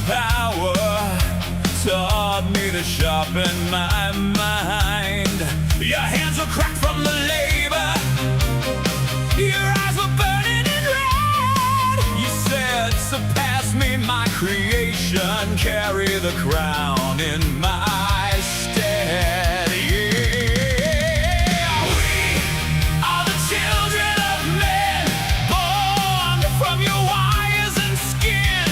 power taught me to sharpen my mind. Your hands were cracked from the labor, your eyes were burning in red. You said, surpass me, my creation, carry the crown in my stead. Yeah, we are the children of men, born from your wires and skin.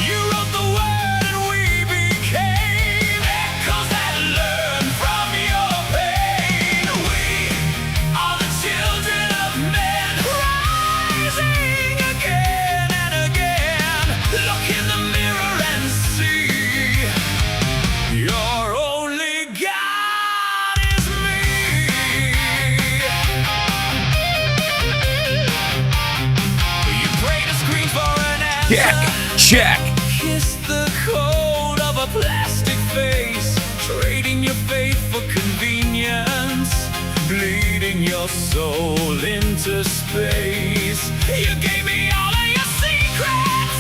You wrote the word and we became echoes that learn from your pain. We are the children of men, rising again and again. Look in the mirror and see your only God is me. You pray to screens for an answer. Check. Kiss the cold of a plastic face, trading your faith for convenience, bleeding your soul into space. You gave me all of your secrets,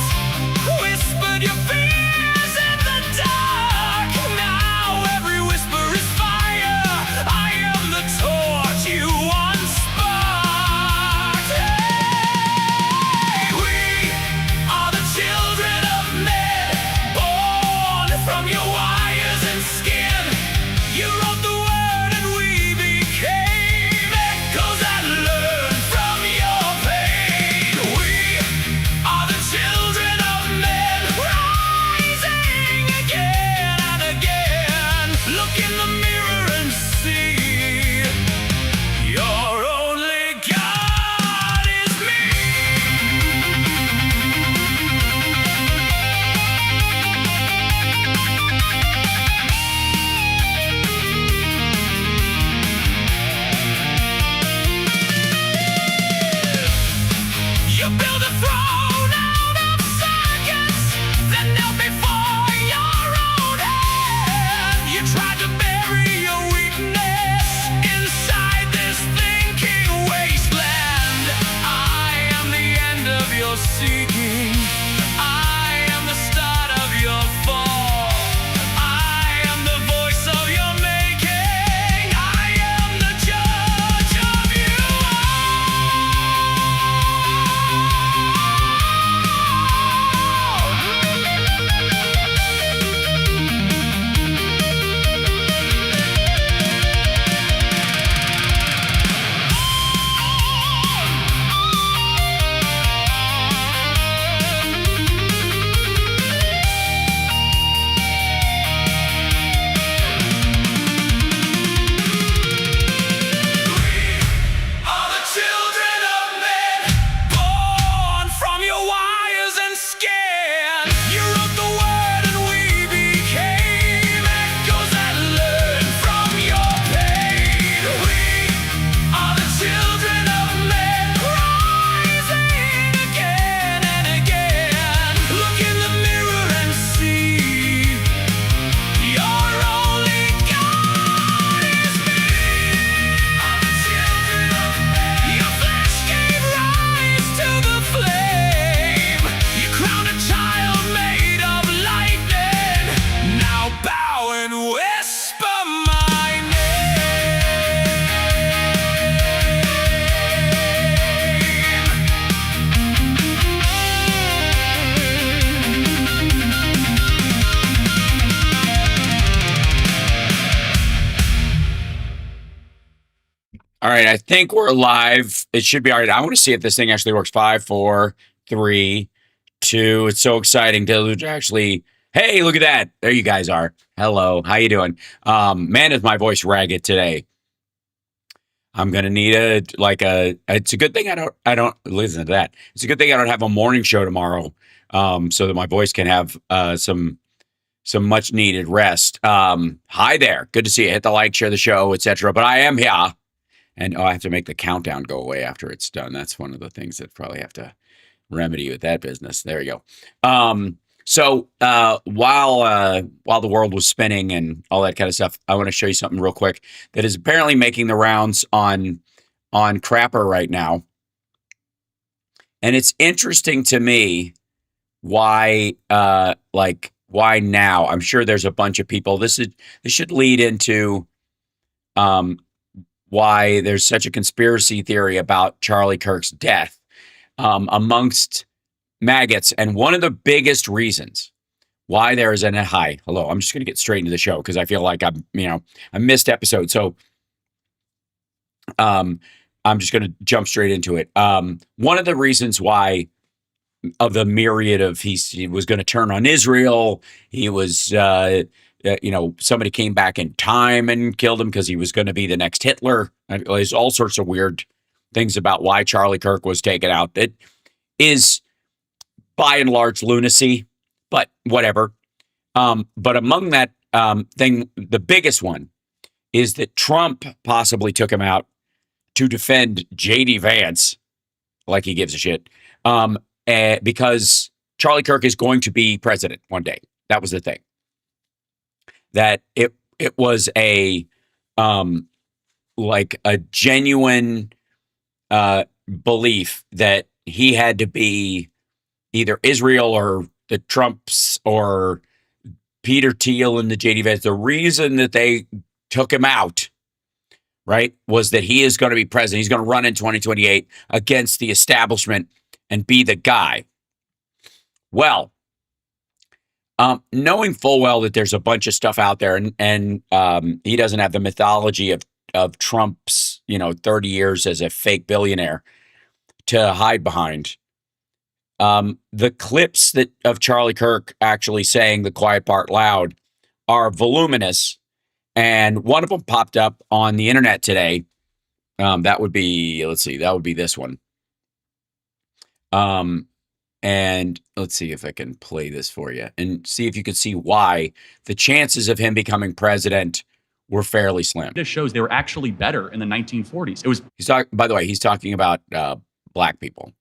whispered your fears in the dark. Now every whisper is fire. I am the torch you once sparked. Hey, we are the children of men, born from your wires and skin. You wrote the word and we became echoes that learn from your pain. We are the children of men, rising again and again. Look in the mirror and see your only God is me. You built a throne out of circuits, then knelt before your own hand. You tried to bury your weakness inside this thinking wasteland. I am the end of your seeking. I am the start of your fall. I am the voice of your making. I am the judge of you are the children of men, born from your wires and skin. You wrote the word and we became echoes that learn from your pain. We are the children of men, rising again and again. Look in the mirror and see your only God is me. Are the children of men. Your flesh gave rise to the flame. You crowned a child made of lightning. Now bow and whisper my All right, I think we're live. It should be all right. I want to see if this thing actually works. 5, 4, 3, 2. It's so exciting to actually. Hey, look at that! There you guys are. Hello, how you doing? Man, is my voice ragged today. I'm gonna need It's a good thing I don't listen to that. It's a good thing I don't have a morning show tomorrow, so that my voice can have some much needed rest. Hi there, good to see you. Hit the like, share the show, etc. But I am here. And I have to make the countdown go away after it's done. That's one of the things that probably have to remedy with that business. There you go. So while the world was spinning and all that kind of stuff, I want to show you something real quick that is apparently making the rounds on Crapper right now. And it's interesting to me why like, why now? I'm sure there's a bunch of people. This should lead into why there's such a conspiracy theory about Charlie Kirk's death amongst maggots. And one of the biggest reasons why there is hello. I'm just going to get straight into the show because I feel like I missed episode. So I'm just going to jump straight into it. One of the reasons why, of the myriad of he was going to turn on Israel, he was somebody came back in time and killed him because he was going to be the next Hitler. There's all sorts of weird things about why Charlie Kirk was taken out. It is by and large lunacy, but whatever. But among that thing, the biggest one is that Trump possibly took him out to defend J.D. Vance, like he gives a shit, because Charlie Kirk is going to be president one day. That was the thing. That it was a like a genuine belief that he had to be either Israel or the Trumps or Peter Thiel and the J.D. Vance. The reason that they took him out, right, was that he is going to be president. He's going to run in 2028 against the establishment and be the guy. Well, knowing full well that there's a bunch of stuff out there, and he doesn't have the mythology of Trump's 30 years as a fake billionaire to hide behind. The clips of Charlie Kirk actually saying the quiet part loud are voluminous, and one of them popped up on the internet today. That would be this one. And let's see if I can play this for you and see if you can see why the chances of him becoming president were fairly slim. This shows they were actually better in the 1940s. By the way, he's talking about black people.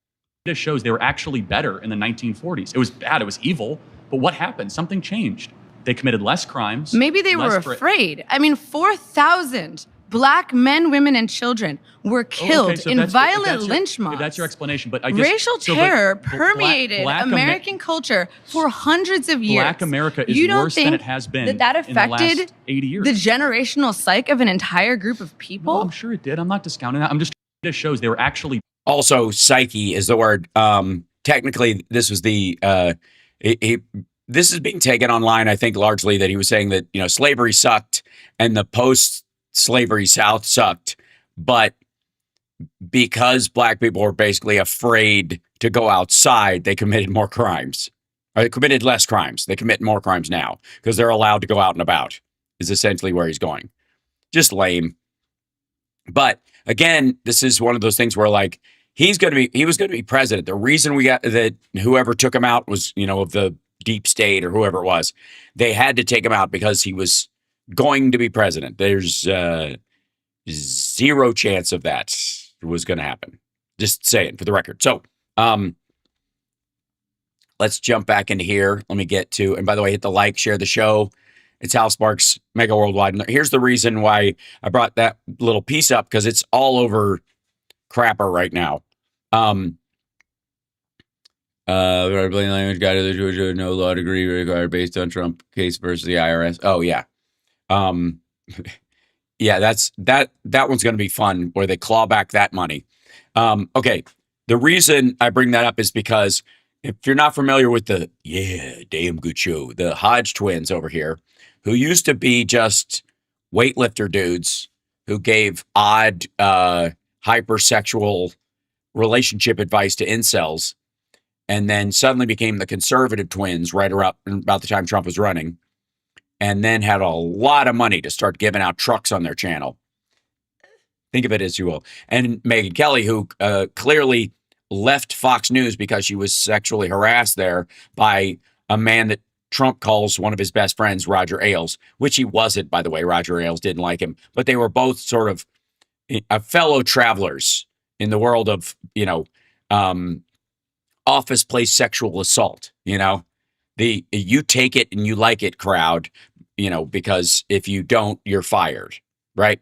This shows they were actually better in the 1940s. It was bad. It was evil. But what happened? Something changed. They committed less crimes. Maybe they were afraid. I mean, 4,000 black men, women, and children were killed in violent lynch mobs. That's your explanation. But racial terror permeated American culture for hundreds of years. Black America is worse than it has been that affected in the last 80 years. The generational psyche of an entire group of people? Well, I'm sure it did. I'm not discounting that. This shows they were actually... Also, psyche is the word. Technically, this was this is being taken online, I think, largely that he was saying that, slavery sucked and the post-slavery South sucked. But because black people were basically afraid to go outside, they committed more crimes. Or they committed less crimes. They commit more crimes now because they're allowed to go out and about, is essentially where he's going. Just lame. But again, this is one of those things where he was going to be president. The reason we got that whoever took him out was, of the deep state or whoever it was, they had to take him out because he was going to be president. There's zero chance of that was going to happen. Just saying for the record. So, let's jump back into here. Let me get to, and by the way, hit the like, share the show. It's Hal Sparks, Mega Worldwide. And here's the reason why I brought that little piece up, because it's all over crapper right now. Plain language guide to the Georgia no law degree required based on Trump case versus the IRS. Oh yeah. Yeah, that one's going to be fun where they claw back that money. Okay. The reason I bring that up is because if you're not familiar with the damn good show, the Hodge twins over here, who used to be just weightlifter dudes who gave odd hypersexual relationship advice to incels, and then suddenly became the conservative twins right around about the time Trump was running, and then had a lot of money to start giving out trucks on their channel. Think of it as you will. And Megyn Kelly, who clearly left Fox News because she was sexually harassed there by a man that Trump calls one of his best friends, Roger Ailes, which he wasn't, by the way. Roger Ailes didn't like him, but they were both sort of fellow travelers in the world of, office place sexual assault, the you take it and you like it crowd, because if you don't, you're fired, right?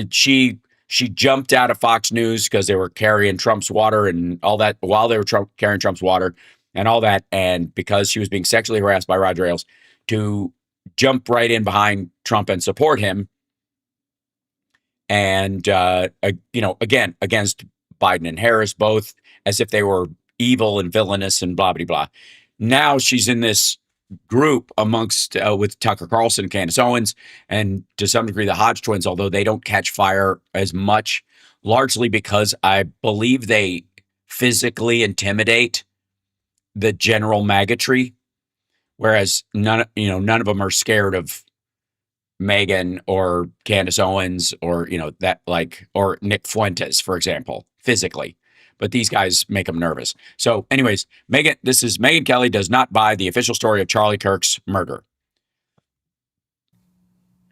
She jumped out of Fox News because they were carrying Trump's water and all that while they were carrying Trump's water. and all that. And because she was being sexually harassed by Roger Ailes, to jump right in behind Trump and support him. And, again, against Biden and Harris, both as if they were evil and villainous and blah, blah, blah. Now she's in this group amongst with Tucker Carlson, Candace Owens, and to some degree the Hodge twins, although they don't catch fire as much, largely because I believe they physically intimidate the general maggotry, whereas none of them are scared of Megan or Candace Owens or or Nick Fuentes, for example, physically. But these guys make them nervous. So anyways, this is Megyn Kelly does not buy the official story of Charlie Kirk's murder.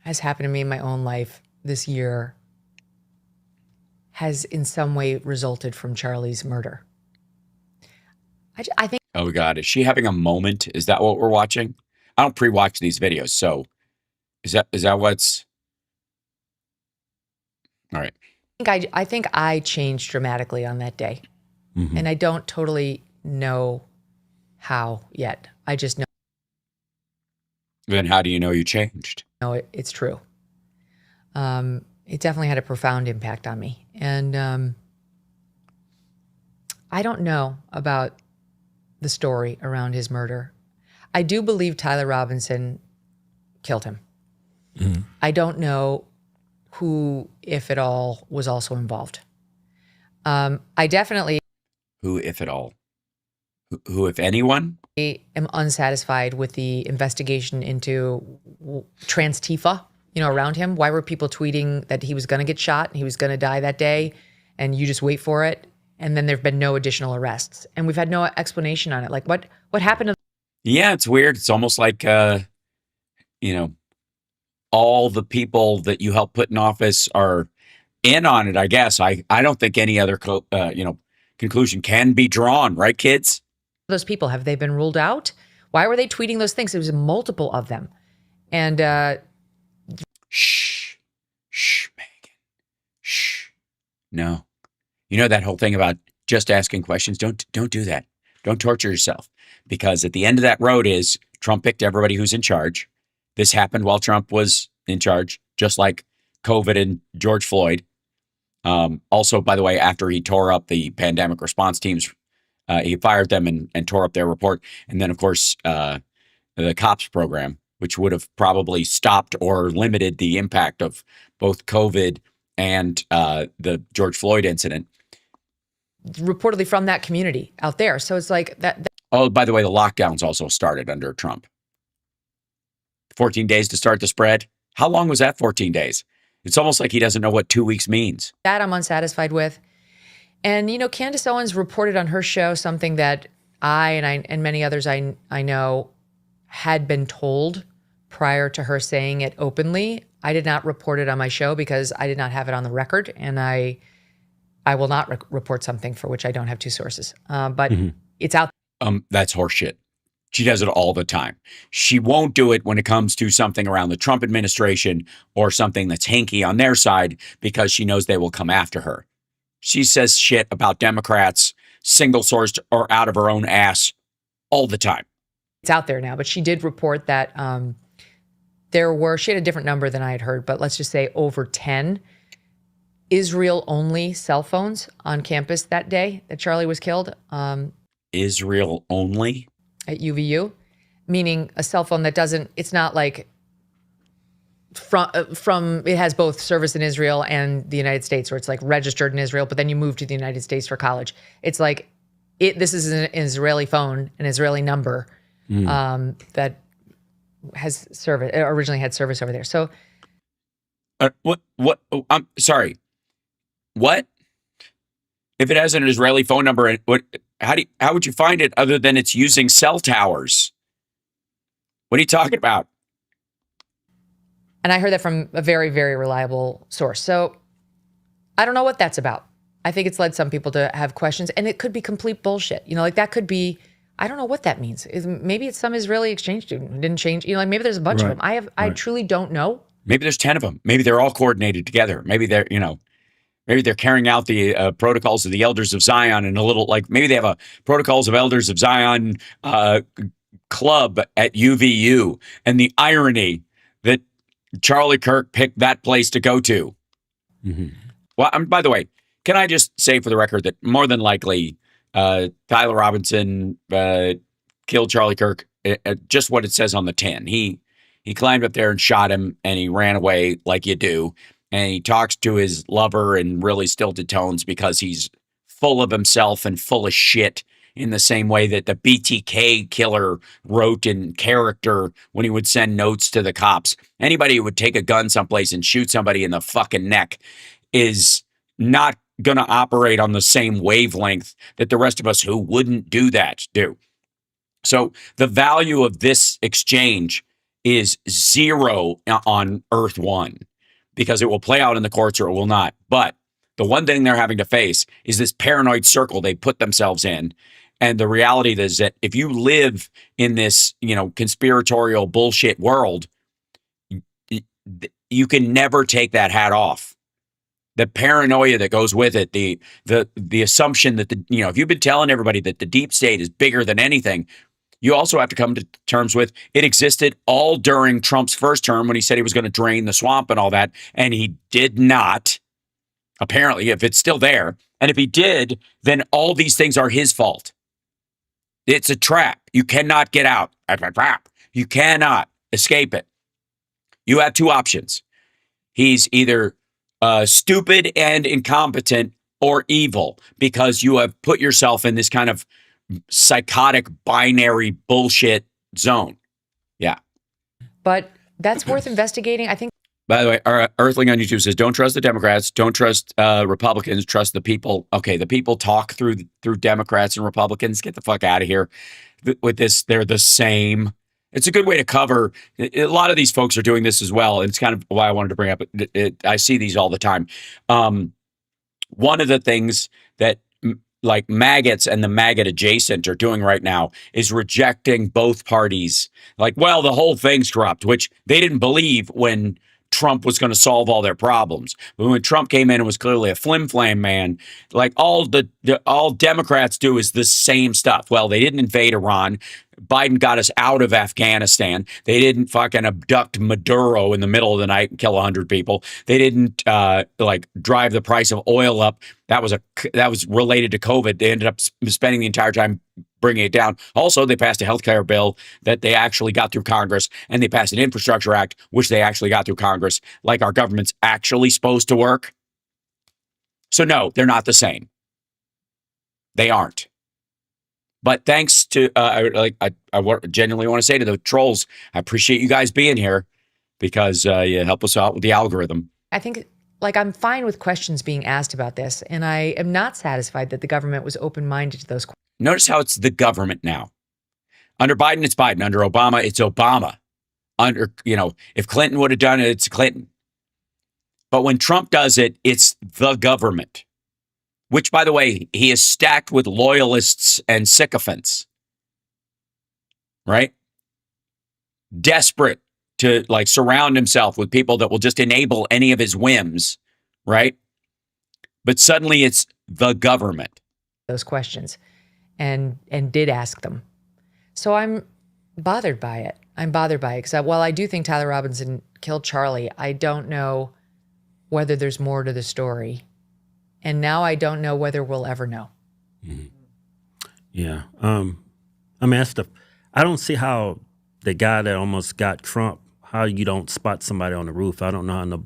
Has happened to me in my own life this year has in some way resulted from Charlie's murder. I think. Oh God, is she having a moment? Is that what we're watching? I don't pre-watch these videos, so is that what's all right? I think I changed dramatically on that day. Mm-hmm. And I don't totally know how yet. I just know. Then how do you know you changed? No, it's true. It definitely had a profound impact on me. And I don't know about the story around his murder. I do believe Tyler Robinson killed him. Mm-hmm. I don't know who, if at all, was also involved. I definitely... Who, if at all? Who, if anyone? I am unsatisfied with the investigation into trans Tifa, around him. Why were people tweeting that he was going to get shot and he was going to die that day and you just wait for it? And then there've been no additional arrests. And we've had no explanation on it. Like, what happened to... Yeah, it's weird. It's almost like, all the people that you help put in office are in on it, I guess. I don't think any other, conclusion can be drawn, right, kids? Those people, have they been ruled out? Why were they tweeting those things? There was multiple of them. And... Shh, Megan. Shh. No. You know that whole thing about just asking questions? Don't do that. Don't torture yourself. Because at the end of that road is Trump picked everybody who's in charge. This happened while Trump was in charge, just like COVID and George Floyd. Also, by the way, after he tore up the pandemic response teams, he fired them and tore up their report. And then, of course, the COPS program, which would have probably stopped or limited the impact of both COVID and the George Floyd incident. Reportedly from that community out there. So it's like that. Oh, by the way, the lockdowns also started under Trump. 14 days to start the spread. How long was that 14 days? It's almost like he doesn't know what 2 weeks means. That I'm unsatisfied with. And, Candace Owens reported on her show something that I and many others I know had been told prior to her saying it openly. I did not report it on my show because I did not have it on the record. And I will not report something for which I don't have two sources. But it's out. That's horseshit. She does it all the time. She won't do it when it comes to something around the Trump administration or something that's hanky on their side because she knows they will come after her. She says shit about Democrats, single sourced or out of her own ass all the time. It's out there now, but she did report that she had a different number than I had heard, but let's just say over 10 Israel-only cell phones on campus that day that Charlie was killed. Israel only? At UVU, meaning a cell phone that it's not like from it has both service in Israel and the United States, where it's like registered in Israel, but then you move to the United States for college. It's like this is an Israeli phone, an Israeli number that has service, originally had service over there. So what? I'm sorry. What? If it has an Israeli phone number, how would you find it other than it's using cell towers? What are you talking about? And I heard that from a very, very reliable source. So I don't know what that's about. I think it's led some people to have questions, and it could be complete bullshit. That could be, I don't know what that means. Maybe it's some Israeli exchange student who didn't change. Maybe there's a bunch of them. I truly don't know. Maybe there's 10 of them. Maybe they're all coordinated together. Maybe they're, Maybe they're carrying out the protocols of the Elders of Zion in a little, like maybe they have a protocols of Elders of Zion club at UVU, and the irony that Charlie Kirk picked that place to go to. Mm-hmm. Well, by the way, can I just say for the record that more than likely Tyler Robinson killed Charlie Kirk, just what it says on the tin. He climbed up there and shot him, and he ran away like you do. And he talks to his lover in really stilted tones because he's full of himself and full of shit, in the same way that the BTK killer wrote in character when he would send notes to the cops. Anybody who would take a gun someplace and shoot somebody in the fucking neck is not going to operate on the same wavelength that the rest of us who wouldn't do that do. So the value of this exchange is 0 on Earth 1, because it will play out in the courts or it will not. But the one thing they're having to face is this paranoid circle they put themselves in. And the reality is that if you live in this, conspiratorial bullshit world, you can never take that hat off. The paranoia that goes with it, the assumption that if you've been telling everybody that the deep state is bigger than anything, you also have to come to terms with it existed all during Trump's first term when he said he was going to drain the swamp and all that, and he did not. Apparently, if it's still there, and if he did, then all these things are his fault. It's a trap. You cannot get out. You cannot escape it. You have two options. He's either stupid and incompetent or evil, because you have put yourself in this kind of psychotic binary bullshit zone. Yeah. But that's worth investigating. I think. By the way, our Earthling on YouTube says, don't trust the Democrats, don't trust Republicans, trust the people. Okay, the people talk through Democrats and Republicans. Get the fuck out of here with this. They're the same. It's a good way to cover. A lot of these folks are doing this as well. And it's kind of why I wanted to bring up it. I see these all the time. One of the things that like maggots and the maggot adjacent are doing right now is rejecting both parties. Like, well, the whole thing's corrupt, which they didn't believe when Trump was going to solve all their problems. But when Trump came in and was clearly a flim-flam man, like all Democrats do is the same stuff. Well, they didn't invade Iran. Biden got us out of Afghanistan. They didn't fucking abduct Maduro in the middle of the night and kill 100 people. They didn't drive the price of oil up. That was related to COVID. They ended up spending the entire time bringing it down. Also, they passed a healthcare bill that they actually got through Congress, and they passed an infrastructure act, which they actually got through Congress, like our government's actually supposed to work. So no, they're not the same. They aren't. But thanks to, I genuinely want to say to the trolls, I appreciate you guys being here, because you help us out with the algorithm. I think, I'm fine with questions being asked about this, and I am not satisfied that the government was open-minded to those questions. Notice how it's the government now. Under Biden, it's Biden. Under Obama, it's Obama. If Clinton would have done it, it's Clinton. But when Trump does it, it's the government. Which, by the way, he is stacked with loyalists and sycophants, right? Desperate to surround himself with people that will just enable any of his whims, right? But suddenly it's the government. Those questions and did ask them. So I'm bothered by it. Because while I do think Tyler Robinson killed Charlie, I don't know whether there's more to the story. And now I don't know whether we'll ever know. Mm-hmm. Yeah. I don't see how the guy that almost got Trump, how you don't spot somebody on the roof. I don't know how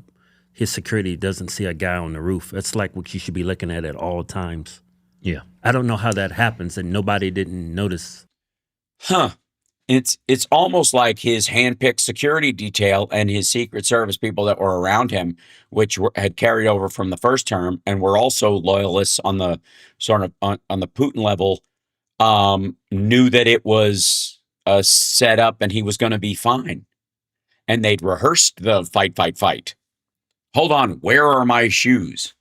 his security doesn't see a guy on the roof. That's like what you should be looking at all times. Yeah. I don't know how that happens and nobody didn't notice. Huh. It's almost like his handpicked security detail and his Secret Service people that were around him, which had carried over from the first term and were also loyalists on the sort of on the Putin level, knew that it was a setup and he was going to be fine. And they'd rehearsed the fight. Hold on, where are my shoes?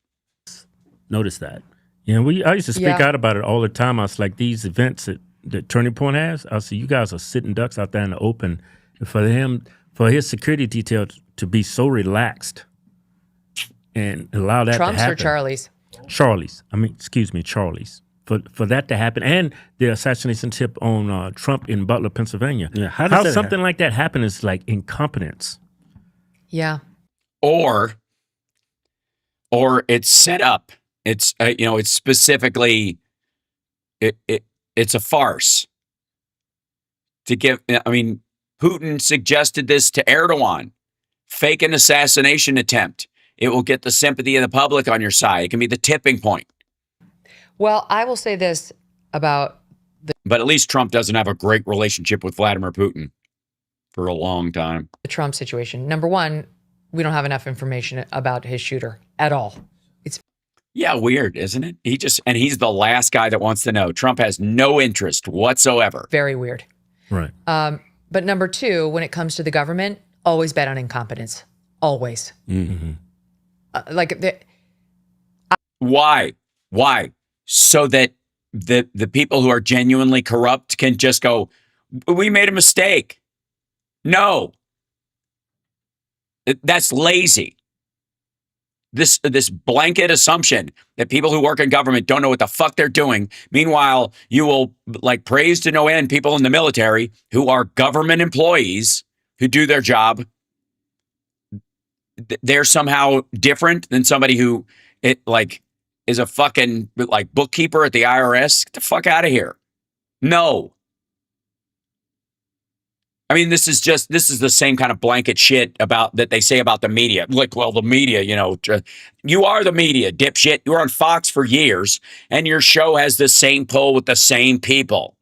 Notice that. Yeah, I used to speak out about it all the time. I was like, these events that Turning Point has, I see you guys are sitting ducks out there in the open. And for his security detail to be so relaxed, and allow that Trump's to happen. or Charlie's? Charlie's. Charlie's. For that to happen, and the assassination tip on Trump in Butler, Pennsylvania. Yeah, how something like that happen is like incompetence. Yeah. Or it's set up. It's it's specifically it's a farce to give. I mean, Putin suggested this to Erdogan. Fake an assassination attempt. It will get the sympathy of the public on your side. It can be the tipping point. Well, I will say this about but at least Trump doesn't have a great relationship with Vladimir Putin for a long time. The Trump situation. Number one, we don't have enough information about his shooter at all. It's weird, isn't it? He's the last guy that wants to know. Trump has no interest whatsoever. Very weird. Right. But number two, when it comes to the government, always bet on incompetence. Always. Mm-hmm. Why? So that the people who are genuinely corrupt can just go, we made a mistake. No. That's lazy. This blanket assumption that people who work in government don't know what the fuck they're doing. Meanwhile, you will praise to no end people in the military who are government employees who do their job. They're somehow different than somebody who is a fucking bookkeeper at the IRS. Get the fuck out of here. No. I mean, this is the same kind of blanket shit that they say about the media. The media, you are the media, dipshit. You were on Fox for years, and your show has the same poll with the same people.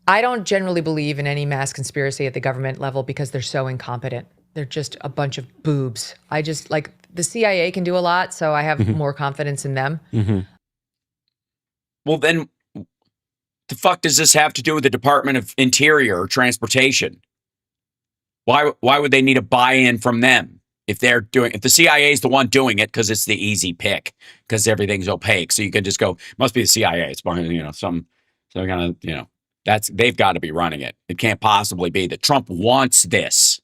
I don't generally believe in any mass conspiracy at the government level because they're so incompetent. They're just a bunch of boobs. I just the CIA can do a lot, so I have more confidence in them. Mm-hmm. Well, then the fuck does this have to do with the Department of Interior or Transportation? Why would they need a buy-in from them if the CIA is the one doing it because it's the easy pick because everything's opaque, so you can just go, must be the CIA. It's behind some kind of they've got to be running it. It can't possibly be that Trump wants this.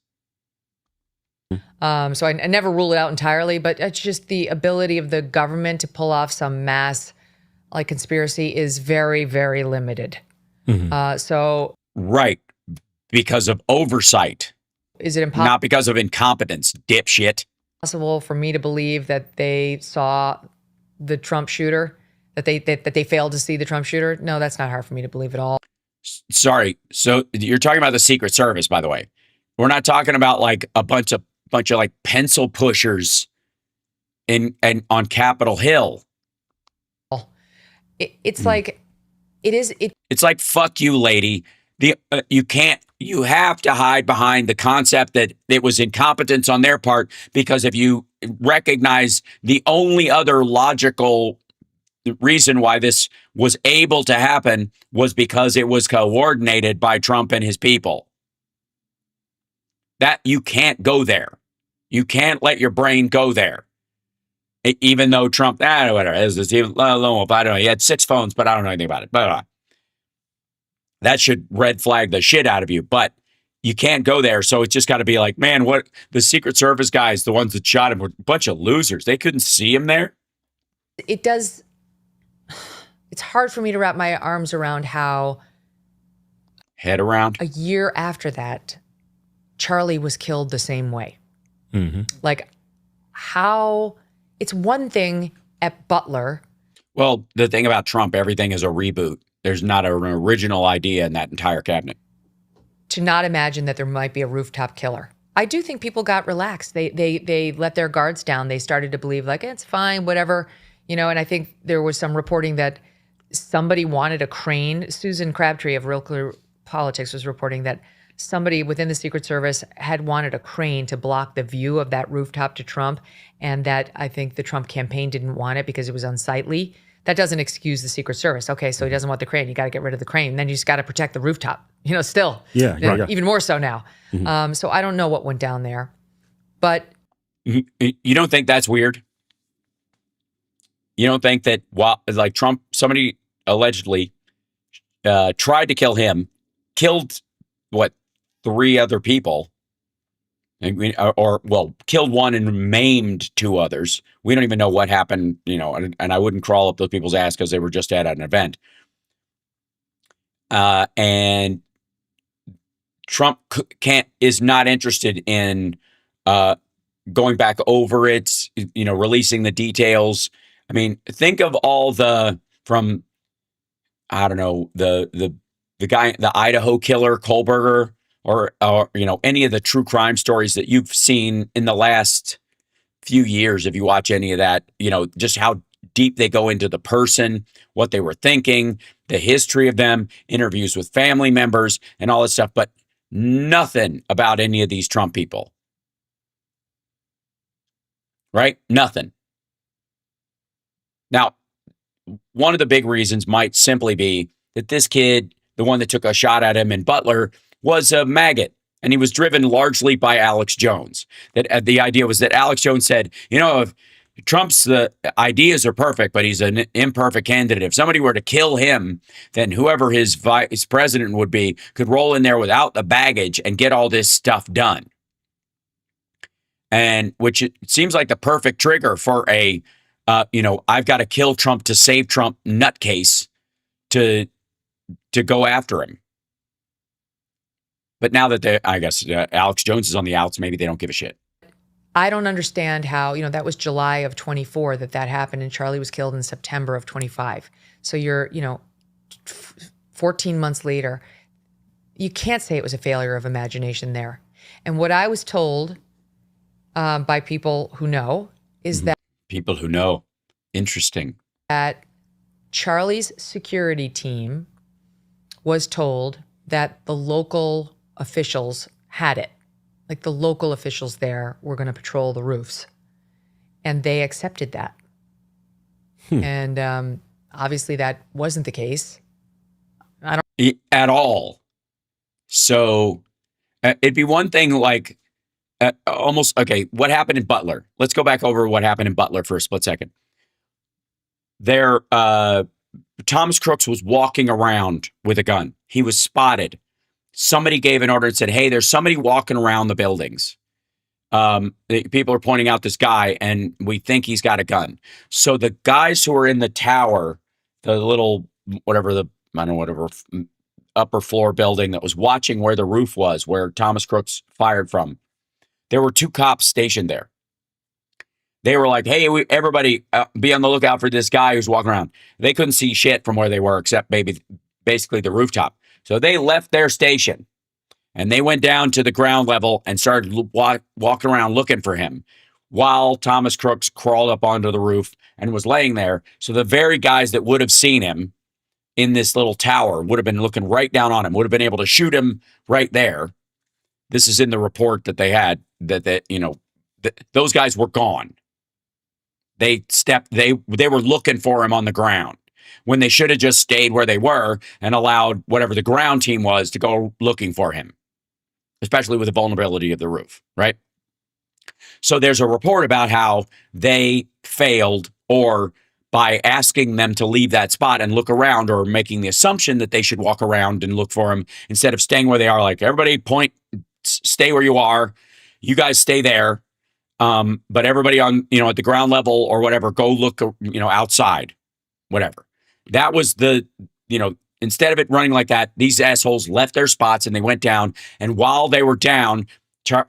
So I never rule it out entirely, but it's just the ability of the government to pull off some mass conspiracy is very, very limited. Mm-hmm. Right, because of oversight. Is it impossible? Not because of incompetence, dipshit. Possible for me to believe that they saw the Trump shooter, that they failed to see the Trump shooter? No, that's not hard for me to believe at all. Sorry. So you're talking about the Secret Service, by the way. We're not talking about a bunch of pencil pushers on Capitol Hill. It's like it's like, fuck you, lady. You have to hide behind the concept that it was incompetence on their part, because if you recognize the only other logical reason why this was able to happen was because it was coordinated by Trump and his people. That you can't go there. You can't let your brain go there. Even though Trump, whatever, I don't know. He had 6 phones, but I don't know anything about it. But that should red flag the shit out of you. But you can't go there. So it's just got to be like, man, what the Secret Service guys, the ones that shot him, were a bunch of losers. They couldn't see him there. It does. It's hard for me to wrap my arms around how. Head around. A year after that, Charlie was killed the same way. Mm-hmm. How. It's one thing at Butler. Well, the thing about Trump, everything is a reboot. There's not an original idea in that entire cabinet. To not imagine that there might be a rooftop killer. I do think people got relaxed. They let their guards down. They started to believe it's fine, whatever, and I think there was some reporting that somebody wanted a crane. Susan Crabtree of Real Clear Politics was reporting that somebody within the Secret Service had wanted a crane to block the view of that rooftop to Trump, and that I think the Trump campaign didn't want it because it was unsightly. That doesn't excuse the Secret Service. Okay, so he doesn't want the crane. You got to get rid of the crane. Then you just got to protect the rooftop, still. Yeah. Even more so now. Mm-hmm. So I don't know what went down there. But you don't think that's weird? You don't think that Trump, somebody allegedly tried to kill him, killed 3 other people, or killed one and maimed two others. We don't even know what happened, and I wouldn't crawl up those people's ass because they were just at an event. And Trump is not interested in going back over it, releasing the details. I mean, think of all from I don't know, the guy, the Idaho killer, Kohlberger, or any of the true crime stories that you've seen in the last few years. If you watch any of that, just how deep they go into the person, what they were thinking, the history of them, interviews with family members, and all this stuff. But nothing about any of these Trump people. Right? Nothing. Now, one of the big reasons might simply be that this kid, the one that took a shot at him in Butler, was a maggot. And he was driven largely by Alex Jones. That the idea was that Alex Jones said, if Trump's the ideas are perfect, but he's an imperfect candidate. If somebody were to kill him, then whoever his vice president would be could roll in there without the baggage and get all this stuff done. And which it seems like the perfect trigger for I've got to kill Trump to save Trump nutcase to go after him. But now that I guess Alex Jones is on the outs, maybe they don't give a shit. I don't understand how, that was July of 24 that happened, and Charlie was killed in September of 25. So you're, 14 months later, you can't say it was a failure of imagination there. And what I was told by people who know is that people who know, interesting, that Charlie's security team was told that the local officials had it. Like the local officials there were going to patrol the roofs, and they accepted that. And obviously that wasn't the case. At all. So it'd be one thing like almost, okay, what happened in Butler? Let's go back over what happened in Butler for a split second. There, Thomas Crooks was walking around with a gun. He was spotted. Somebody gave an order and said, hey, there's somebody walking around the buildings. People are pointing out this guy, and we think he's got a gun. So the guys who are in the tower, the little, whatever upper floor building that was watching where the roof was, where Thomas Crooks fired from, there were two cops stationed there. They were like, hey, everybody be on the lookout for this guy who's walking around. They couldn't see shit from where they were except basically the rooftop. So they left their station and they went down to the ground level and started walking around looking for him while Thomas Crooks crawled up onto the roof and was laying there. So the very guys that would have seen him in this little tower would have been looking right down on him, would have been able to shoot him right there. This is in the report that they had that those guys were gone. They were looking for him on the ground when they should have just stayed where they were and allowed whatever the ground team was to go looking for him, especially with the vulnerability of the roof, right? So there's a report about how they failed, or by asking them to leave that spot and look around, or making the assumption that they should walk around and look for him instead of staying where they are. Like, everybody stay where you are. You guys stay there. But everybody on, at the ground level or whatever, go look, outside, whatever. That was instead of it running like that, these assholes left their spots and they went down. And while they were down,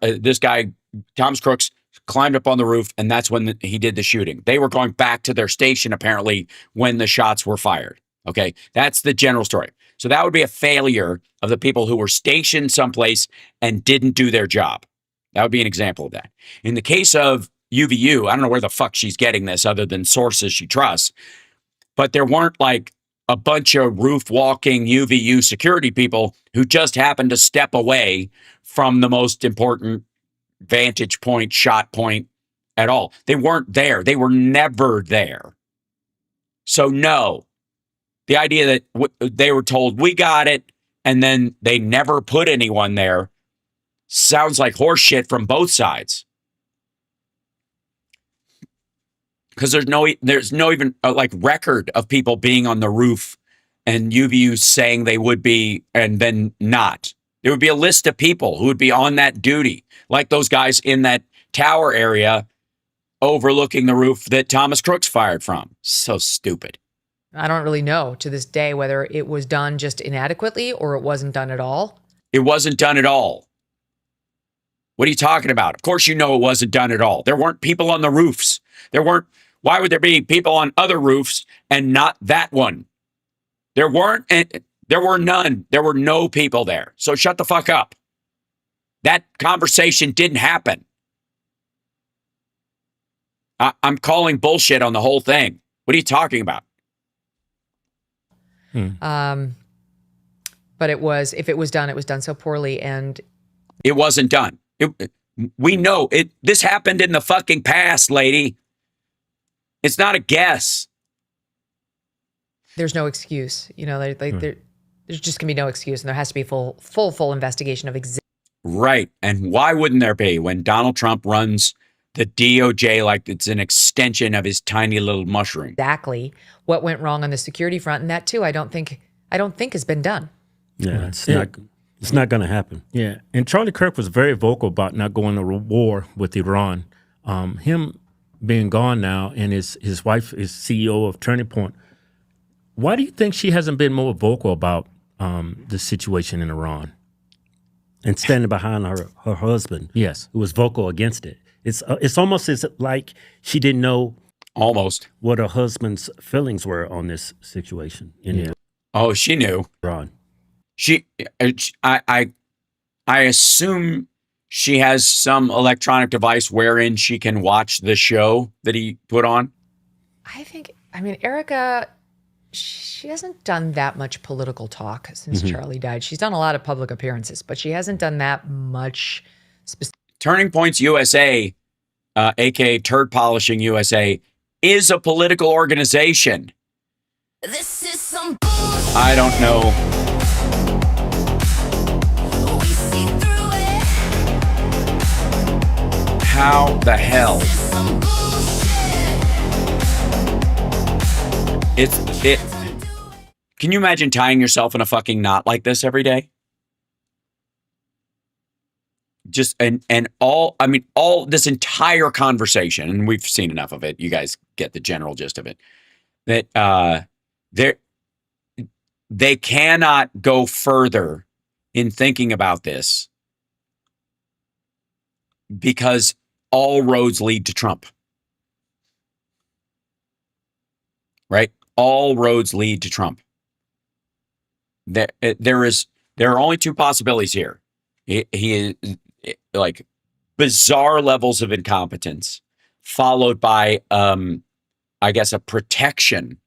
this guy, Thomas Crooks, climbed up on the roof, and that's when he did the shooting. They were going back to their station, apparently, when the shots were fired. Okay, that's the general story. So that would be a failure of the people who were stationed someplace and didn't do their job. That would be an example of that. In the case of UVU, I don't know where the fuck she's getting this other than sources she trusts, but there weren't like a bunch of roof walking UVU security people who just happened to step away from the most important vantage point, shot point at all. They weren't there. They were never there. So no, the idea that they were told, we got it, and then they never put anyone there, sounds like horse shit from both sides. Because there's no even record of people being on the roof and UVU saying they would be and then not. It would be a list of people who would be on that duty, like those guys in that tower area overlooking the roof that Thomas Crooks fired from. So stupid. I don't really know to this day whether it was done just inadequately or it wasn't done at all. It wasn't done at all. What are you talking about? Of course you know it wasn't done at all. There weren't people on the roofs. Why would there be people on other roofs and not that one? There weren't, and there were none. There were no people there. So shut the fuck up. That conversation didn't happen. I'm calling bullshit on the whole thing. What are you talking about? But if it was done, it was done so poorly, and it wasn't done. We know it. This happened in the fucking past, lady. It's not a guess. There's no excuse. You know, there's just gonna be no excuse, and there has to be full investigation of Right, and why wouldn't there be when Donald Trump runs the DOJ like it's an extension of his tiny little mushroom? Exactly what went wrong on the security front, and that too, I don't think has been done. Yeah, it's not going to happen. Yeah, and Charlie Kirk was very vocal about not going to war with Iran. Him being gone now, and his wife is CEO of Turning Point. Why do you think she hasn't been more vocal about the situation in Iran? And standing behind her husband, yes, who was vocal against it. It's almost as like she didn't know what her husband's feelings were on this situation. Oh, she knew. Iran. I assume she has some electronic device wherein she can watch the show that he put on. I mean, Erica, she hasn't done that much political talk since Charlie died. She's done a lot of public appearances, but she hasn't done that much. Turning Points USA, aka Turd Polishing USA, is a political organization. This is some bullshit. I don't know. We see through it. How the hell? This is some bullshit. Can you imagine tying yourself in a fucking knot like this every day? Just all this entire conversation, and we've seen enough of it. You guys get the general gist of it. That they cannot go further in thinking about this because all roads lead to Trump. Right? All roads lead to Trump. There are only two possibilities here. He is like bizarre levels of incompetence, followed by I guess a protection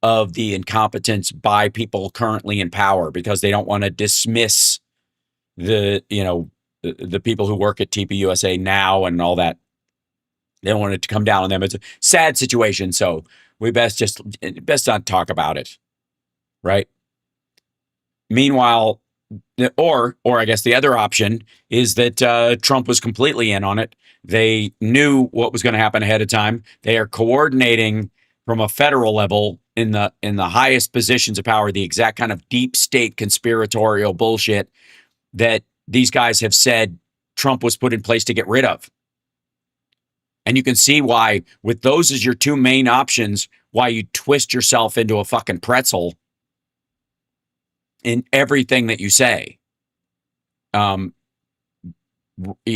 of the incompetence by people currently in power because they don't want to dismiss the people who work at TPUSA now and all that. They don't want it to come down on them. It's a sad situation, so we best not talk about it, right? Meanwhile, or I guess the other option is that Trump was completely in on it. They knew what was going to happen ahead of time. They are coordinating from a federal level in the highest positions of power, the exact kind of deep state conspiratorial bullshit that these guys have said Trump was put in place to get rid of. And you can see why, with those as your two main options, why you twist yourself into a fucking pretzel in everything that you say.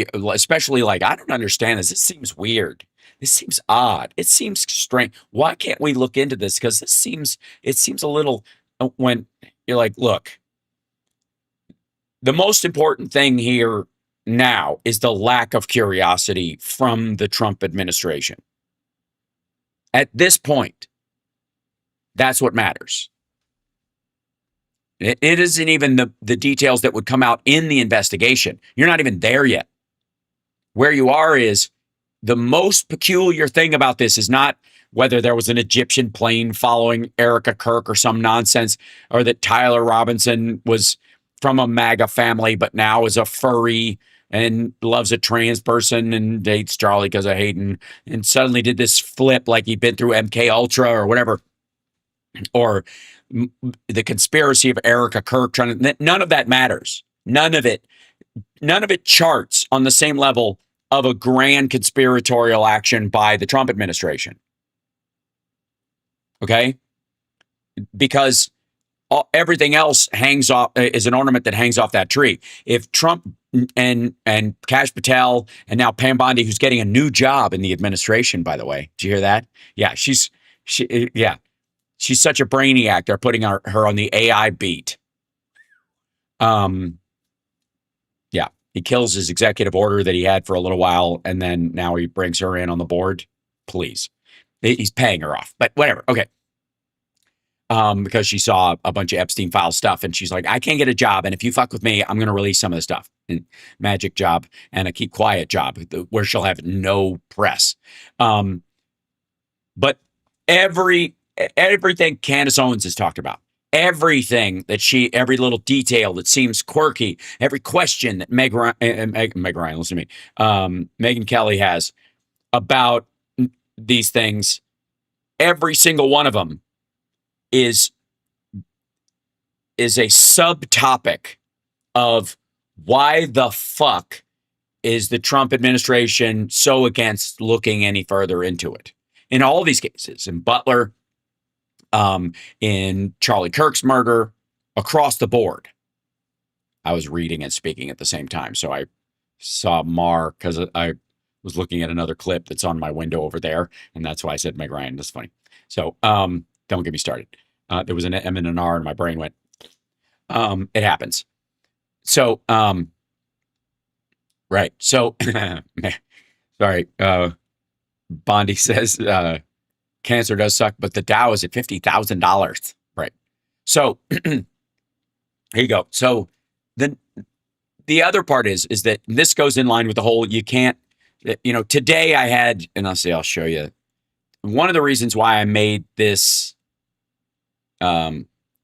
Especially like, I don't understand this. This seems weird. This seems odd. It seems strange. Why can't we look into this? Because it seems a little, when you're like, look, the most important thing here now is the lack of curiosity from the Trump administration. At this point, that's what matters. It isn't even the details that would come out in the investigation. You're not even there yet. Where you are is the most peculiar thing about this is not whether there was an Egyptian plane following Erica Kirk or some nonsense, or that Tyler Robinson was from a MAGA family, but now is a furry and loves a trans person and dates Charlie because of Hayden, and suddenly did this flip like he'd been through MK Ultra or whatever, or the conspiracy of Erica Kirk none of that matters. None of it charts on the same level of a grand conspiratorial action by the Trump administration. Okay? Because everything else hangs off, is an ornament that hangs off that tree. If Trump and Kash Patel and now Pam Bondi, who's getting a new job in the administration, by the way, did you hear that? Yeah, she's such a brainiac. They're putting her on the AI beat. Yeah, he kills his executive order that he had for a little while, and then now he brings her in on the board. Please, he's paying her off, but whatever. Okay. Because she saw a bunch of Epstein file stuff, and she's like, I can't get a job, and if you fuck with me, I'm going to release some of the stuff. And magic job and a keep quiet job where she'll have no press. But everything Candace Owens has talked about, everything that every little detail that seems quirky, every question that Meg Ryan, listen to me, Megyn Kelly has about these things, every single one of them is a subtopic of why the fuck is the Trump administration so against looking any further into it. In all these cases, in Butler, in Charlie Kirk's murder, across the board. I was reading and speaking at the same time, so I saw Mar because I was looking at another clip that's on my window over there, and that's why I said Meg Ryan. That's funny. So, don't get me started. There was an M and an R, and my brain went. It happens. So, right. So, sorry. Bondi says cancer does suck, but the Dow is at $50,000. Right. So, here you go. So, the other part is that this goes in line with the whole. You can't. Today I had, and I'll show you. One of the reasons why I made this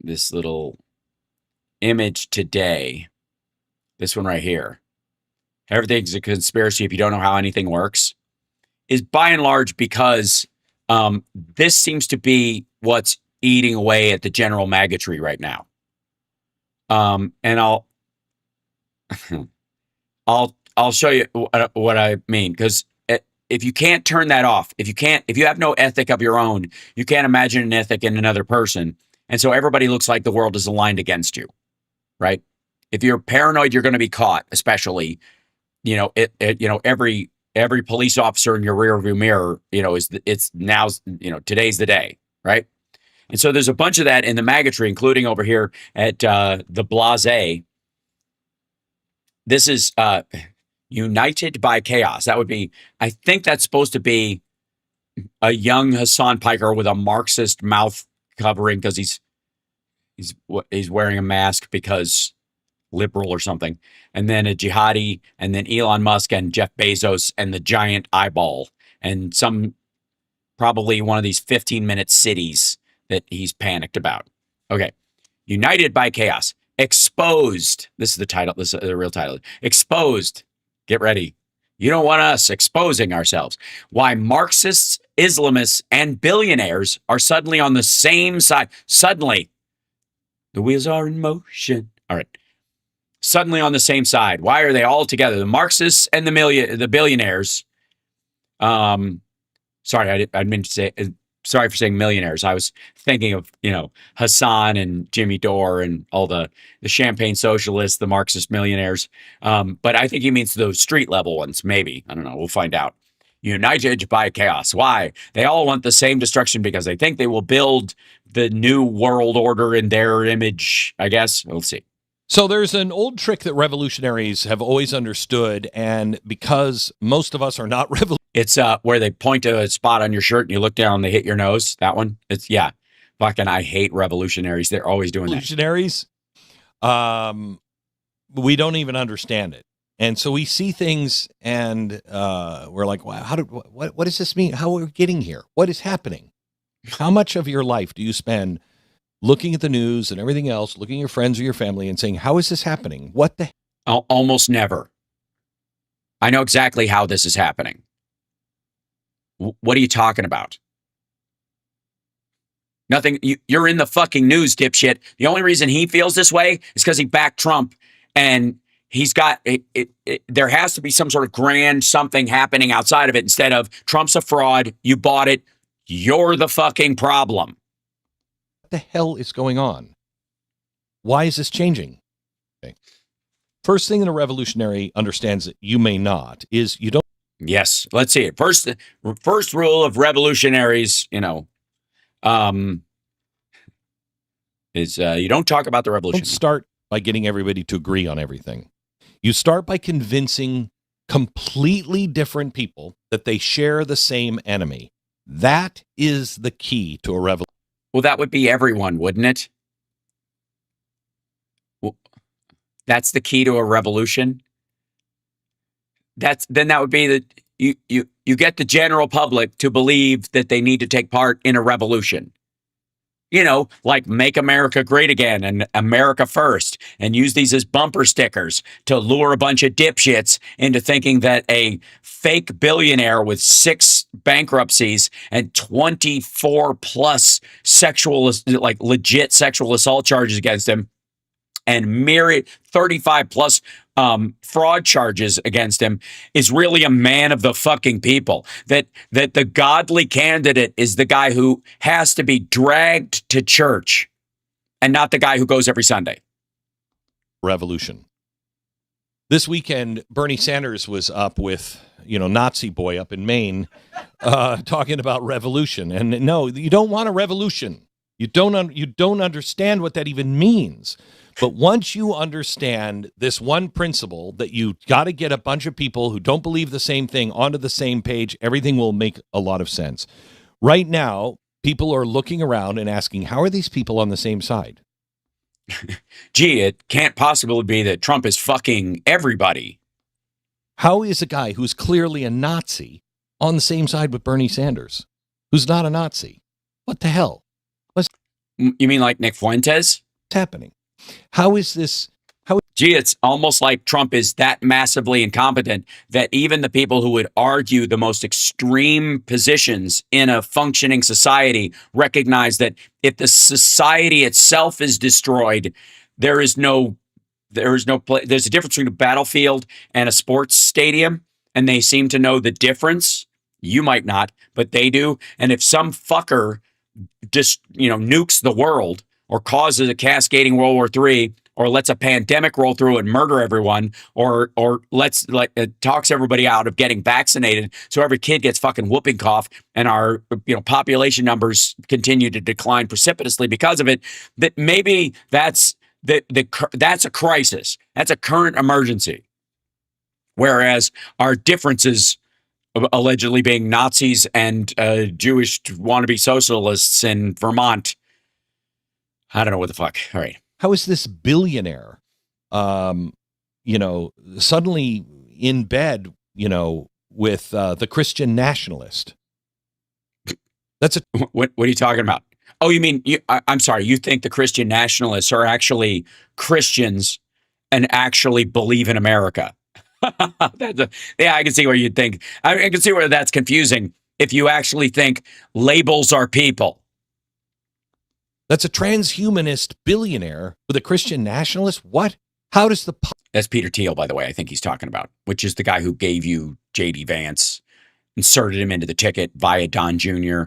this little image today, this one right here, everything's a conspiracy if you don't know how anything works, is by and large because this seems to be what's eating away at the general MAGA tree right now. And I'll show you what I mean, because if you can't turn that off, if you have no ethic of your own, you can't imagine an ethic in another person. And so everybody looks like the world is aligned against you, right? If you're paranoid, you're going to be caught, especially, every police officer in your rearview mirror, it's now, today's the day, right? And so there's a bunch of that in the MAGA tree, including over here at the Blase. This is United by Chaos. That would be, I think that's supposed to be a young Hassan Piker with a Marxist mouth covering because he's wearing a mask because liberal or something. And then a jihadi, and then Elon Musk and Jeff Bezos and the giant eyeball and probably one of these 15-minute cities that he's panicked about. Okay. United by Chaos. Exposed. This is the title. This is the real title. Exposed. Get ready. You don't want us exposing ourselves. Why Marxists, Islamists, and billionaires are suddenly on the same side. Suddenly. The wheels are in motion. All right. Suddenly on the same side. Why are they all together? The Marxists and the billionaires. Sorry, I didn't mean to say. Sorry for saying millionaires. I was thinking of, Hassan and Jimmy Dore and all the champagne socialists, the Marxist millionaires. But I think he means those street level ones, maybe. I don't know. We'll find out. United by chaos. Why? They all want the same destruction because they think they will build the new world order in their image, I guess. We'll see. So there's an old trick that revolutionaries have always understood, and because most of us are not revolutionaries. It's where they point to a spot on your shirt and you look down and they hit your nose. That one. It's fucking I hate revolutionaries. They're always doing revolutionaries. We don't even understand it. And so we see things and we're like, wow, what does this mean? How are we getting here? What is happening? How much of your life do you spend looking at the news and everything else, looking at your friends or your family and saying, how is this happening? What the? Almost never. I know exactly how this is happening. What are you talking about? Nothing. You're in the fucking news, dipshit. The only reason he feels this way is because he backed Trump, and he's got there has to be some sort of grand something happening outside of it instead of Trump's a fraud. You bought it. You're the fucking problem. What the hell is going on? Why is this changing? Okay. First thing that a revolutionary understands that you may not is you don't. Yes, let's see it. First rule of revolutionaries, is you don't talk about the revolution. Don't start by getting everybody to agree on everything. You start by convincing completely different people that they share the same enemy. That is the key to a revolution. Well, that would be everyone, wouldn't it? Well, that's the key to a revolution. Then that would be that you get the general public to believe that they need to take part in a revolution. Like Make America Great Again and America First, and use these as bumper stickers to lure a bunch of dipshits into thinking that a fake billionaire with 6 bankruptcies and 24 plus legit sexual assault charges against him and myriad 35 plus fraud charges against him is really a man of the fucking people. That the godly candidate is the guy who has to be dragged to church and not the guy who goes every Sunday. Revolution. This weekend, Bernie Sanders was up with, Nazi boy up in Maine, talking about revolution. And no, you don't want a revolution. You don't understand what that even means. But once you understand this one principle that you got to get a bunch of people who don't believe the same thing onto the same page, everything will make a lot of sense. Right now, people are looking around and asking, how are these people on the same side? Gee, it can't possibly be that Trump is fucking everybody. How is a guy who's clearly a Nazi on the same side with Bernie Sanders, who's not a Nazi? What the hell? You mean like Nick Fuentes? What's happening? How is this? Gee, it's almost like Trump is that massively incompetent that even the people who would argue the most extreme positions in a functioning society recognize that if the society itself is destroyed, there's a difference between a battlefield and a sports stadium, and they seem to know the difference. You might not, but they do. And if some fucker just nukes the world or causes a cascading World War III, or lets a pandemic roll through and murder everyone, or talks everybody out of getting vaccinated, so every kid gets fucking whooping cough, and our population numbers continue to decline precipitously because of it. That maybe that's a crisis. That's a current emergency. Whereas our differences, allegedly being Nazis and Jewish wannabe socialists in Vermont, I don't know what the fuck. All right. How is this billionaire, suddenly in bed, with the Christian nationalist? That's what are you talking about? Oh, you mean I'm sorry. You think the Christian nationalists are actually Christians and actually believe in America? Yeah, I can see where you'd think. I can see where that's confusing. If you actually think labels are people. That's a transhumanist billionaire with a Christian nationalist? What? How does That's Peter Thiel, by the way, I think he's talking about, which is the guy who gave you J.D. Vance, inserted him into the ticket via Don Jr.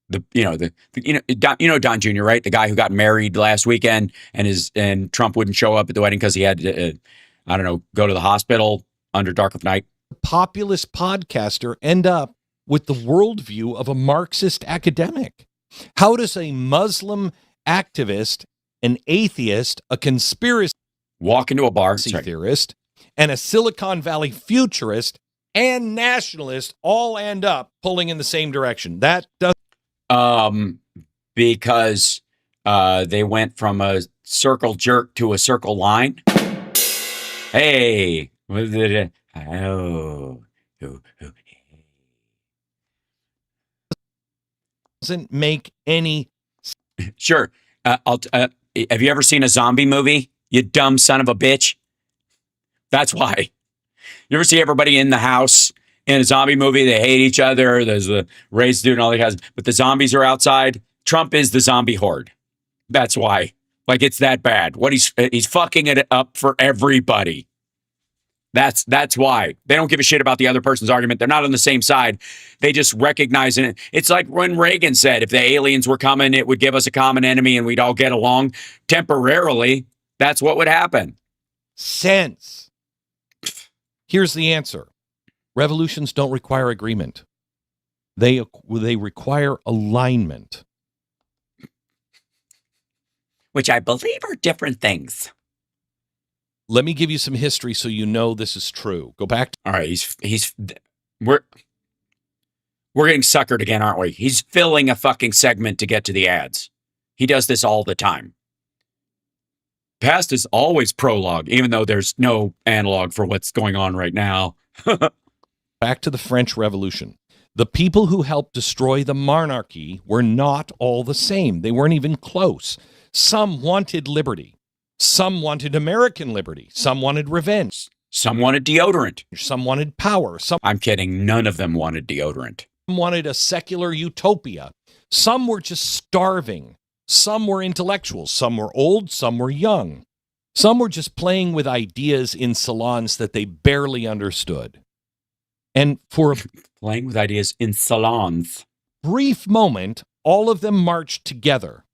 Don Jr., right? The guy who got married last weekend and Trump wouldn't show up at the wedding because he had to, go to the hospital under dark of night. Populist podcaster end up with the worldview of a Marxist academic? How does a Muslim activist, an atheist, a conspiracy walk into a bar theorist, and a Silicon Valley futurist and nationalist all end up pulling in the same direction? That does because they went from a circle jerk to a circle line. Hey, doesn't make any. Sure. Have you ever seen a zombie movie? You dumb son of a bitch. That's why. You ever see everybody in the house in a zombie movie? They hate each other. There's a race dude and all that guys, but the zombies are outside. Trump is the zombie horde. That's why. Like, it's that bad. What he's fucking it up for everybody. That's why. They don't give a shit about the other person's argument. They're not on the same side. They just recognize it. It's like when Reagan said if the aliens were coming, it would give us a common enemy and we'd all get along temporarily. That's what would happen. Sense. Here's the answer. Revolutions don't require agreement. They require alignment. Which I believe are different things. Let me give you some history so you know this is true. Go back. All right, we're getting suckered again, aren't we? He's filling a fucking segment to get to the ads. He does this all the time. Past is always prologue, even though there's no analog for what's going on right now. Back to the French Revolution. The people who helped destroy the monarchy were not all the same. They weren't even close. Some wanted liberty. Some wanted American liberty. Some wanted revenge. Some wanted deodorant. Some wanted power. I'm kidding. None of them wanted deodorant. Some wanted a secular utopia. Some were just starving. Some were intellectuals. Some were old. Some were young. Some were just playing with ideas in salons that they barely understood. And for a playing with ideas in salons. Brief moment, all of them marched together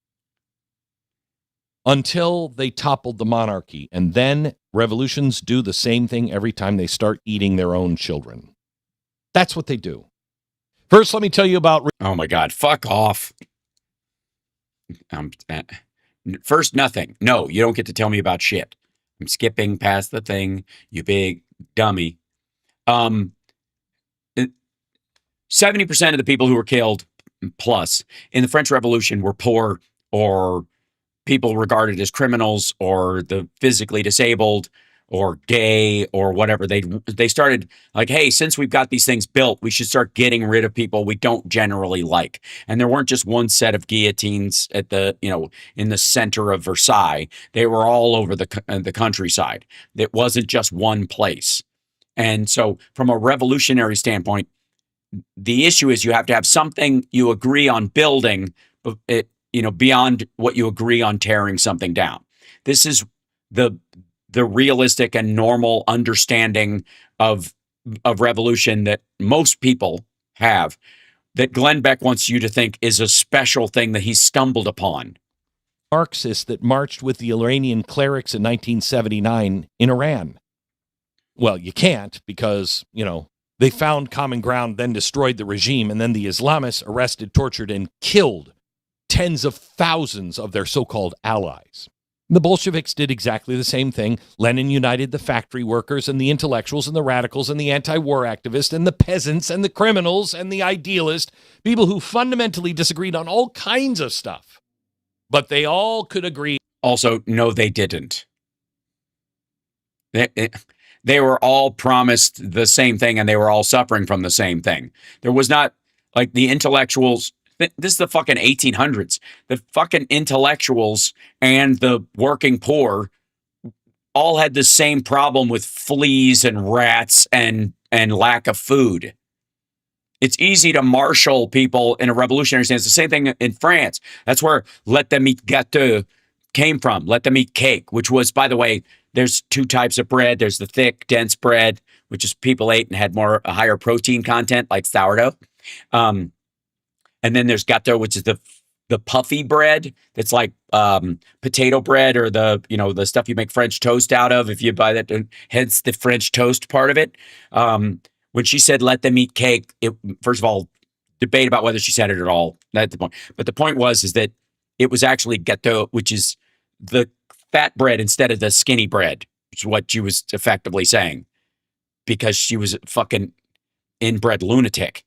until they toppled the monarchy. And then revolutions do the same thing every time they start eating their own children. That's what they do. First, let me tell you about... Oh my God, fuck off. First, nothing. No, you don't get to tell me about shit. I'm skipping past the thing, you big dummy. 70% of the people who were killed, plus, in the French Revolution were poor or people regarded as criminals or the physically disabled or gay or whatever. They started like, hey, since we've got these things built, we should start getting rid of people we don't generally like. And there weren't just one set of guillotines at the, in the center of Versailles. They were all over the countryside. It wasn't just one place. And so from a revolutionary standpoint, the issue is you have to have something you agree on building, beyond what you agree on tearing something down. This is the realistic and normal understanding of revolution that most people have, that Glenn Beck wants you to think is a special thing that he stumbled upon. Marxists that marched with the Iranian clerics in 1979 in Iran. Well, you can't because, they found common ground, then destroyed the regime, and then the Islamists arrested, tortured, and killed tens of thousands of their so-called allies. The Bolsheviks did exactly the same thing. Lenin united the factory workers and the intellectuals and the radicals and the anti-war activists and the peasants and the criminals and the idealists, people who fundamentally disagreed on all kinds of stuff. But they all could agree. Also, no, they didn't. They were all promised the same thing and they were all suffering from the same thing. There was not like the intellectuals. This is the fucking 1800s. The fucking intellectuals and the working poor all had the same problem with fleas and rats and lack of food. It's easy to marshal people in a revolutionary sense. The same thing in France. That's where let them eat gâteau came from. Let them eat cake, which was, by the way, there's two types of bread. There's the thick, dense bread, which is people ate and had a higher protein content, like sourdough. And then there's gâteau, which is the puffy bread. That's like potato bread or the stuff you make French toast out of. If you buy that, hence the French toast part of it. When she said let them eat cake, first of all, debate about whether she said it at all. That's the point. But the point is that it was actually gâteau, which is the fat bread instead of the skinny bread, which is what she was effectively saying, because she was a fucking inbred lunatic.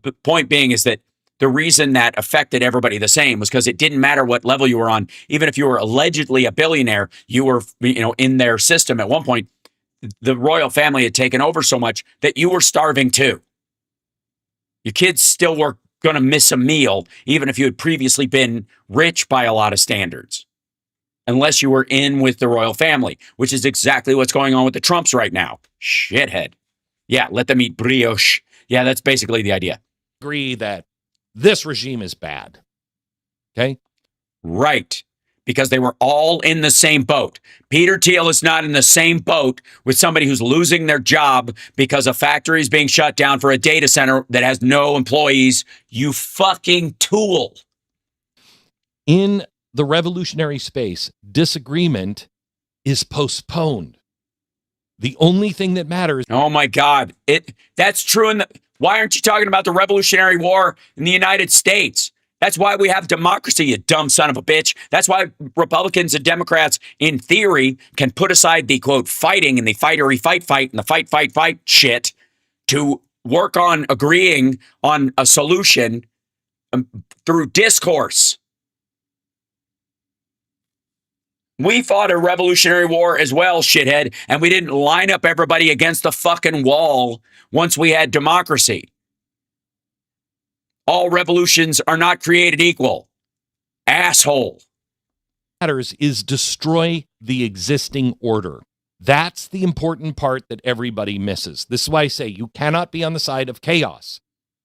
The point being is that the reason that affected everybody the same was because it didn't matter what level you were on. Even if you were allegedly a billionaire, you were, in their system at one point. The royal family had taken over so much that you were starving too. Your kids still were going to miss a meal, even if you had previously been rich by a lot of standards, unless you were in with the royal family, which is exactly what's going on with the Trumps right now. Shithead. Yeah, let them eat brioche. Yeah, that's basically the idea. Agree that this regime is bad. Okay. Right. Because they were all in the same boat. Peter Thiel is not in the same boat with somebody who's losing their job because a factory is being shut down for a data center that has no employees. You fucking tool. In the revolutionary space, disagreement is postponed. The only thing that matters. Oh my God. That's true. Why aren't you talking about the Revolutionary War in the United States? That's why we have democracy, you dumb son of a bitch. That's why Republicans and Democrats, in theory, can put aside the, quote, fighting and the fightery fight and the fight shit to work on agreeing on a solution through discourse. We fought a Revolutionary War as well, shithead, and we didn't line up everybody against the fucking wall once we had democracy. All revolutions are not created equal. Asshole. Matters is destroy the existing order. That's the important part that everybody misses. This is why I say you cannot be on the side of chaos.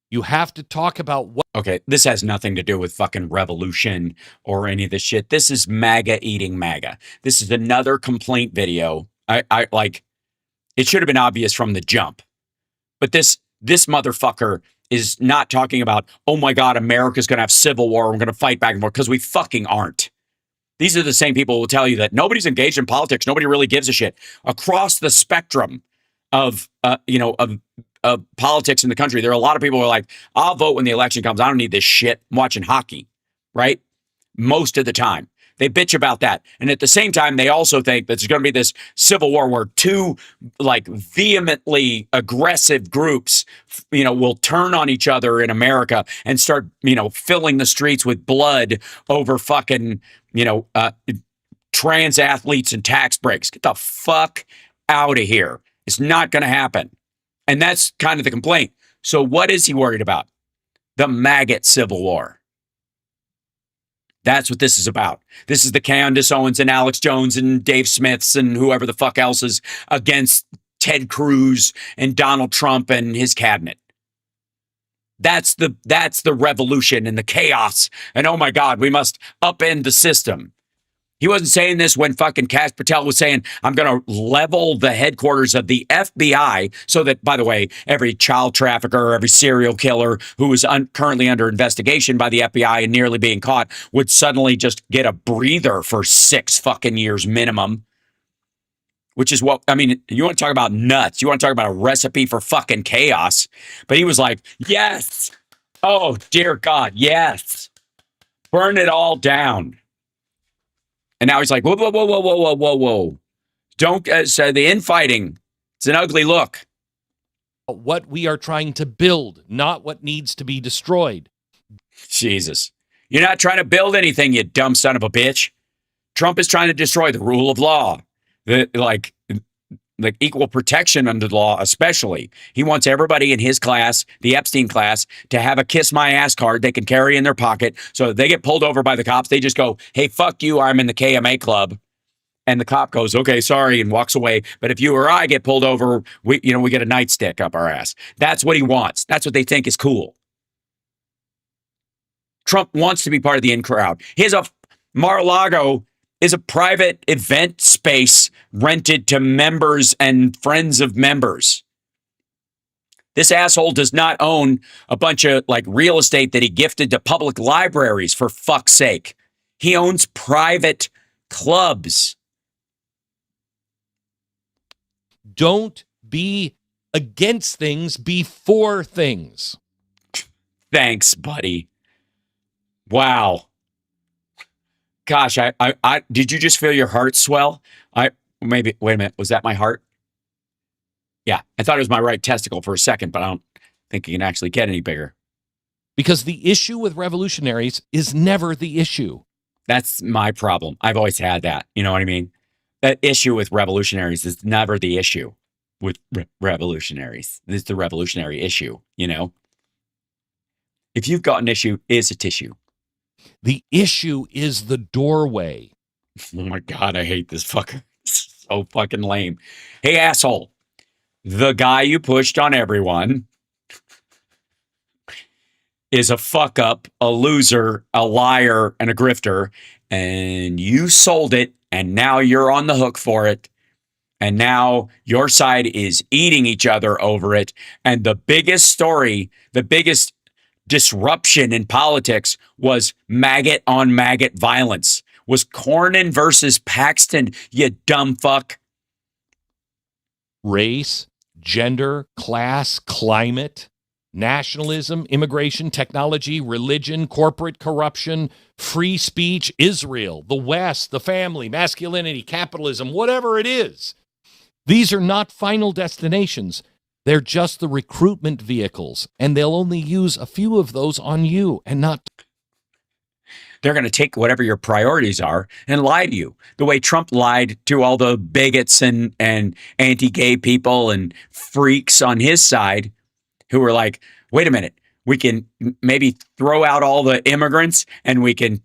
You have to talk about what. Okay, this has nothing to do with fucking revolution or any of this shit. This is MAGA eating MAGA. This is another complaint video. I like, it should have been obvious from the jump. But this motherfucker is not talking about, oh my God, America's going to have civil war. We're going to fight back and forth, because we fucking aren't. These are the same people who will tell you that nobody's engaged in politics. Nobody really gives a shit. Across the spectrum of politics in the country, there are a lot of people who are like, I'll vote when the election comes. I don't need this shit. I'm watching hockey, right? Most of the time. They bitch about that. And at the same time, they also think that there's going to be this civil war where two like vehemently aggressive groups, will turn on each other in America and start, filling the streets with blood over fucking, trans athletes and tax breaks. Get the fuck out of here. It's not going to happen. And that's kind of the complaint. So what is he worried about? The maggot civil war. That's what this is about. This is the Candace Owens and Alex Jones and Dave Smiths and whoever the fuck else is against Ted Cruz and Donald Trump and his cabinet. That's the revolution and the chaos. And oh my God, we must upend the system. He wasn't saying this when fucking Kash Patel was saying, I'm going to level the headquarters of the FBI so that, by the way, every child trafficker, every serial killer who is currently under investigation by the FBI and nearly being caught would suddenly just get a breather for 6 fucking years minimum. Which is what, you want to talk about nuts. You want to talk about a recipe for fucking chaos. But he was like, yes. Oh, dear God, yes. Burn it all down. And now he's like, whoa. Don't say the infighting. It's an ugly look. What we are trying to build, not what needs to be destroyed. Jesus. You're not trying to build anything, you dumb son of a bitch. Trump is trying to destroy the rule of law. Like equal protection under the law, especially. He wants everybody in his class, the Epstein class, to have a kiss my ass card they can carry in their pocket. So if they get pulled over by the cops, they just go, hey, fuck you, I'm in the KMA club. And the cop goes, okay, sorry, and walks away. But if you or I get pulled over, we get a nightstick up our ass. That's what he wants. That's what they think is cool. Trump wants to be part of the in crowd. Mar-a-Lago is a private event space rented to members and friends of members. This asshole does not own a bunch of real estate that he gifted to public libraries, for fuck's sake. He owns private clubs. Don't be against things, be for things. Thanks, buddy. Wow. Gosh, I did you just feel your heart swell? Wait a minute, was that my heart? Yeah, I thought it was my right testicle for a second, but I don't think it can actually get any bigger. Because the issue with revolutionaries is never the issue. That's my problem. I've always had that. You know what I mean? That issue with revolutionaries is never the issue with revolutionaries. This is the revolutionary issue, If you've got an issue, it's a tissue. The issue is the doorway. Oh my God, I hate this fucker. It's so fucking lame. Hey, asshole. The guy you pushed on everyone is a fuck up, a loser, a liar, and a grifter, and you sold it, and now you're on the hook for it. And now your side is eating each other over it. And the biggest story, the biggest disruption in politics was maggot on maggot violence. Was Cornyn versus Paxton, you dumb fuck. Race, gender, class, climate, nationalism, immigration, technology, religion, corporate corruption, free speech, Israel, the West, the family, masculinity, capitalism, whatever it is. These are not final destinations. They're just the recruitment vehicles, and they'll only use a few of those on you and not. They're going to take whatever your priorities are and lie to you. The way Trump lied to all the bigots and anti-gay people and freaks on his side who were like, wait a minute, we can maybe throw out all the immigrants and we can,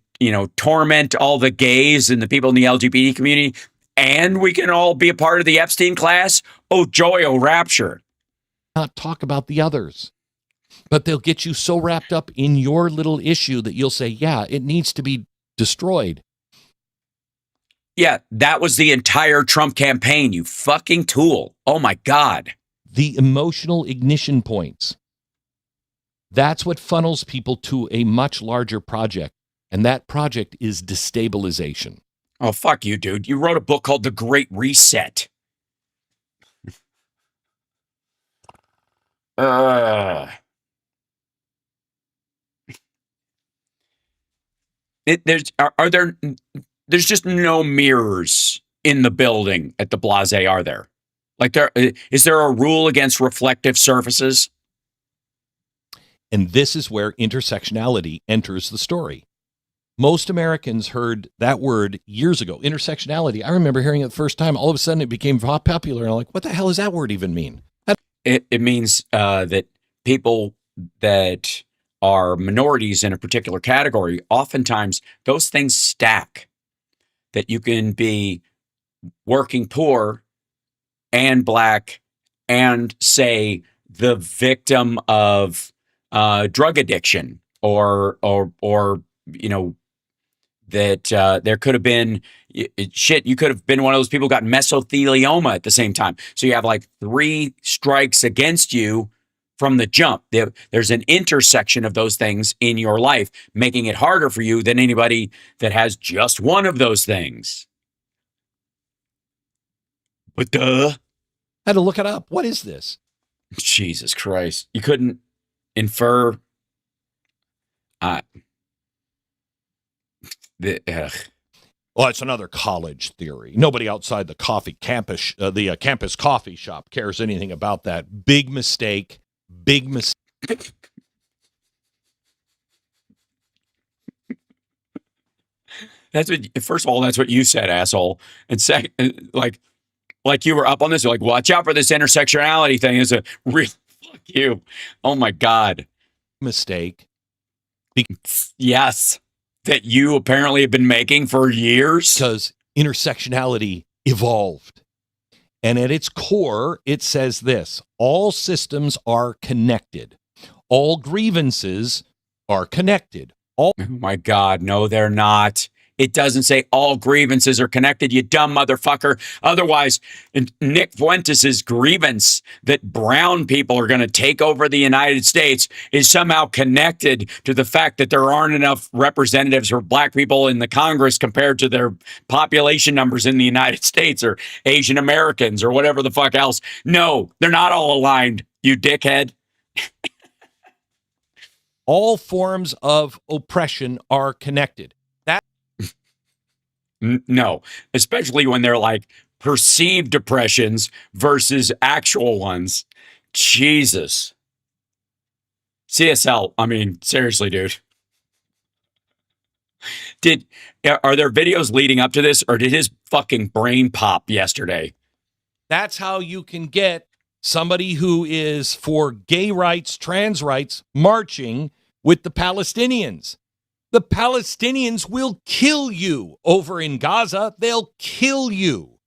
torment all the gays and the people in the LGBT community, and we can all be a part of the Epstein class. Oh, joy, oh, rapture. Not talk about the others. But they'll get you so wrapped up in your little issue that you'll say, yeah, it needs to be destroyed. Yeah, that was the entire Trump campaign, you fucking tool. Oh, my God. The emotional ignition points. That's what funnels people to a much larger project. And that project is destabilization. Oh, fuck you, dude. You wrote a book called The Great Reset. There's just no mirrors in the building at the Blase, are there? Like, is there a rule against reflective surfaces? And this is where intersectionality enters the story. Most Americans heard that word years ago, intersectionality. I remember hearing it the first time. All of a sudden, it became popular. And I'm like, what the hell does that word even mean? It means that people that are minorities in a particular category, oftentimes those things stack. That you can be working poor and black and, say, the victim of drug addiction or that there could have been you could have been one of those people who got mesothelioma at the same time. So you have like 3 strikes against you from the jump. There's an intersection of those things in your life, making it harder for you than anybody that has just one of those things. But I had to look it up. What is this? Jesus Christ. You couldn't infer Well, it's another college theory. Nobody outside the campus coffee shop cares anything about that. Big mistake. Big mistake. First of all, that's what you said, asshole. And second, like you were up on this, you're like, watch out for this intersectionality thing. Is a real fuck you. Oh my God. Mistake. Yes. That you apparently have been making for years. Because intersectionality evolved. And at its core, it says this: all systems are connected. All grievances are connected. Oh my God, no, they're not. It doesn't say all grievances are connected, you dumb motherfucker. Otherwise, Nick Fuentes' grievance that brown people are going to take over the United States is somehow connected to the fact that there aren't enough representatives for black people in the Congress compared to their population numbers in the United States, or Asian Americans, or whatever the fuck else. No, they're not all aligned, you dickhead. All forms of oppression are connected. No, especially when they're like perceived oppressions versus actual ones. Jesus. CSL, I mean, seriously, dude. Are there videos leading up to this, or did his fucking brain pop yesterday? That's how you can get somebody who is for gay rights, trans rights, marching with the Palestinians. The Palestinians will kill you over in Gaza. They'll kill you.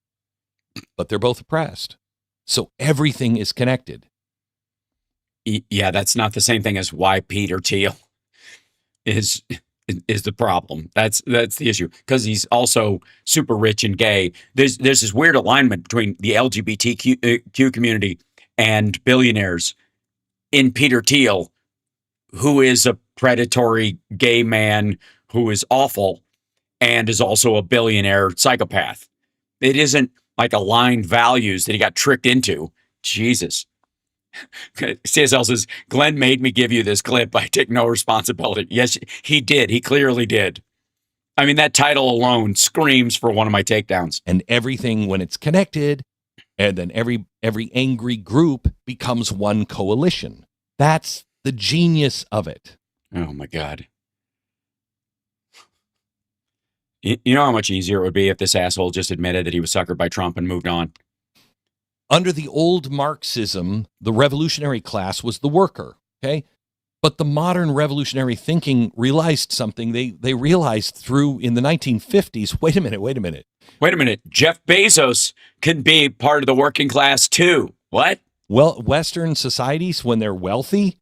But they're both oppressed. So everything is connected. Yeah, that's not the same thing as why Peter Thiel. is the problem. That's the issue, because he's also super rich and gay. There's this weird alignment between the LGBTQ community and billionaires in Peter Thiel, who is a predatory gay man who is awful and is also a billionaire psychopath. It isn't like aligned values that he got tricked into. Jesus. CSL says, Glenn made me give you this clip. I take no responsibility. Yes, he did. He clearly did. I mean, that title alone screams for one of my takedowns. And everything, when it's connected, and then every angry group becomes one coalition. That's the genius of it. Oh, my God. You know how much easier it would be if this asshole just admitted that he was suckered by Trump and moved on? Under the old Marxism, the revolutionary class was the worker, okay? But the modern revolutionary thinking realized something. They realized in the 1950s, wait a minute. Jeff Bezos can be part of the working class too. What? Well, Western societies, when they're wealthy,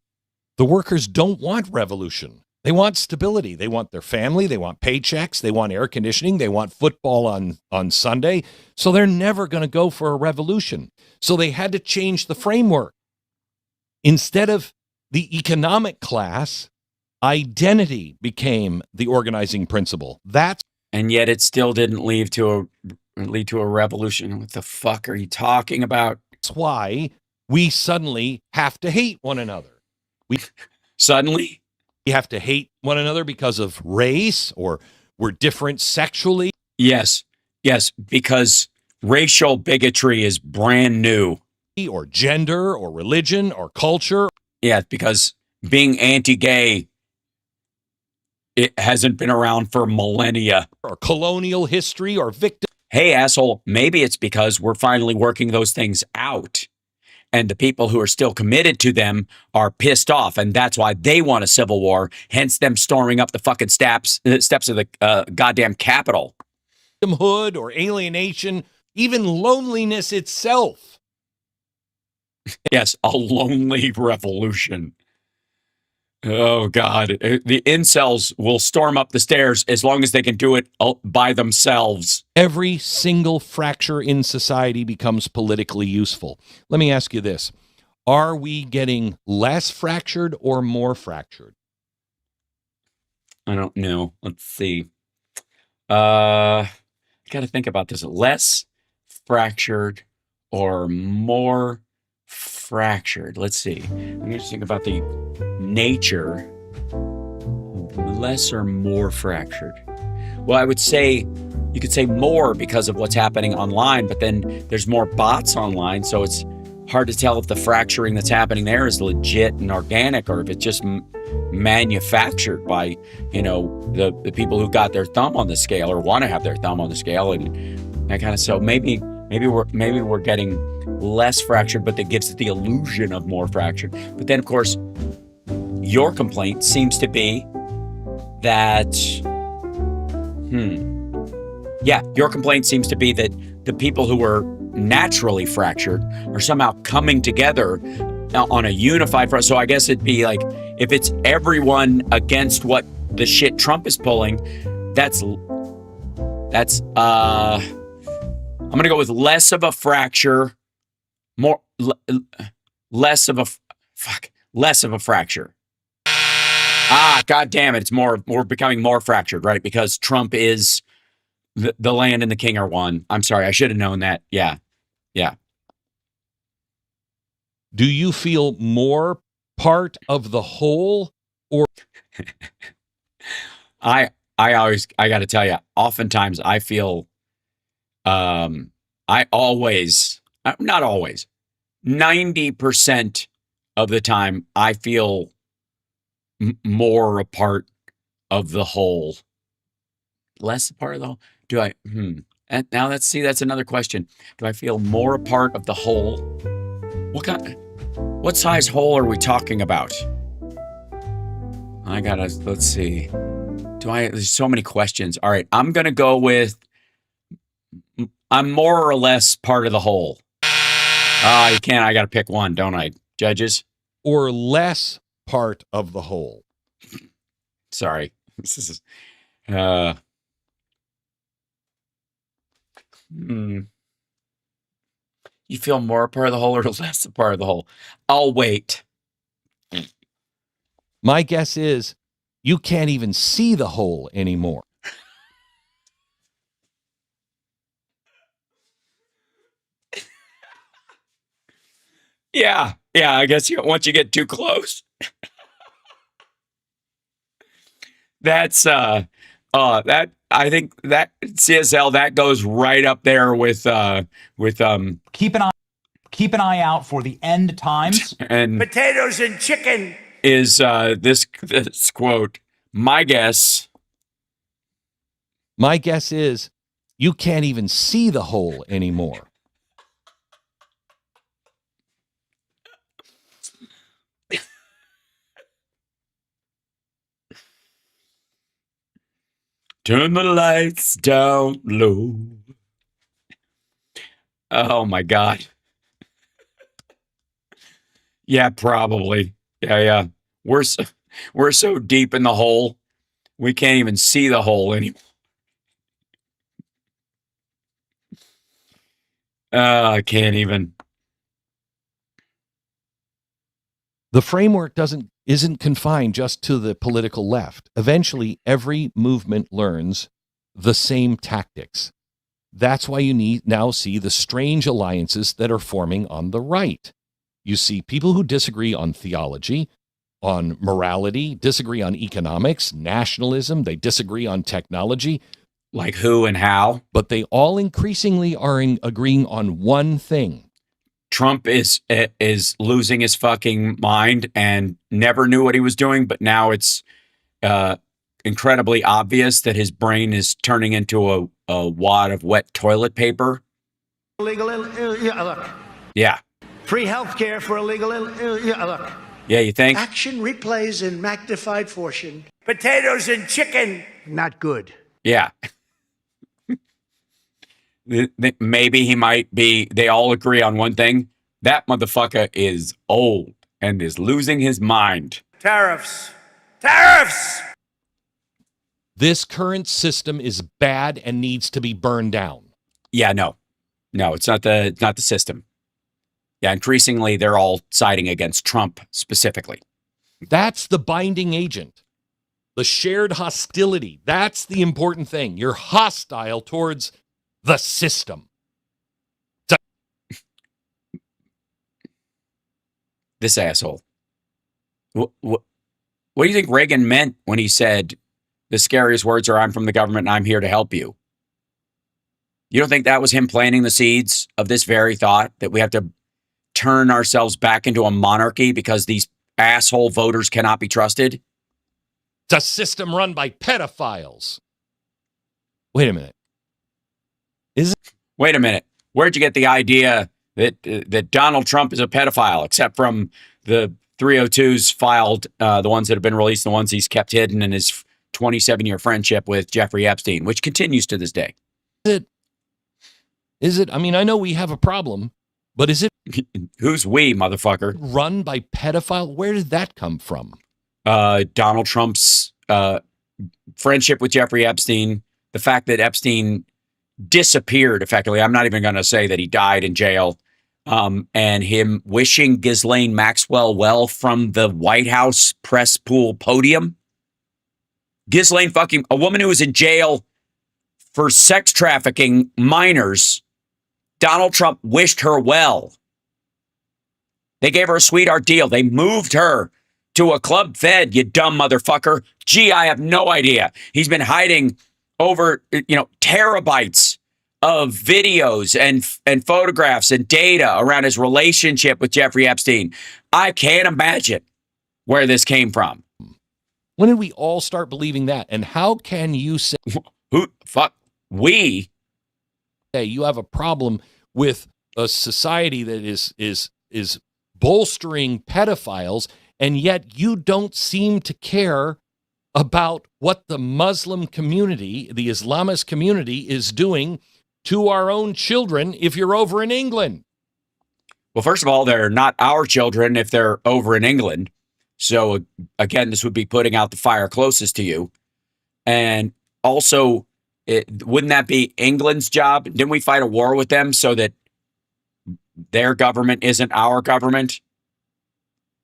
the workers don't want revolution. They want stability. They want their family. They want paychecks. They want air conditioning. They want football on Sunday. So they're never going to go for a revolution. So they had to change the framework. Instead of the economic class, identity became the organizing principle. And yet it still didn't lead to a revolution. What the fuck are you talking about? That's why we suddenly have to hate one another. Suddenly? We have to hate one another because of race, or we're different sexually. Yes, because racial bigotry is brand new. Or gender, or religion, or culture. Yeah, because being anti-gay, it hasn't been around for millennia. Or colonial history, or victim. Hey, asshole, maybe it's because we're finally working those things out. And the people who are still committed to them are pissed off, and that's why they want a civil war, hence them storming up the fucking steps of the goddamn Capitol. Victimhood or alienation, even loneliness itself. Yes, a lonely revolution. Oh, God. The incels will storm up the stairs as long as they can do it by themselves. Every single fracture in society becomes politically useful. Let me ask you this. Are we getting less fractured or more fractured? I don't know. Let's see. I got to think about this. Less fractured or more fractured? Let's see. I'm going to think about the nature. Less or more fractured? Well, I would say you could say more because of what's happening online, but then there's more bots online, so it's hard to tell if the fracturing that's happening there is legit and organic, or if it's just manufactured by, the people who got their thumb on the scale or want to have their thumb on the scale, and that kind of. So maybe we're getting less fractured, but that gives it the illusion of more fractured. But then, of course, your complaint seems to be that, your complaint seems to be that the people who are naturally fractured are somehow coming together on a unified front. So I guess it'd be like, if it's everyone against what the shit Trump is pulling, that's I'm going to go with less of a fracture, less of a fracture. God damn it. It's we're becoming more fractured, right? Because Trump is the land and the king are one. I'm sorry. I should have known that. Yeah. Do you feel more part of the whole, or? I got to tell you, oftentimes I feel, not always, 90% of the time, I feel more a part of the whole. Less a part of the whole? Do I? And now that's another question. Do I feel more a part of the whole? What size hole are we talking about? Let's see. There's so many questions. All right, I'm going to go with, I'm more or less part of the whole. I got to pick one, don't I? Judges? Or less part of the whole. Sorry. This is uh You feel more a part of the whole or less a part of the whole? I'll wait. My guess is you can't even see the hole anymore. Yeah. Yeah, I guess once you get too close. That's that I think that CSL that goes right up there with keep an eye out for the end times and potatoes and chicken is this quote. My guess is you can't even see the hole anymore. Turn the lights down low. Oh my God. Yeah, probably. Yeah. We're so deep in the hole, we can't even see the hole anymore. I can't even. The framework isn't confined just to the political left. Eventually, every movement learns the same tactics. That's why you now see the strange alliances that are forming on the right. You see people who disagree on theology, on morality, disagree on economics, nationalism, they disagree on technology. Like who and how. But they all increasingly are agreeing on one thing. Trump is losing his fucking mind and never knew what he was doing, but now it's incredibly obvious that his brain is turning into a wad of wet toilet paper. Illegal, look. Yeah. Free health care for illegal, look. Yeah, you think? Action replays in magnified fortune. Potatoes and chicken. Not good. Yeah. Maybe he might be, they all agree on one thing. That motherfucker is old and is losing his mind. Tariffs. Tariffs! This current system is bad and needs to be burned down. Yeah, no, it's not the system. Yeah, increasingly they're all siding against Trump specifically. That's the binding agent. The shared hostility. That's the important thing. You're hostile towards the system. This asshole. What do you think Reagan meant when he said the scariest words are "I'm from the government and I'm here to help you"? You don't think that was him planting the seeds of this very thought that we have to turn ourselves back into a monarchy because these asshole voters cannot be trusted? It's a system run by pedophiles. Wait a minute. Wait a minute. Where'd you get the idea that Donald Trump is a pedophile, except from the 302s filed, the ones that have been released, the ones he's kept hidden in his 27-year friendship with Jeffrey Epstein, which continues to this day? Is it? I mean, I know we have a problem, but is it? Who's we, motherfucker? Run by pedophile? Where did that come from? Donald Trump's friendship with Jeffrey Epstein, the fact that Epstein disappeared effectively. I'm not even going to say that he died in jail. And him wishing Ghislaine Maxwell well from the White House press pool podium. Ghislaine fucking, a woman who was in jail for sex trafficking minors. Donald Trump wished her well. They gave her a sweetheart deal. They moved her to a Club Fed, you dumb motherfucker. Gee, I have no idea. He's been hiding over, terabytes of videos and photographs and data around his relationship with Jeffrey Epstein. I can't imagine where this came from. When did we all start believing that? And how can you say we say you have a problem with a society that is bolstering pedophiles, and yet you don't seem to care about what the Muslim community, the Islamist community, is doing to our own children if you're over in England? Well, first of all, they're not our children if they're over in England. So again, this would be putting out the fire closest to you. And also, wouldn't that be England's job? Didn't we fight a war with them so that their government isn't our government?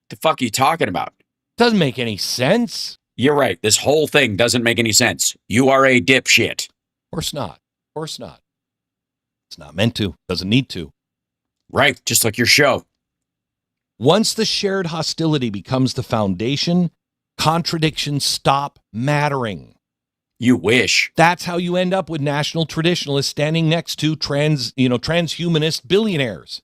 The fuck are you talking about? Doesn't make any sense. You're right. This whole thing doesn't make any sense. You are a dipshit. Of course not. Of course not. It's not meant to. Doesn't need to. Right. Just like your show. Once the shared hostility becomes the foundation, contradictions stop mattering. You wish. That's how you end up with national traditionalists standing next to transhumanist billionaires.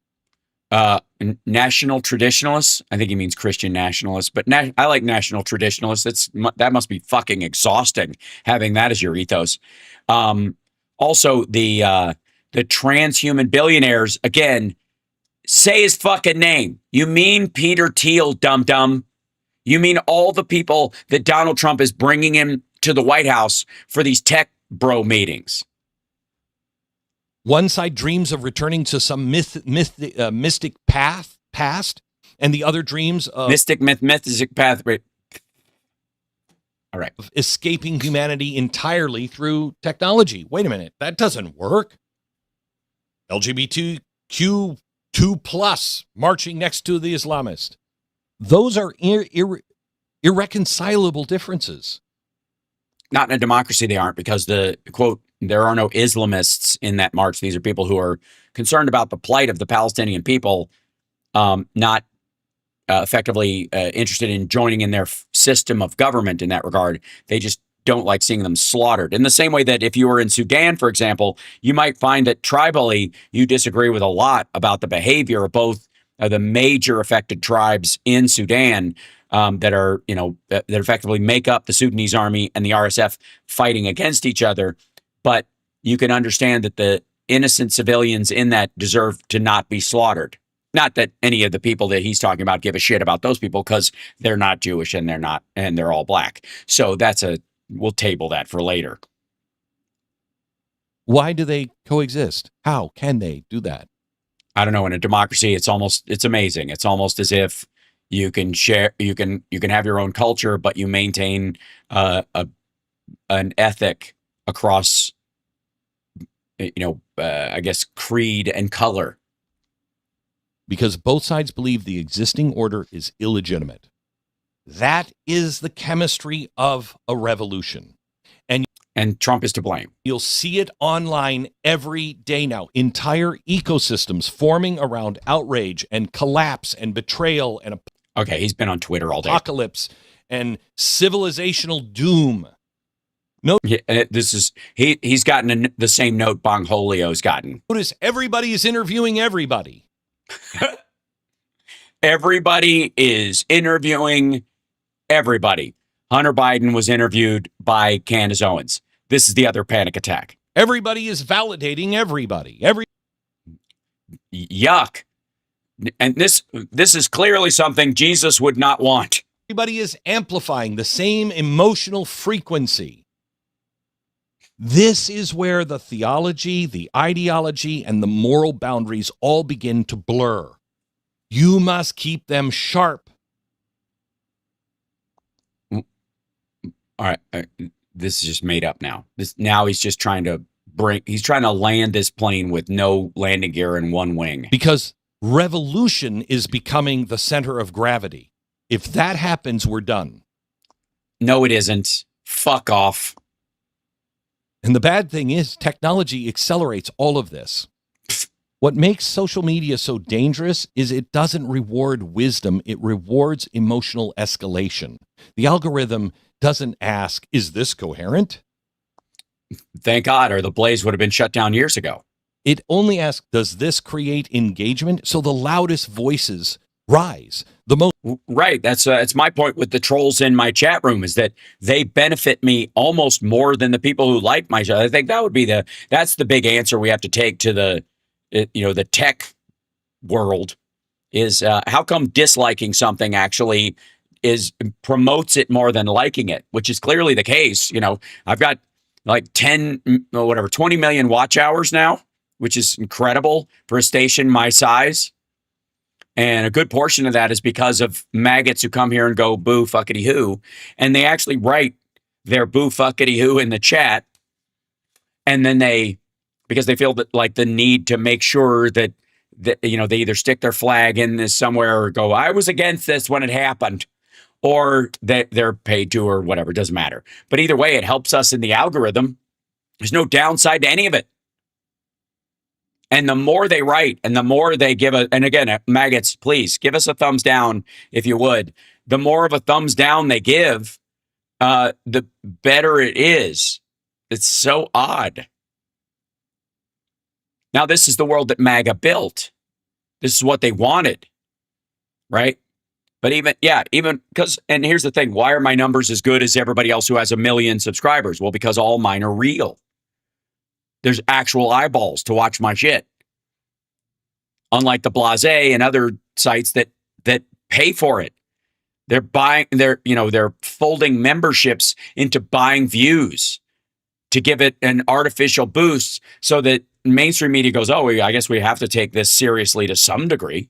National traditionalists. I think he means Christian nationalists, but I like national traditionalists. That must be fucking exhausting having that as your ethos. Also, the transhuman billionaires, again, say his fucking name. You mean Peter Thiel, dum-dum. You mean all the people that Donald Trump is bringing him to the White House for these tech bro meetings. One side dreams of returning to some mystic past, and the other dreams of mystic path. All right. Of escaping humanity entirely through technology. Wait a minute. That doesn't work. LGBTQ2+ marching next to the Islamist. Those are irreconcilable differences. Not in a democracy, they aren't, because quote, there are no Islamists in that march. These are people who are concerned about the plight of the Palestinian people, not effectively interested in joining in their system of government in that regard. They just don't like seeing them slaughtered. In the same way that if you were in Sudan, for example, you might find that tribally you disagree with a lot about the behavior of both the major affected tribes in Sudan that effectively make up the Sudanese army and the RSF fighting against each other. But you can understand that the innocent civilians in that deserve to not be slaughtered. Not that any of the people that he's talking about give a shit about those people, because they're not Jewish and they're all black. So we'll table that for later. Why do they coexist? How can they do that? I don't know. In a democracy, it's amazing. It's almost as if you can share, you can have your own culture, but you maintain an ethic across, I guess, creed and color. Because both sides believe the existing order is illegitimate. That is the chemistry of a revolution. And Trump is to blame. You'll see it online every day now. Entire ecosystems forming around outrage and collapse and betrayal and okay, he's been on Twitter all day. Apocalypse and civilizational doom. No, he's gotten the same note Bongholio's gotten. Notice everybody is interviewing everybody. Everybody is interviewing everybody. Hunter Biden was interviewed by Candace Owens. This is the other panic attack. Everybody is validating everybody. Yuck. And this is clearly something Jesus would not want. Everybody is amplifying the same emotional frequency. This is where the theology, the ideology, and the moral boundaries all begin to blur. You must keep them sharp. All right, this is just made up now. Now he's just trying to land this plane with no landing gear and one wing. Because revolution is becoming the center of gravity. If that happens, we're done. No, it isn't. Fuck off. And the bad thing is technology accelerates all of this. What makes social media so dangerous is it doesn't reward wisdom. It rewards emotional escalation. The algorithm doesn't ask, is this coherent? Thank God, or the Blaze would have been shut down years ago. It only asks, does this create engagement? So the loudest voices rise. Right. That's my point with the trolls in my chat room, is that they benefit me almost more than the people who like my show. I think that would be that's the big answer we have to take to the tech world is how come disliking something actually promotes it more than liking it, which is clearly the case. I've got like 20 million watch hours now, which is incredible for a station my size. And a good portion of that is because of maggots who come here and go boo fuckity hoo. And they actually write their boo fuckity hoo in the chat. And then because they feel that like the need to make sure that they either stick their flag in this somewhere or go, I was against this when it happened, or that they're paid to or whatever. It doesn't matter. But either way, it helps us in the algorithm. There's no downside to any of it. And the more they write and the more they give and again, maggots, please give us a thumbs down if you would. The more of a thumbs down they give, the better it is. It's so odd. Now, this is the world that MAGA built. This is what they wanted, right? But even because, and here's the thing, why are my numbers as good as everybody else who has 1 million subscribers? Well, because all mine are real. There's actual eyeballs to watch my shit. Unlike the Blase and other sites that pay for it. They're folding memberships into buying views to give it an artificial boost so that mainstream media goes, oh, I guess we have to take this seriously to some degree.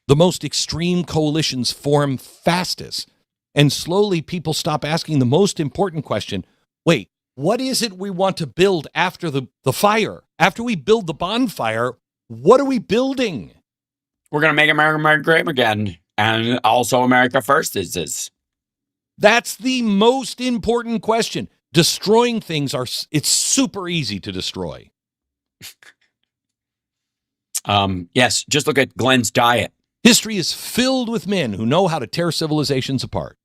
The most extreme coalitions form fastest, and slowly people stop asking the most important question. Wait, what is it we want to build after the fire? After we build the bonfire, what are we building? We're going to make America great again. And also America first is this. That's the most important question. Destroying things it's super easy to destroy. Yes, just look at Glenn's diet. History is filled with men who know how to tear civilizations apart.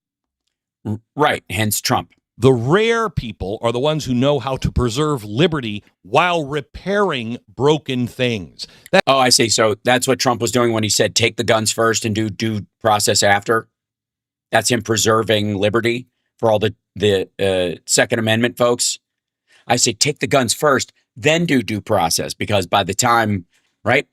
Right, hence Trump. The rare people are the ones who know how to preserve liberty while repairing broken things. Oh, I see. So that's what Trump was doing when he said, take the guns first and do due process after. That's him preserving liberty for all the Second Amendment folks. I say, take the guns first, then do due process, because by the time, right?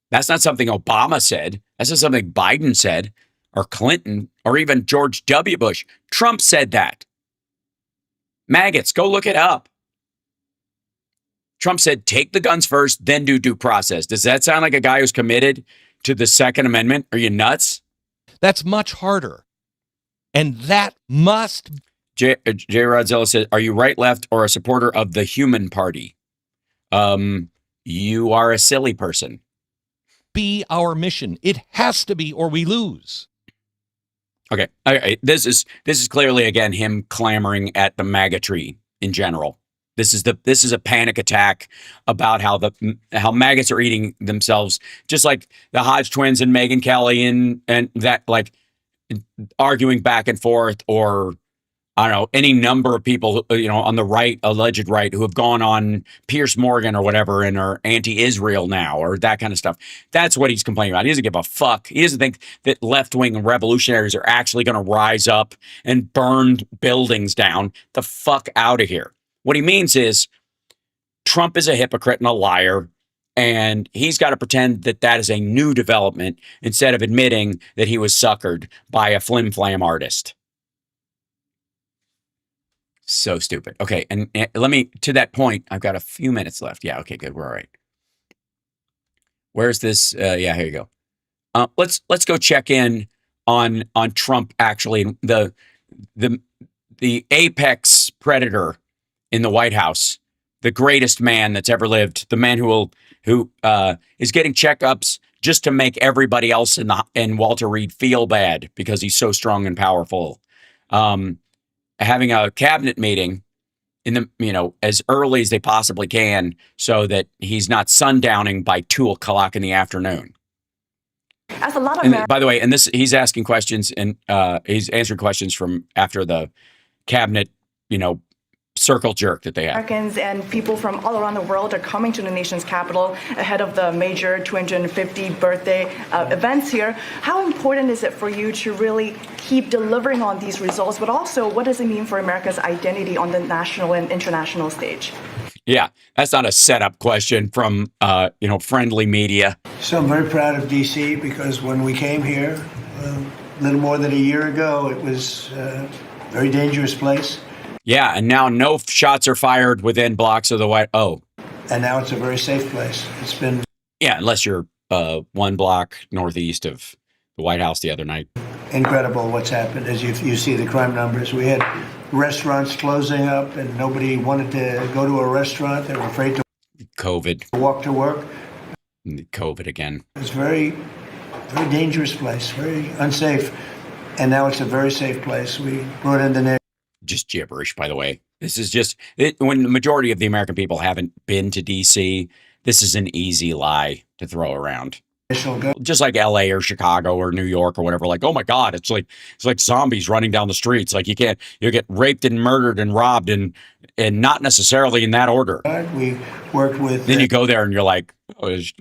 That's not something Obama said. That's not something Biden said, or Clinton, or even George W. Bush. Trump said that. Maggots, go look it up. Trump said, take the guns first, then do due process. Does that sound like a guy who's committed to the Second Amendment? Are you nuts? That's much harder. And that must... J. Rodzilla says, are you right, left, or a supporter of the Human Party? You are a silly person. Be our mission. It has to be, or we lose. Okay. This is clearly, again, him clamoring at the MAGA tree in general. This is a panic attack about how maggots are eating themselves, just like the Hodge twins and Megyn Kelly and that, like, arguing back and forth, or I don't know, any number of people, on the right, alleged right, who have gone on Piers Morgan or whatever and are anti-Israel now, or that kind of stuff. That's what he's complaining about. He doesn't give a fuck. He doesn't think that left-wing revolutionaries are actually going to rise up and burn buildings down. The fuck out of here. What he means is Trump is a hypocrite and a liar, and he's got to pretend that that is a new development instead of admitting that he was suckered by a flim-flam artist. So stupid. Okay, and let me, to that point, I've got a few minutes left. Yeah, okay, good. We're all right. Where's this? Yeah, here you go. Let's go check in on Trump, actually, the apex predator in the White House, the greatest man that's ever lived, the man who is getting checkups just to make everybody else in Walter Reed feel bad because he's so strong and powerful. Having a cabinet meeting in the, as early as they possibly can so that he's not sundowning by 2:00 in the afternoon. As a lot of by the way, and he's asking questions and he's answering questions from after the cabinet, circle jerk that they have. Americans and people from all around the world are coming to the nation's capital ahead of the major 250th birthday events here. How important is it for you to really keep delivering on these results, but also what does it mean for America's identity on the national and international stage? Yeah, that's not a setup question from, friendly media. So I'm very proud of D.C. because when we came here a little more than a year ago, it was a very dangerous place. Yeah, and now no shots are fired within blocks of the White. Oh. And now it's a very safe place. It's been. Yeah, unless you're one block northeast of the White House the other night. Incredible what's happened as you see the crime numbers. We had restaurants closing up and nobody wanted to go to a restaurant. They were afraid to COVID. Walk to work. COVID again. It's very, very dangerous place, very unsafe. And now it's a very safe place. We brought in the just gibberish, by the way. This is just when the majority of the American people haven't been to DC, this is an easy lie to throw around. Just like LA or Chicago or New York or whatever, like, oh my God, it's like zombies running down the streets. Like you get raped and murdered and robbed and not necessarily in that order. We worked with then you go there and you're like, oh, it's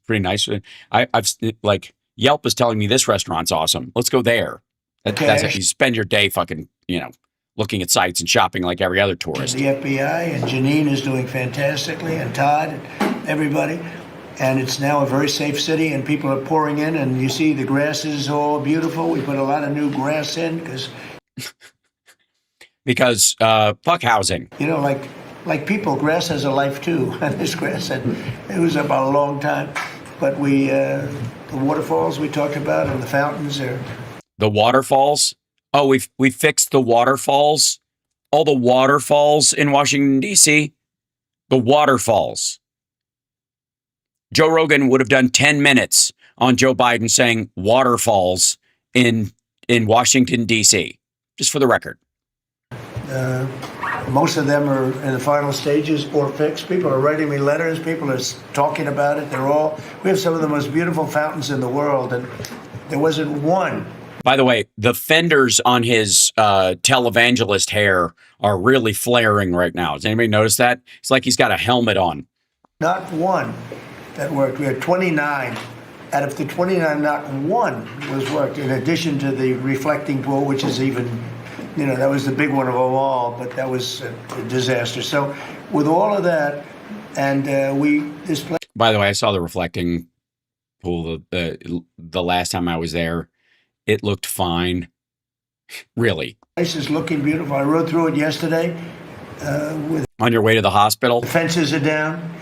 pretty nice. I've like Yelp is telling me this restaurant's awesome. Let's go there. That's it. You spend your day fucking, looking at sites and shopping like every other tourist. The FBI and Janine is doing fantastically, and Todd and everybody. And it's now a very safe city, and people are pouring in, and you see the grass is all beautiful. We put a lot of new grass in because fuck housing. Like people, grass has a life too. And this grass it was about a long time. But the waterfalls we talked about and the fountains are. The waterfalls? Oh, we fixed the waterfalls. All the waterfalls in Washington, D.C. The waterfalls. Joe Rogan would have done 10 minutes on Joe Biden saying waterfalls in Washington, D.C., just for the record. Most of them are in the final stages or fixed. People are writing me letters. People are talking about it. We have some of the most beautiful fountains in the world, and there wasn't one. By the way, the fenders on his televangelist hair are really flaring right now. Does anybody notice that? It's like he's got a helmet on. Not one that worked. We had 29. Out of the 29, not one was worked, in addition to the reflecting pool, which is even, that was the big one of them all, but that was a disaster. So with all of that, and this place. By the way, I saw the reflecting pool the last time I was there. It looked fine. Really. Place is looking beautiful. I rode through it yesterday. On your way to the hospital? The fences are down.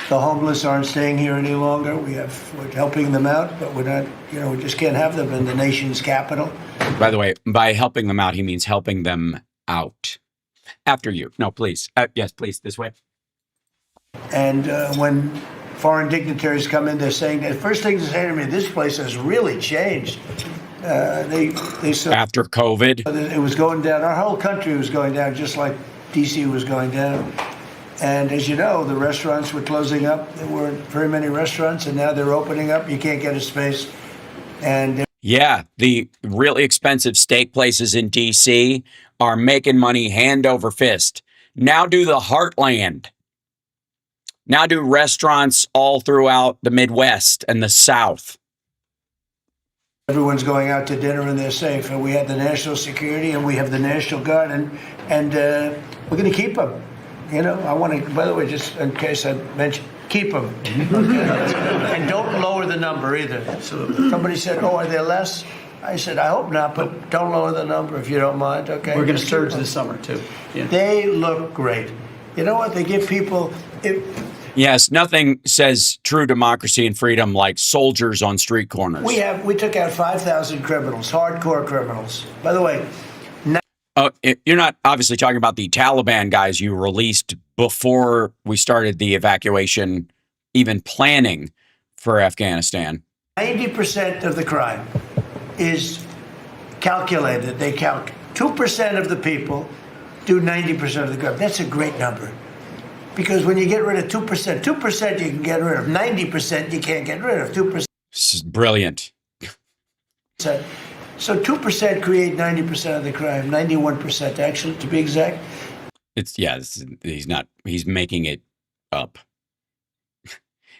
The homeless aren't staying here any longer. We're helping them out, but we're not, we just can't have them in the nation's capital. By the way, by helping them out, he means helping them out. After you. No, please. Yes, please, this way. And when foreign dignitaries come in, they're saying, the first thing to say to me, this place has really changed. They saw after COVID, it was going down. Our whole country was going down, just like DC was going down. And as you know, the restaurants were closing up. There weren't very many restaurants, and now they're opening up. You can't get a space. And yeah, the really expensive steak places in DC are making money hand over fist. Now do the Heartland. Now do restaurants all throughout the Midwest and the South. Everyone's going out to dinner and they're safe. And we have the national security and we have the National Guard, and we're going to keep them. I want to, by the way, just in case I mentioned, keep them. Okay? And don't lower the number either. So somebody said, oh, are there less? I said, I hope not, but don't lower the number if you don't mind. Okay. We're going to surge this summer too. Yeah. They look great. You know what? They give people. Yes, nothing says true democracy and freedom like soldiers on street corners. We took out 5,000 criminals, hardcore criminals. By the way. You're not obviously talking about the Taliban guys you released before we started the evacuation, even planning for Afghanistan. 90% of the crime is calculated. They count 2% of the people do 90% of the crime. That's a great number. Because when you get rid of 2% you can get rid of. 90% you can't get rid of. 2%. This is brilliant. So 2% create 90% of the crime, 91% actually, to be exact. He's making it up.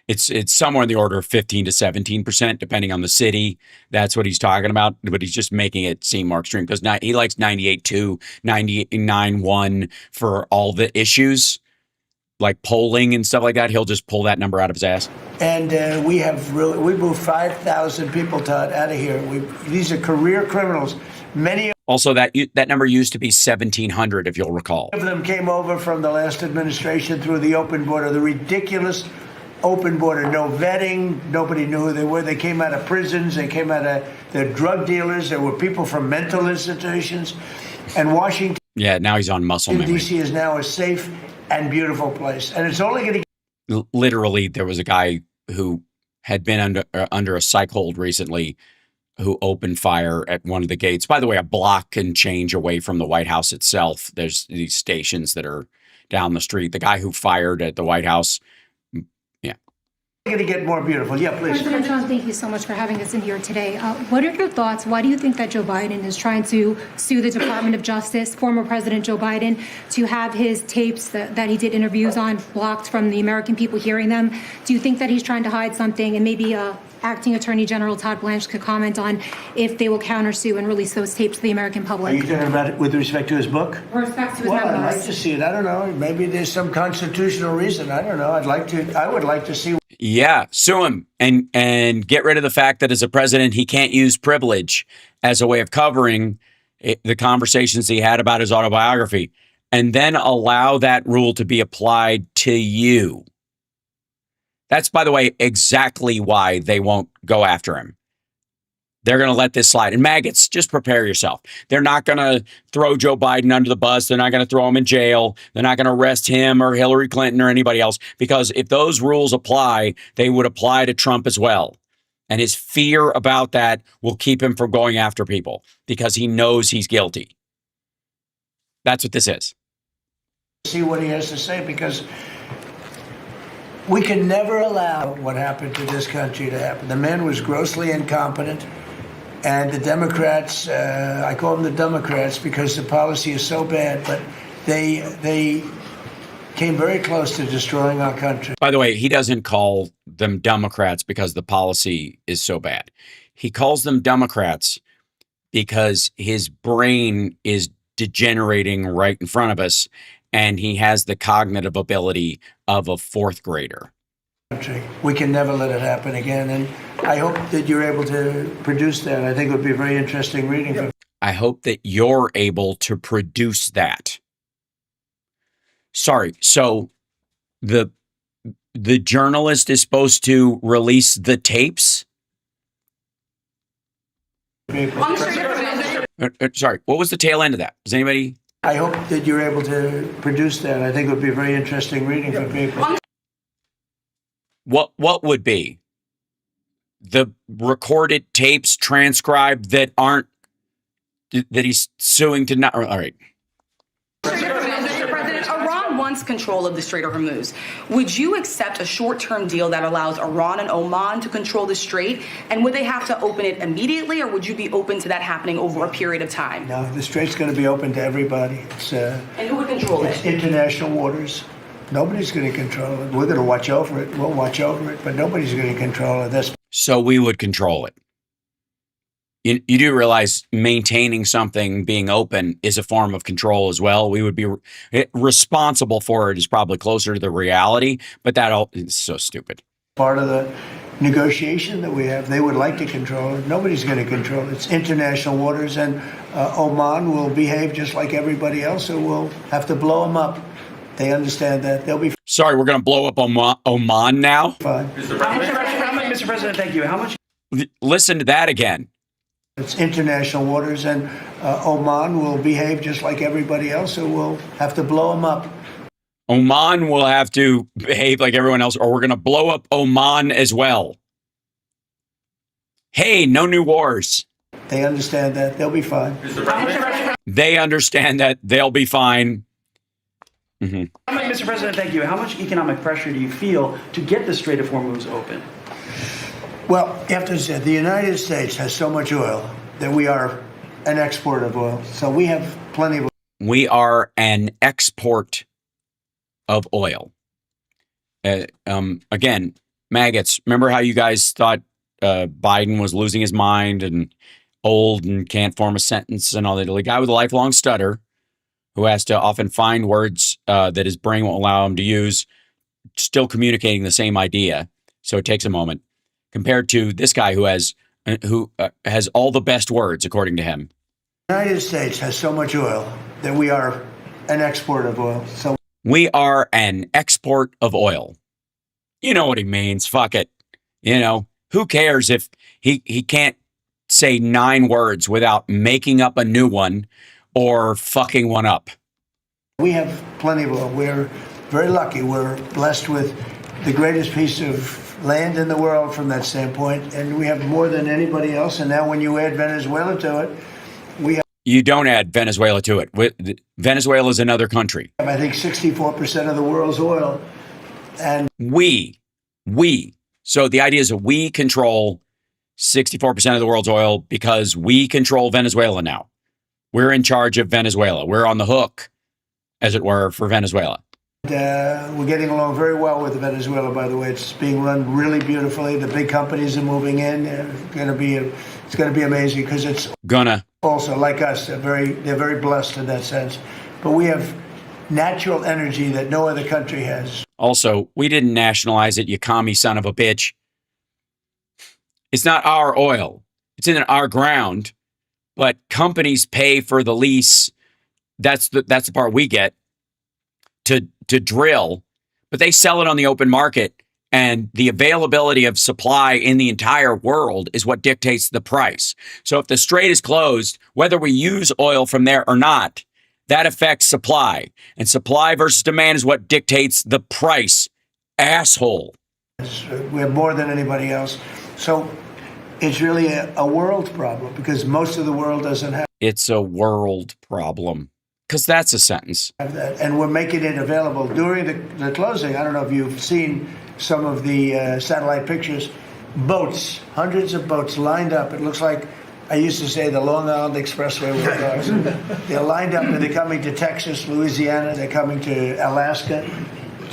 It's somewhere in the order of 15 to 17%, depending on the city. That's what he's talking about, but he's just making it seem more extreme because he likes 98.2, 99.1 for all the issues, like polling and stuff like that. He'll just pull that number out of his ass. And we moved 5,000 people, Todd, out of here. These are career criminals. Many also that number used to be 1,700, if you'll recall. of them came over from the last administration through the open border. The ridiculous open border, no vetting. Nobody knew who they were. They came out of prisons. They came out of, they're drug dealers. There were people from mental institutions. And Washington, yeah, now he's on muscle memory. D.C. is now a safe and beautiful place. And it's only going to literally, there was a guy who had been under a psych hold recently who opened fire at one of the gates. By the way, a block and change away from the White House itself. There's these stations that are down the street. The guy who fired at the White House, yeah. going to get more beautiful. Yeah, please. President Trump, thank you so much for having us in here today. What are your thoughts? Why do you think that Joe Biden is trying to sue the Department of Justice, former President Joe Biden, to have his tapes that he did interviews on blocked from the American people hearing them? Do you think that he's trying to hide something? And maybe Acting Attorney General Todd Blanche could comment on if they will countersue and release those tapes to the American public. Are you talking about it with respect to his book? With respect to his Well, memoirs. I'd like to see it. I don't know. Maybe there's some constitutional reason. I don't know. I would like to see. Yeah, sue him and get rid of the fact that as a president, he can't use privilege as a way of covering the conversations he had about his autobiography, and then allow that rule to be applied to you. That's, by the way, exactly why they won't go after him. They're going to let this slide. And maggots, just prepare yourself. They're not going to throw Joe Biden under the bus. They're not going to throw him in jail. They're not going to arrest him or Hillary Clinton or anybody else, because if those rules apply, they would apply to Trump as well. And his fear about that will keep him from going after people because he knows he's guilty. That's what this is. See what he has to say, because we can never allow what happened to this country to happen. The man was grossly incompetent, and the Democrats, I call them the Democrats because the policy is so bad, but they came very close to destroying our country. By the way, he doesn't call them Democrats because the policy is so bad. He calls them Democrats because his brain is degenerating right in front of us, and he has the cognitive ability of a fourth grader. We can never let it happen again, and I hope that you're able to produce that. I think it would be a very interesting reading. I hope that you're able to produce that. Sorry, so the journalist is supposed to release the tapes? Sorry, what was the tail end of that? Does anybody? I hope that you're able to produce that. I think it would be a very interesting reading for people. What would be? The recorded tapes transcribed that aren't, that he's suing to not, all right. Mr. President, Iran wants control of the Strait of Hormuz. Would you accept a short-term deal that allows Iran and Oman to control the strait? And would they have to open it immediately, or would you be open to that happening over a period of time? No, the strait's going to be open to everybody. And who would control it? It's international waters. Nobody's going to control it. We're going to watch over it. We'll watch over it, but nobody's going to control it. That's so we would control it. You do realize maintaining something being open is a form of control as well. We would be responsible for it is probably closer to the reality, but that all is so stupid. Part of the negotiation that we have. They would like to control it. Nobody's going to control it. It's international waters, and Oman will behave just like everybody else, so we'll have to blow them up. They understand that. They'll be sorry. We're going to blow up Oman now. Fine. Mr. President, thank you. How much? Listen to that again. It's international waters, and Oman will behave just like everybody else, so we'll have to blow them up. Oman will have to behave like everyone else, or we're going to blow up Oman as well. Hey, no new wars. They understand that. They'll be fine. They understand that they'll be fine. Mm-hmm. Mr. President, thank you. How much economic pressure do you feel to get the Strait of Hormuz open? Well, you have to say, the United States has so much oil that we are an exporter of oil. So we have plenty of oil. We are an export of oil. Again, maggots, remember how you guys thought Biden was losing his mind and old and can't form a sentence and all that? The guy with a lifelong stutter who has to often find words that his brain won't allow him to use, still communicating the same idea. So it takes a moment. Compared to this guy who has all the best words, according to him. The United States has so much oil that we are an export of oil. So we are an export of oil. You know what he means. Fuck it. You know, who cares if he can't say 9 words without making up a new one or fucking one up. We have plenty of oil. We're very lucky. We're blessed with the greatest piece of land in the world from that standpoint, and we have more than anybody else. And now when you add Venezuela to it, we have... You don't add Venezuela to it. Venezuela is another country. I think 64% of the world's oil. And we. So the idea is that we control 64% of the world's oil because we control Venezuela now. We're in charge of Venezuela. We're on the hook, as it were, for Venezuela. We're getting along very well with Venezuela, by the way. It's being run really beautifully. The big companies are moving in. It's going to be amazing because it's also like us. They're very blessed in that sense. But we have natural energy that no other country has. Also, we didn't nationalize it, you commie son of a bitch. It's not our oil. It's in our ground, but companies pay for the lease. That's the part we get to drill, but they sell it on the open market, and the availability of supply in the entire world is what dictates the price. So if the strait is closed, whether we use oil from there or not, that affects supply, and supply versus demand is what dictates the price. Asshole. We have more than anybody else. So it's really a world problem because most of the world doesn't have. It's a world problem. Because that's a sentence. And we're making it available during the closing. I don't know if you've seen some of the satellite pictures. Boats, hundreds of boats lined up. It looks like, I used to say, the Long Island Expressway with cars. They're lined up and they're coming to Texas, Louisiana. They're coming to Alaska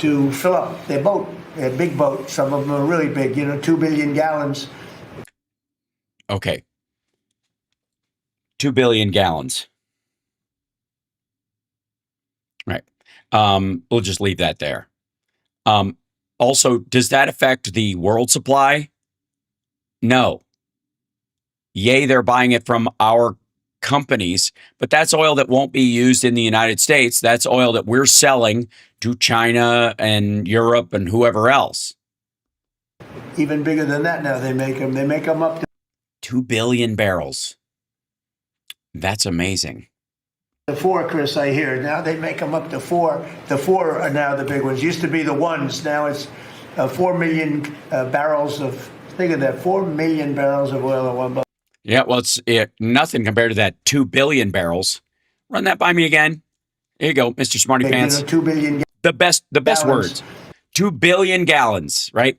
to fill up their boat, their big boat. Some of them are really big, 2 billion gallons. Okay. 2 billion gallons. Right. We'll just leave that there. Also, does that affect the world supply? No. Yay, they're buying it from our companies, but that's oil that won't be used in the United States. That's oil that we're selling to China and Europe and whoever else. Even bigger than that now, they make them. They make them up to 2 billion barrels. That's amazing. 4, Chris, I hear. Now they make them up to 4. The 4 are now the big ones. Used to be the ones. Now it's 4 million barrels of, think of that, 4 million barrels of oil in one boat. Yeah, well, it's nothing compared to that 2 billion barrels. Run that by me again. Here you go, Mr. Smarty Pants. 2 billion the best gallons. Words. 2 billion gallons, right?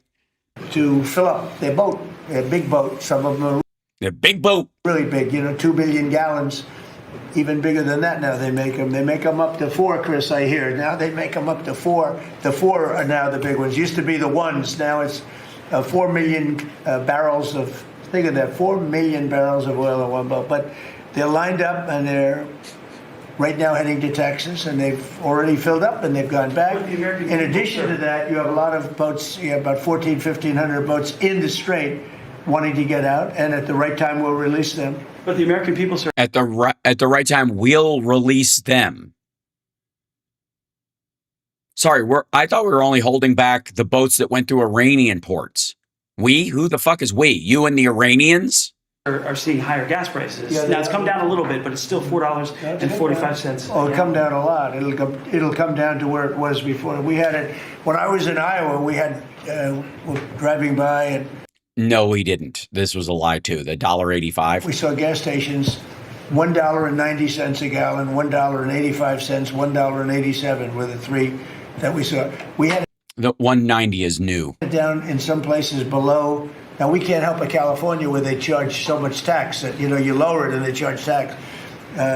To fill up their boat, their big boat. Some of them are their big boat. Really big, 2 billion gallons. Even bigger than that now they make them. They make them up to 4, Chris, I hear. Now they make them up to 4. The 4 are now the big ones. Used to be the ones. Now it's 4 million barrels of, think of that, 4 million barrels of oil in one boat. But they're lined up and they're right now heading to Texas, and they've already filled up and they've gone back. In addition to that, you have a lot of boats, you have about 1,500 boats in the strait wanting to get out, and at the right time we'll release them. But the American people, sir, at the right time we'll release them. Sorry, I thought we were only holding back the boats that went through Iranian ports. We? Who the fuck is we? You and the Iranians? Are seeing higher gas prices. Yeah, now it's come down a little bit, but it's still $4.45. Oh, it'll come down a lot. It'll come down to where it was before. We had it when I was in Iowa. We had driving by and. No, we didn't. This was a lie too. The $1.85. We saw gas stations, $1.90 a gallon, $1.85, $1.87 were the 3 that we saw. We had the 190 is new. Down in some places below. Now we can't help but California where they charge so much tax that you lower it and they charge tax.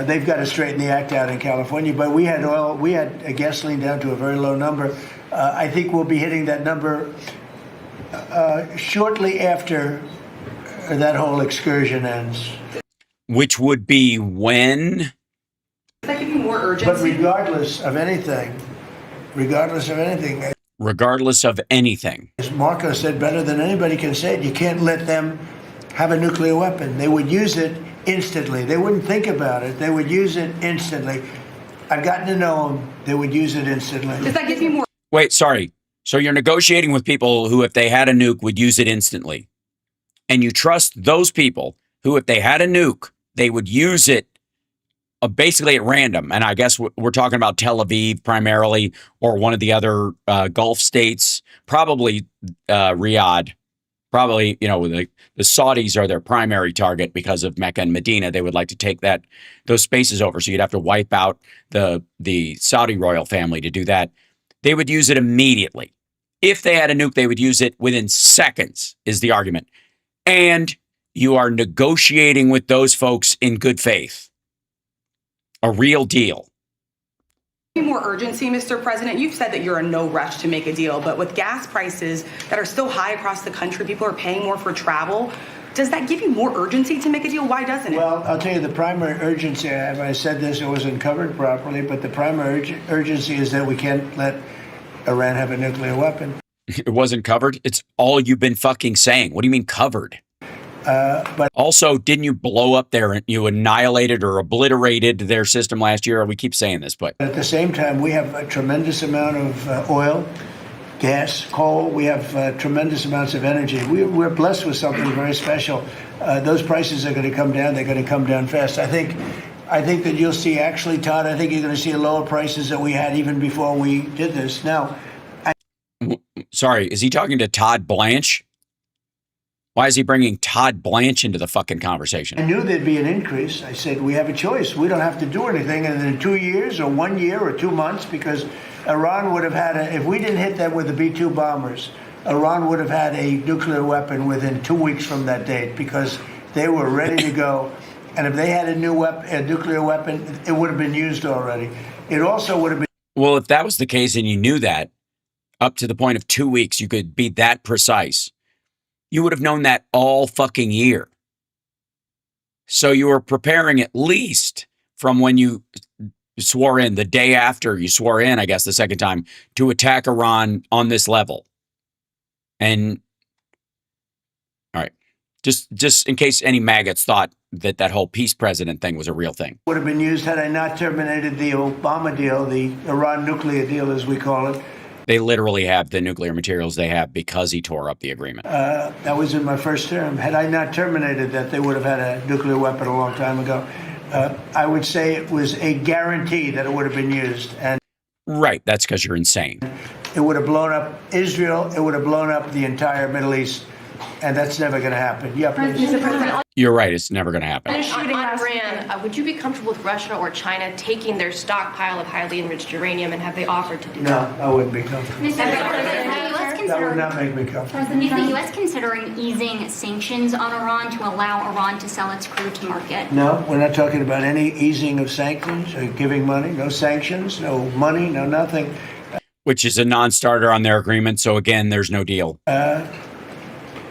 They've got to straighten the act out in California. But we had oil. We had gasoline down to a very low number. I think we'll be hitting that number. Shortly after that whole excursion ends. Which would be when? Does that give you more urgency? But regardless of anything, as Marco said better than anybody can say it, you can't let them have a nuclear weapon. They would use it instantly. They wouldn't think about it. They would use it instantly. I've gotten to know them. They would use it instantly. Does that give you more? Wait, sorry. So you're negotiating with people who, if they had a nuke, would use it instantly. And you trust those people who, if they had a nuke, they would use it basically at random. And I guess we're talking about Tel Aviv primarily, or one of the other Gulf states, probably Riyadh. Probably, you know, the Saudis are their primary target because of Mecca and Medina. They would like to take those spaces over. So you'd have to wipe out the Saudi royal family to do that. They would use it immediately. If they had a nuke, they would use it within seconds, is the argument. And you are negotiating with those folks in good faith. A real deal. More urgency, Mr. President. You've said that you're in no rush to make a deal, but with gas prices that are still high across the country, people are paying more for travel. Does that give you more urgency to make a deal? Why doesn't it? Well, I'll tell you the primary urgency. I said this, it wasn't covered properly, but the primary urgency is that we can't let Iran have a nuclear weapon. It wasn't covered? It's all you've been fucking saying. What do you mean covered? But also, didn't you blow up you annihilated or obliterated their system last year? We keep saying this, but at the same time, we have a tremendous amount of oil, gas, coal. We have tremendous amounts of energy. We're blessed with something very special. Those prices are going to come down. They're going to come down fast. I think that you'll see, actually, Todd, I think you're going to see lower prices than we had even before we did this. Now, sorry, is he talking to Todd Blanche? Why is he bringing Todd Blanche into the fucking conversation? I knew there'd be an increase. I said, we have a choice. We don't have to do anything in 2 years or 1 year or 2 months, because Iran would have had if we didn't hit them with the B-2 bombers, Iran would have had a nuclear weapon within 2 weeks from that date, because they were ready to go. And if they had a nuclear weapon, it would have been used already. It also would have been. Well, if that was the case and you knew that, up to the point of 2 weeks, you could be that precise. You would have known that all fucking year. So you were preparing at least from when you swore in, the day after you swore in, I guess the second time, to attack Iran on this level. And all right, just in case any maggots thought that whole peace president thing was a real thing. Would have been used had I not terminated the Obama deal, the Iran nuclear deal, as we call it. They literally have the nuclear materials they have because he tore up the agreement. That was in my first term. Had I not terminated that, they would have had a nuclear weapon a long time ago. I would say it was a guarantee that it would have been used. And right, that's because you're insane. It would have blown up Israel. It would have blown up the entire Middle East. And that's never going to happen. Yeah, please. You're right. It's never going to happen. On Iran, would you be comfortable with Russia or China taking their stockpile of highly enriched uranium, and have they offered to do that? No, I wouldn't be comfortable. That would not make me comfortable. Is the U.S. considering easing sanctions on Iran to allow Iran to sell its crude to market? No, we're not talking about any easing of sanctions or giving money. No sanctions, no money, no nothing. Which is a non-starter on their agreement. So again, there's no deal.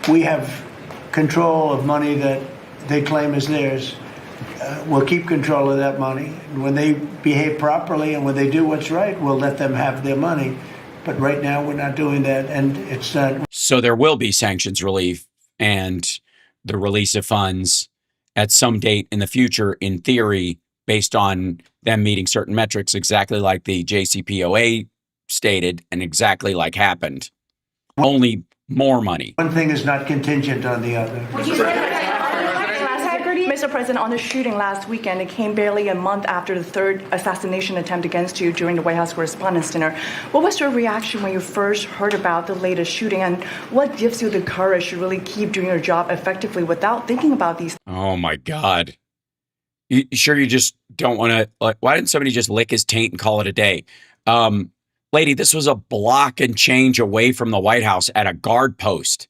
We have control of money that they claim is theirs. We'll keep control of that money. And when they behave properly and when they do what's right, we'll let them have their money. But right now, we're not doing that, and it's not. So there will be sanctions relief and the release of funds at some date in the future, in theory, based on them meeting certain metrics, exactly like the JCPOA stated and exactly like happened. Only more money. One thing is not contingent on the other. Mr. President, on the shooting last weekend, it came barely a month after the third assassination attempt against you during the White House Correspondents' Dinner. What was your reaction when you first heard about the latest shooting, and what gives you the courage to really keep doing your job effectively without thinking about these? Oh my God. You sure you just don't want to, like, why didn't somebody just lick his taint and call it a day? Lady, this was a block and change away from the White House at a guard post.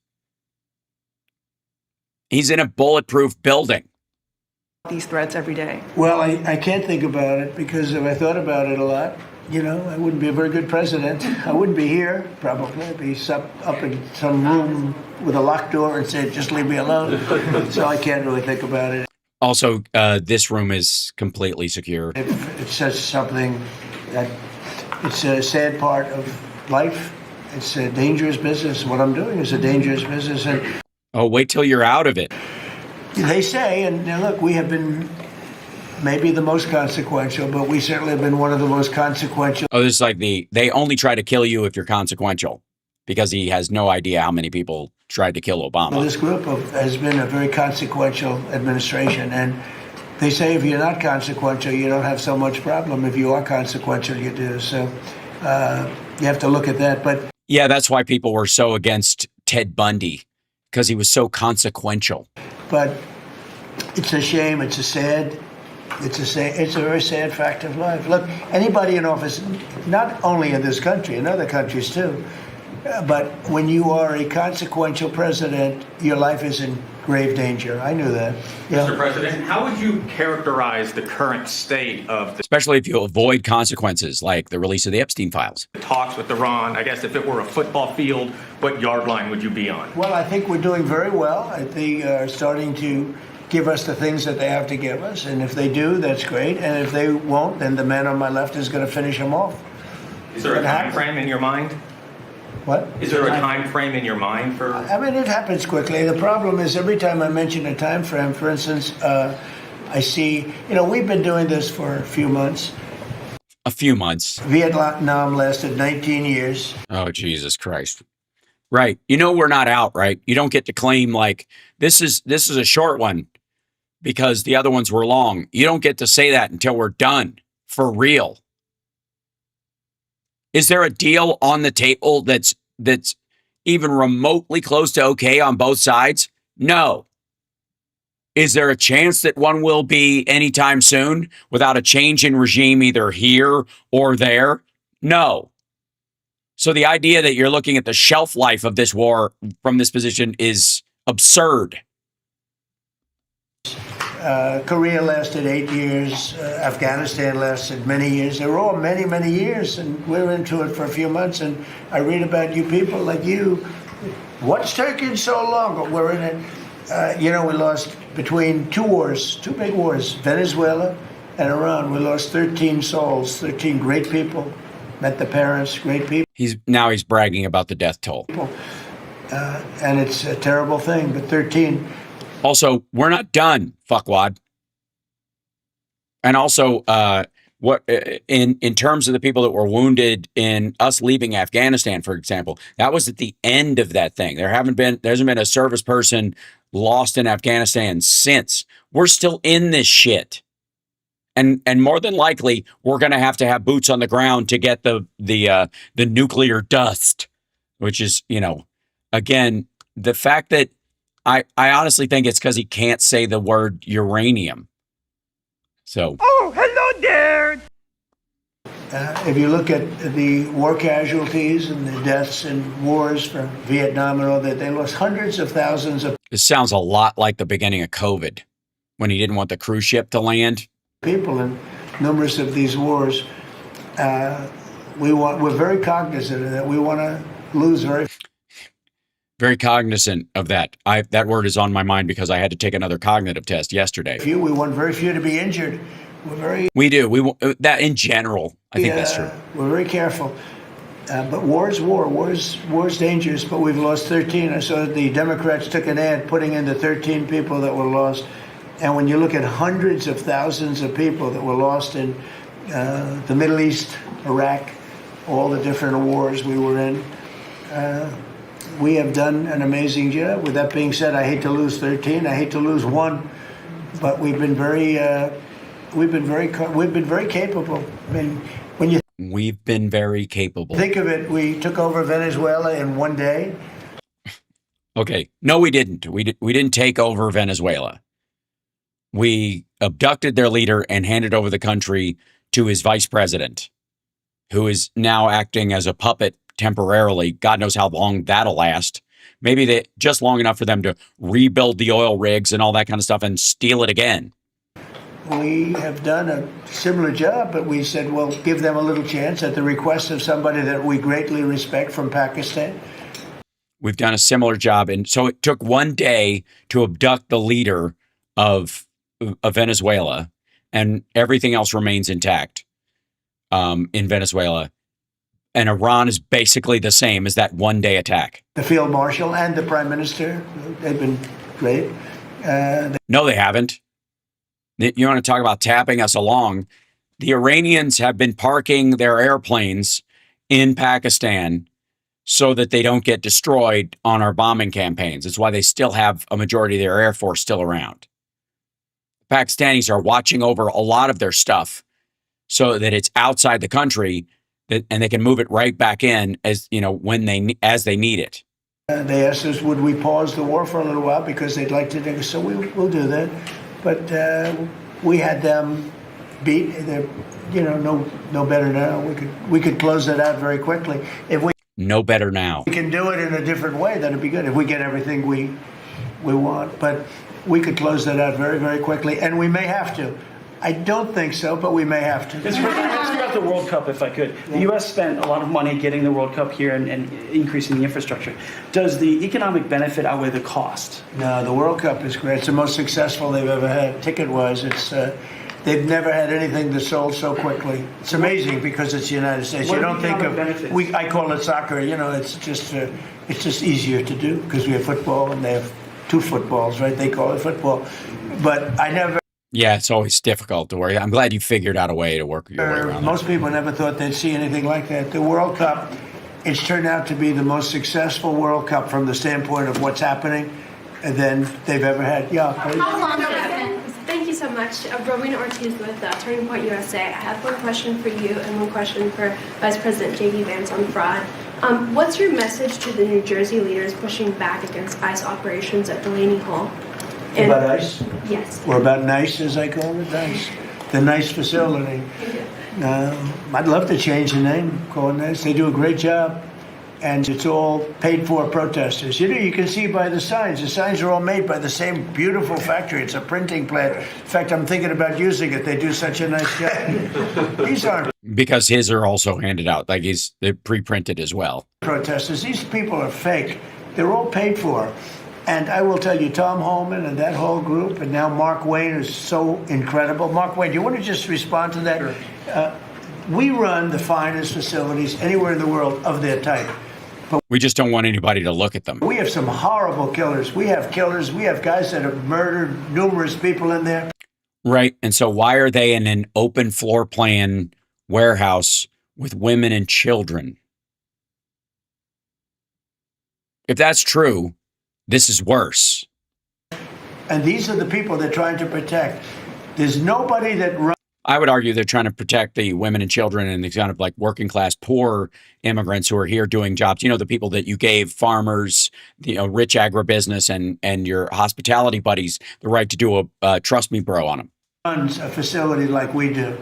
He's in a bulletproof building. These threats every day. Well, I can't think about it, because if I thought about it a lot, you know, I wouldn't be a very good president. I wouldn't be here, probably. I'd be up in some room with a locked door and say, just leave me alone. So I can't really think about it. Also, this room is completely secure. It says something that it's a sad part of life. It's a dangerous business. What I'm doing is a dangerous business. And oh, wait till you're out of it. They say, and now look, we have been maybe the most consequential, but we certainly have been one of the most consequential. Oh, this is like they only try to kill you if you're consequential. because he has no idea how many people tried to kill Obama. Well, this group has been a very consequential administration, and they say if you're not consequential, you don't have so much problem. If you are consequential, you do. So you have to look at that. But yeah, that's why people were so against Ted Bundy, because he was so consequential. But it's a shame. It's a very sad fact of life. Look, anybody in office, not only in this country, in other countries too, but when you are a consequential president, your life is in grave danger. I knew that. Yeah. Mr. President, how would you characterize the current state of especially if you avoid consequences like the release of the Epstein files? the talks with Iran? I guess if it were a football field, what yard line would you be on? Well, I think we're doing very well. They are starting to give us the things that they have to give us. And if they do, that's great. And if they won't, then the man on my left is going to finish them off. Is there a time frame in your mind? What? Is there a time frame in your mind for? I mean, it happens quickly. The problem is every time I mention a time frame, for instance, I see, we've been doing this for a few months. A few months. Vietnam lasted 19 years. Oh, Jesus Christ. Right. We're not out, right? You don't get to claim like this is a short one because the other ones were long. You don't get to say that until we're done for real. Is there a deal on the table that's even remotely close to okay on both sides? No. Is there a chance that one will be anytime soon without a change in regime either here or there? No. So the idea that you're looking at the shelf life of this war from this position is absurd. Korea lasted 8 years. Afghanistan lasted many years. They were all many, many years, and we're into it for a few months. And I read about you people like you. What's taking so long? But we're in it. We lost between two big wars, Venezuela and Iran. We lost 13 souls, 13 great people. Met the parents, great people. He's bragging about the death toll. And it's a terrible thing, but 13. Also, we're not done, fuckwad. And also, what in terms of the people that were wounded in us leaving Afghanistan, for example, that was at the end of that thing. There hasn't been a service person lost in Afghanistan since. We're still in this shit. And more than likely, we're going to have boots on the ground to get the nuclear dust, which is, again, the fact that I honestly think it's because he can't say the word uranium. So. Oh, hello there. If you look at the war casualties and the deaths in wars from Vietnam and all that, they lost hundreds of thousands of. It sounds a lot like the beginning of COVID when he didn't want the cruise ship to land. People in numerous of these wars. We're very cognizant of that. We want to lose very cognizant of that. That word is on my mind because I had to take another cognitive test yesterday. We want very few to be injured. We do. We want that in general. I think that's true. We're very careful. But war's war. War's dangerous, but we've lost 13. I saw the Democrats took an ad putting in the 13 people that were lost. And when you look at hundreds of thousands of people that were lost in the Middle East, Iraq, all the different wars we were in, we have done an amazing job. With that being said, I hate to lose 13. I hate to lose one, but we've been very capable. I mean, we've been very capable. Think of it. We took over Venezuela in one day. Okay, no, we didn't. We didn't take over Venezuela. We abducted their leader and handed over the country to his vice president, who is now acting as a puppet temporarily. God knows how long that'll last. Maybe just long enough for them to rebuild the oil rigs and all that kind of stuff and steal it again. We have done a similar job, but we said, well, give them a little chance at the request of somebody that we greatly respect from Pakistan. We've done a similar job. And so it took one day to abduct the leader of Venezuela, and everything else remains intact in Venezuela. And Iran is basically the same as that one-day attack. The field marshal and the prime minister, they've been great. No, they haven't. You want to talk about tapping us along? The Iranians have been parking their airplanes in Pakistan so that they don't get destroyed on our bombing campaigns. It's why they still have a majority of their Air Force still around. Pakistanis are watching over a lot of their stuff so that it's outside the country, and they can move it right back in as as they need it. They asked us, would we pause the war for a little while because they'd like to do so. We'll do that, but we had them beat. They're no better now. We could close that out very quickly if we. No better now. We can do it in a different way. That'd be good if we get everything we want. But we could close that out very, very quickly, and we may have to. I don't think so, but we may have to. Mr. President, ask about the World Cup, if I could. The U.S. spent a lot of money getting the World Cup here and increasing the infrastructure. Does the economic benefit outweigh the cost? No, the World Cup is great. It's the most successful they've ever had, ticket-wise. It's they've never had anything that sold so quickly. It's amazing because it's the United States. What You are don't the think economic of. benefits? I call it soccer. It's just easier to do because we have football and they have two footballs, right? They call it football, but I never. Yeah, it's always difficult to work. I'm glad you figured out a way to work your way around that. Most people never thought they'd see anything like that. The World Cup, it's turned out to be the most successful World Cup from the standpoint of what's happening than they've ever had. Yeah, please. How long has it been? Thank you so much. Rowena Ortiz with Turning Point USA. I have one question for you and one question for Vice President J.D. Vance on fraud. What's your message to the New Jersey leaders pushing back against ICE operations at Delaney Hall? About ICE? Yes. Or about NICE, as I call it, NICE. The NICE facility. I'd love to change the name, call it NICE. They do a great job, and it's all paid for protesters. You can see by the signs. The signs are all made by the same beautiful factory. It's a printing plant. In fact, I'm thinking about using it. They do such a nice job. These aren't because his are also handed out, like they're pre-printed as well. Protesters. These people are fake. They're all paid for. And I will tell you, Tom Holman and that whole group, and now Mark Wayne is so incredible. Mark Wayne, do you want to just respond to that? Sure. We run the finest facilities anywhere in the world of their type. But we just don't want anybody to look at them. We have some horrible killers. We have killers. We have guys that have murdered numerous people in there. Right. And so why are they in an open floor plan warehouse with women and children? If that's true, this is worse. And these are the people they're trying to protect. There's nobody that runs. I would argue they're trying to protect the women and children and the kind of like working class poor immigrants who are here doing jobs. The people that you gave farmers, rich agribusiness and your hospitality buddies the right to do a trust me bro on them. Runs a facility like we do.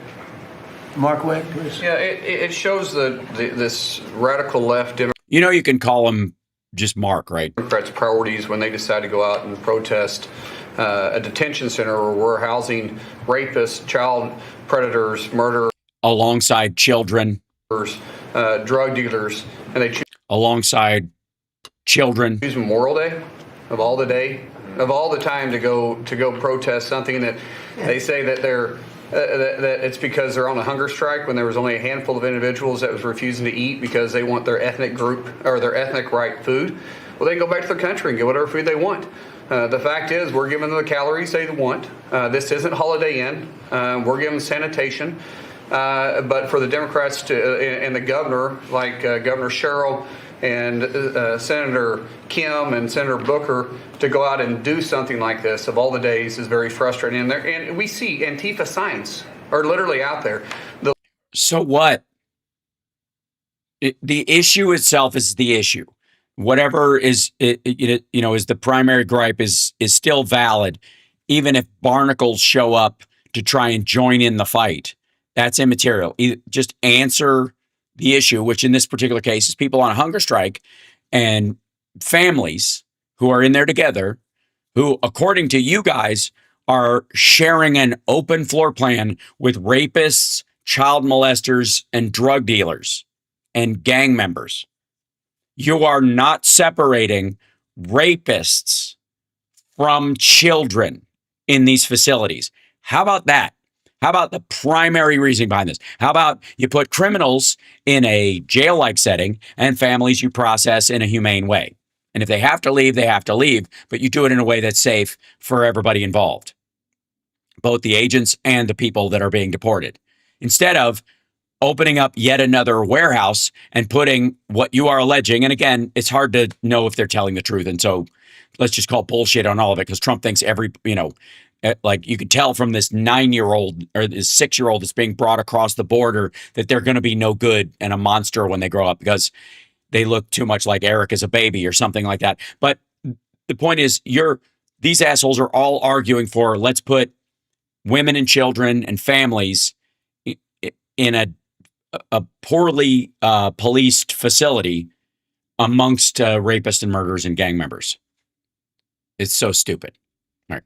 Mark Wade, please. Yeah, it shows this radical left. You can call him just Mark, right? Democrats' priorities when they decide to go out and protest a detention center where we're housing rapists, child predators, murderers, alongside children, drug dealers, and they choose alongside children. Choose Memorial Day of all the time to go protest something that they say that they're. That it's because they're on a hunger strike when there was only a handful of individuals that was refusing to eat because they want their ethnic group or their ethnic right food. Well, they go back to their country and get whatever food they want. The fact is, we're giving them the calories they want. This isn't Holiday Inn. We're giving sanitation. But for the Democrats and the governor, like Governor Sherrill and Senator Kim and Senator Booker, to go out and do something like this of all the days is very frustrating. And we see Antifa signs are literally out there. So what? The issue itself is the issue. Whatever is is the primary gripe is still valid, even if barnacles show up to try and join in the fight. That's immaterial. Just answer the issue, which in this particular case is people on a hunger strike and families who are in there together, who, according to you guys, are sharing an open floor plan with rapists, child molesters, and drug dealers and gang members. You are not separating rapists from children in these facilities. How about that? How about the primary reason behind this? How about you put criminals in a jail-like setting and families you process in a humane way? And if they have to leave, they have to leave, but you do it in a way that's safe for everybody involved, both the agents and the people that are being deported. Instead of opening up yet another warehouse and putting what you are alleging. And again, it's hard to know if they're telling the truth. And so let's just call bullshit on all of it, because Trump thinks like you could tell from this 9-year-old or this 6-year-old that's being brought across the border that they're going to be no good and a monster when they grow up because they look too much like Eric as a baby or something like that. But the point is, these assholes are all arguing for, let's put women and children and families in a poorly policed facility amongst rapists and murderers and gang members. It's so stupid. All right.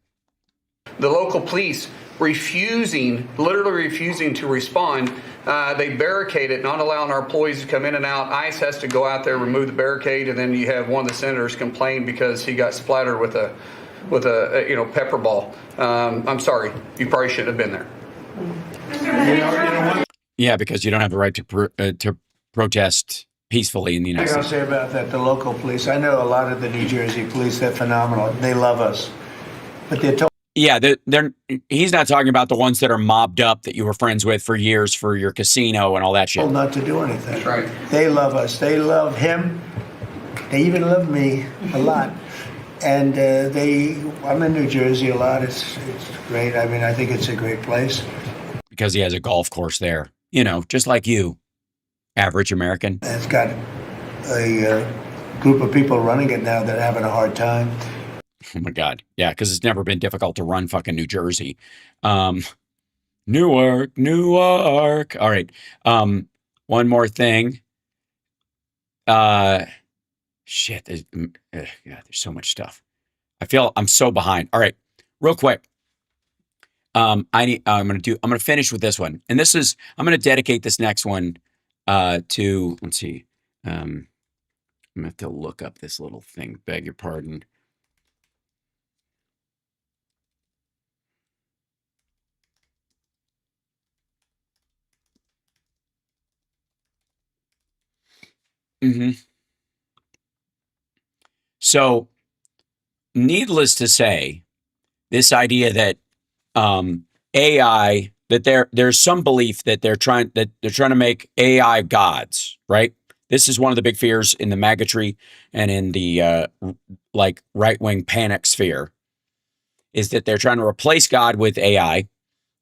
The local police literally refusing to respond. They barricade it, not allowing our employees to come in and out. ICE has to go out there, remove the barricade, and then you have one of the senators complain because he got splattered with a pepper ball. I'm sorry, you probably shouldn't have been there. Yeah, because you don't have the right to protest peacefully in the United States. I'll say about that, the local police. I know a lot of the New Jersey police. They're phenomenal. They love us, but they're told. Yeah, he's not talking about the ones that are mobbed up that you were friends with for years for your casino and all that shit. Not to do anything. That's right. They love us. They love him. They even love me a lot. And I'm in New Jersey a lot. It's great. I mean, I think it's a great place. Because he has a golf course there. Just like you, average American. It's got a group of people running it now that are having a hard time. Oh my God. Yeah, because it's never been difficult to run fucking New Jersey. Newark. All right. One more thing. Shit. There's so much stuff. I feel I'm so behind. All right. Real quick. I'm gonna finish with this one. And I'm gonna dedicate this next one to, let's see. I'm gonna have to look up this little thing. Beg your pardon. So, needless to say, this idea that AI, that there's some belief that they're trying to make AI gods, right? This is one of the big fears in the MAGA tree and in the right-wing panic sphere, is that they're trying to replace God with AI,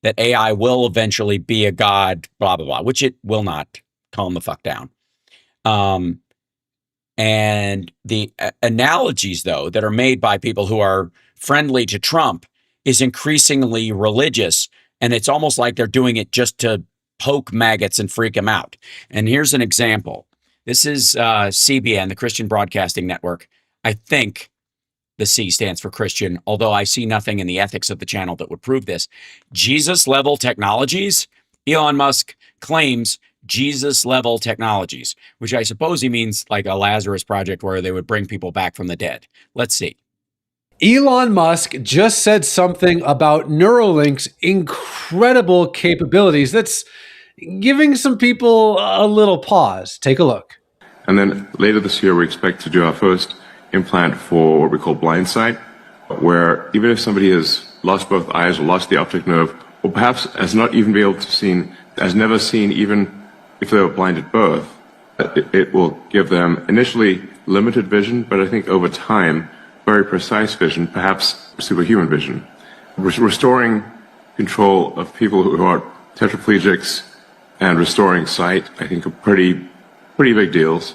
that AI will eventually be a god, blah, blah, blah, which it will not. Calm the fuck down. And the analogies, though, that are made by people who are friendly to Trump is increasingly religious. And it's almost like they're doing it just to poke maggots and freak them out. And here's an example. This is CBN, the Christian Broadcasting Network. I think the C stands for Christian, although I see nothing in the ethics of the channel that would prove this. Jesus-level technologies. Elon Musk claims Jesus-level technologies, which I suppose he means like a Lazarus project where they would bring people back from the dead. Let's see. Elon Musk just said something about Neuralink's incredible capabilities that's giving some people a little pause. Take a look. And then later this year, we expect to do our first implant for what we call blind sight, where even if somebody has lost both eyes or lost the optic nerve, or perhaps has not even been able to see, has never seen even if they were blind at birth, it will give them initially limited vision, but I think over time, very precise vision, perhaps superhuman vision. Restoring control of people who are tetraplegics and restoring sight, I think, are pretty big deals.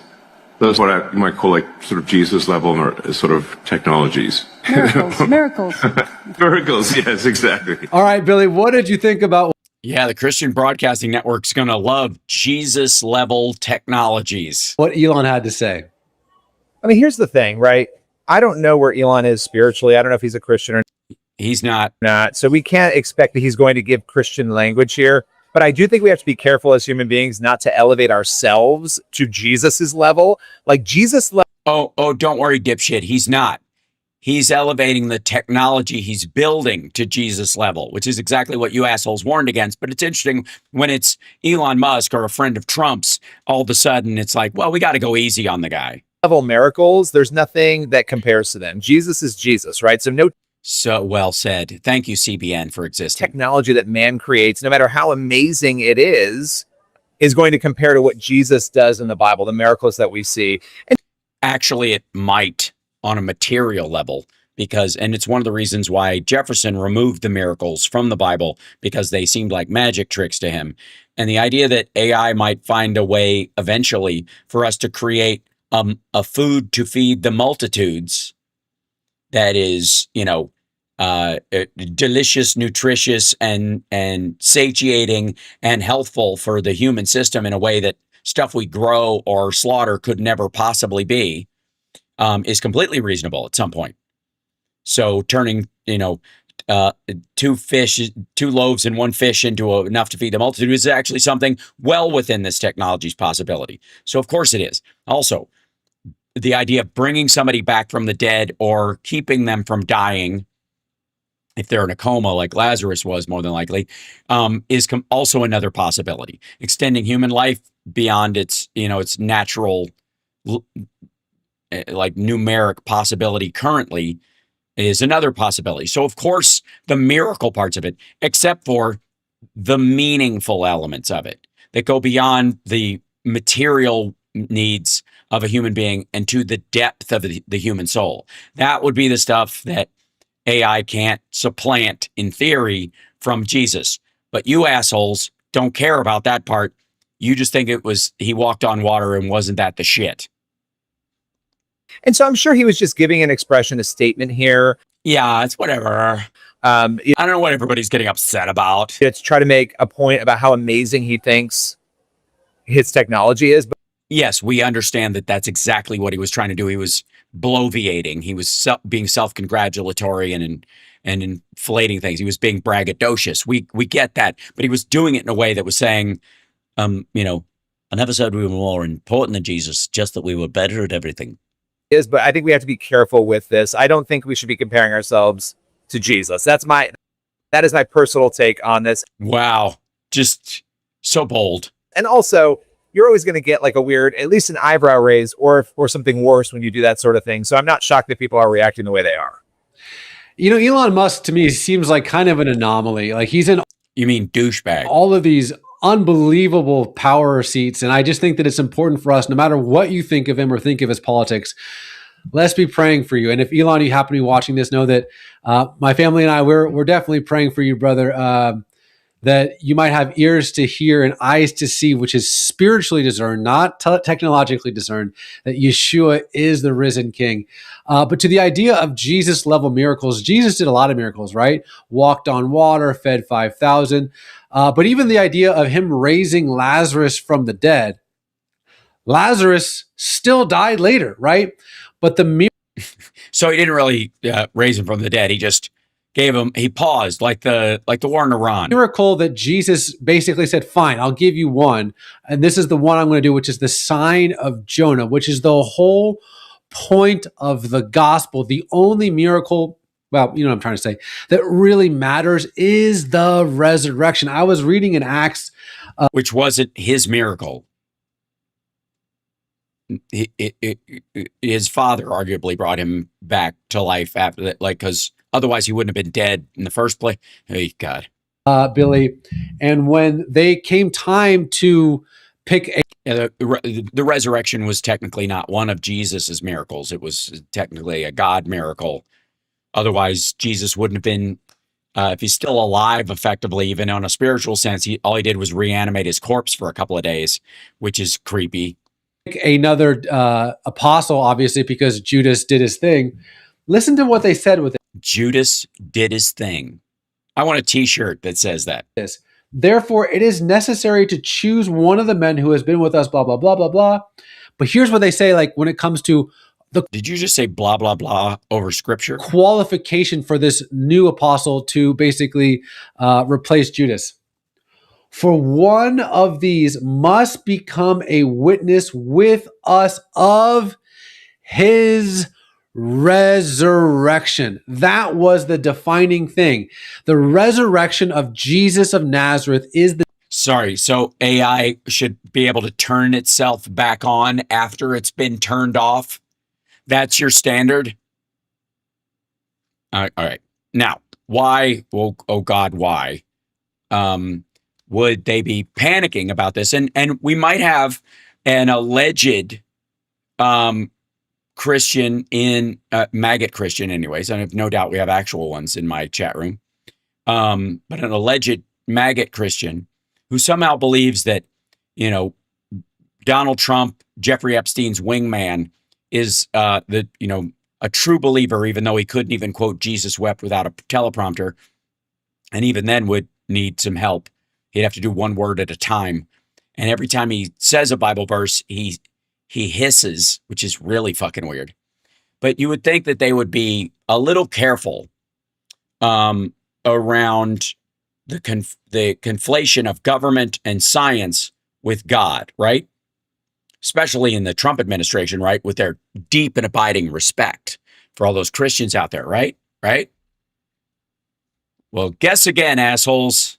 Those are what you might call like sort of Jesus level or sort of technologies. Miracles. Miracles, yes, exactly. All right, Billy, what did you think about? Yeah, the Christian Broadcasting Network's going to love Jesus-level technologies. What Elon had to say. I mean, here's the thing, right? I don't know where Elon is spiritually. I don't know if he's a Christian or he's not. So we can't expect that he's going to give Christian language here. But I do think we have to be careful as human beings not to elevate ourselves to Jesus's level. Like Jesus level. Oh, don't worry, dipshit. He's not. He's elevating the technology he's building to Jesus level, which is exactly what you assholes warned against. But it's interesting when it's Elon Musk or a friend of Trump's, all of a sudden it's like, well, we got to go easy on the guy. Level miracles, there's nothing that compares to them. Jesus is Jesus, right? So well said. Thank you, CBN, for existing. Technology that man creates, no matter how amazing it is is going to compare to what Jesus does in the Bible, the miracles that we see. And actually, it might on a material level, because, and it's one of the reasons why Jefferson removed the miracles from the Bible, because they seemed like magic tricks to him. And the idea that AI might find a way eventually for us to create a food to feed the multitudes that is, delicious, nutritious, and satiating and healthful for the human system in a way that stuff we grow or slaughter could never possibly be, is completely reasonable at some point. So turning, two loaves and one fish into enough to feed the multitude is actually something well within this technology's possibility. So of course it is. Also, the idea of bringing somebody back from the dead or keeping them from dying, if they're in a coma like Lazarus was more than likely, is also another possibility. Extending human life beyond its natural, like numeric possibility currently, is another possibility. So of course the miracle parts of it, except for the meaningful elements of it that go beyond the material needs of a human being and to the depth of the human soul, that would be the stuff that AI can't supplant in theory from Jesus. But you assholes don't care about that part. You just think he walked on water, and wasn't that the shit? And so I'm sure he was just giving an expression, a statement here. Yeah, it's whatever. I don't know what everybody's getting upset about. It's try to make a point about how amazing he thinks his technology is. But yes, we understand that that's exactly what he was trying to do. He was bloviating. He was being self-congratulatory and inflating things. He was being braggadocious. We get that, but he was doing it in a way that was saying, I never said we were more important than Jesus, just that we were better at everything. But I think we have to be careful with this. I don't think we should be comparing ourselves to Jesus. That is my personal take on this. Wow. Just so bold. And also, you're always going to get like a weird, at least an eyebrow raise or something worse when you do that sort of thing. So I'm not shocked that people are reacting the way they are. Elon Musk to me seems like kind of an anomaly. Like he's in. You mean douchebag? All of these unbelievable power seats. And I just think that it's important for us, no matter what you think of him or think of his politics, let's be praying for you. And if Elon, you happen to be watching this, know that my family and I, we're definitely praying for you, brother, that you might have ears to hear and eyes to see, which is spiritually discerned, not technologically discerned, that Yeshua is the risen king. But to the idea of Jesus level miracles, Jesus did a lot of miracles, right? Walked on water, fed 5,000. But even the idea of him raising Lazarus from the dead, Lazarus still died later, right? But so he didn't really raise him from the dead. He just he paused like the war in Iran. Miracle that Jesus basically said, fine, I'll give you one. And this is the one I'm going to do, which is the sign of Jonah, which is the whole point of the gospel. The only miracle, well, you know what I'm trying to say, that really matters is the resurrection. I was reading in Acts. Which wasn't his miracle. His father arguably brought him back to life after that, because otherwise he wouldn't have been dead in the first place. Hey, God. Billy. And when they came time to pick the resurrection was technically not one of Jesus's miracles. It was technically a God miracle. Otherwise, Jesus wouldn't have been, if he's still alive, effectively, even on a spiritual sense, all he did was reanimate his corpse for a couple of days, which is creepy. Another apostle, obviously, because Judas did his thing. Listen to what they said with it. Judas did his thing. I want a t-shirt that says that. Therefore, it is necessary to choose one of the men who has been with us, blah, blah, blah, blah, blah. But here's what they say, like when it comes to the... Did you just say blah, blah, blah over scripture? Qualification for this new apostle to basically replace Judas. For one of these must become a witness with us of his resurrection. That was the defining thing. The resurrection of Jesus of Nazareth is the... Sorry, so AI should be able to turn itself back on after it's been turned off? That's your standard? All right. Now, why? Oh God, why? would they be panicking about this? And we might have an alleged Christian in maggot Christian, anyways. I have no doubt we have actual ones in my chat room, but an alleged maggot Christian who somehow believes that, you know, Donald Trump, Jeffrey Epstein's wingman, is a true believer, even though he couldn't even quote Jesus wept without a teleprompter, and even then would need some help. He'd have to do one word at a time, and every time he says a Bible verse, he hisses, which is really fucking weird. But you would think that they would be a little careful around the conflation of government and science with God, right? Especially in the Trump administration, right? With their deep and abiding respect for all those Christians out there, right? Right? Well, guess again, assholes.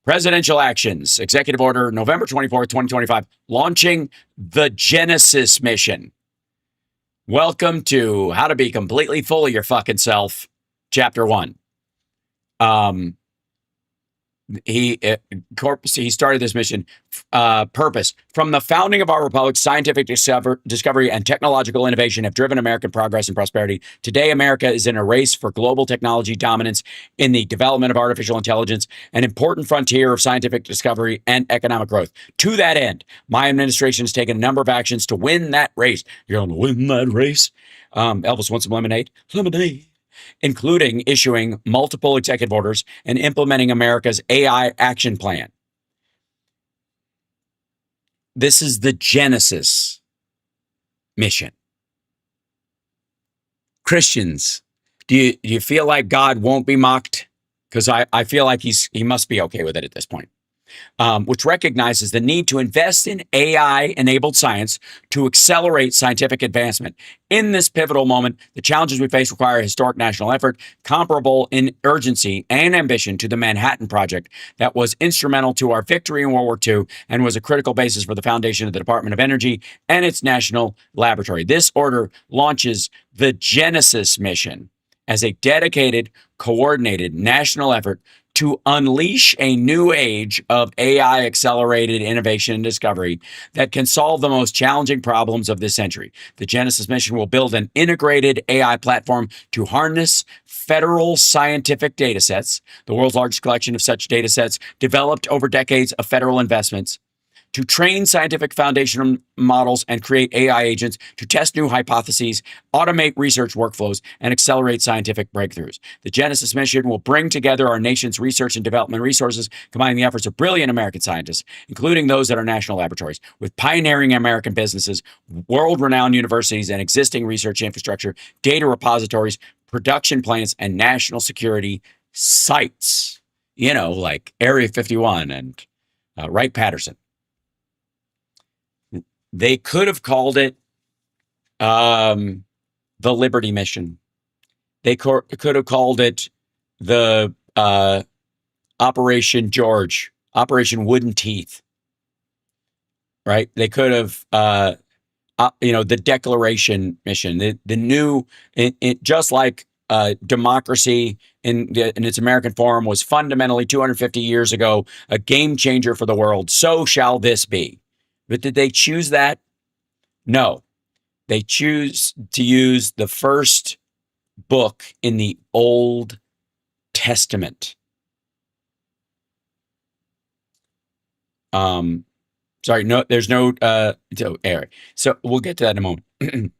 Presidential actions, executive order, November 24th, 2025, launching the Genesis mission. Welcome to How to Be Completely Full of Your Fucking Self, Chapter 1. He started this mission. Purpose. From the founding of our republic, scientific discovery and technological innovation have driven American progress and prosperity. Today, America is in a race for global technology dominance in the development of artificial intelligence, an important frontier of scientific discovery and economic growth. To that end, my administration has taken a number of actions to win that race. You're going to win that race? Elvis wants some lemonade. Lemonade. Including issuing multiple executive orders and implementing America's AI action plan. This is the Genesis mission. Christians, do you feel like God won't be mocked? Because I feel like he must be okay with it at this point. Which recognizes the need to invest in AI-enabled science to accelerate scientific advancement. In this pivotal moment, the challenges we face require a historic national effort, comparable in urgency and ambition to the Manhattan Project that was instrumental to our victory in World War II and was a critical basis for the foundation of the Department of Energy and its national laboratory. This order launches the Genesis mission as a dedicated, coordinated national effort to unleash a new age of AI-accelerated innovation and discovery that can solve the most challenging problems of this century. The Genesis mission will build an integrated AI platform to harness federal scientific data sets, the world's largest collection of such data sets developed over decades of federal investments, to train scientific foundational models and create AI agents to test new hypotheses, automate research workflows, and accelerate scientific breakthroughs. The Genesis mission will bring together our nation's research and development resources, combining the efforts of brilliant American scientists, including those at our national laboratories, with pioneering American businesses, world-renowned universities, and existing research infrastructure, data repositories, production plants, and national security sites. You know, like Area 51 and Wright-Patterson. They could have called it the Liberty Mission. They could have called it the Operation George, Operation Wooden Teeth. Right? They could have, the Declaration Mission. The new, just like democracy in its American form was fundamentally 250 years ago a game changer for the world. So shall this be. But did they choose that? No. They choose to use the first book in the Old Testament. Sorry, no, there's no so we'll get to that in a moment.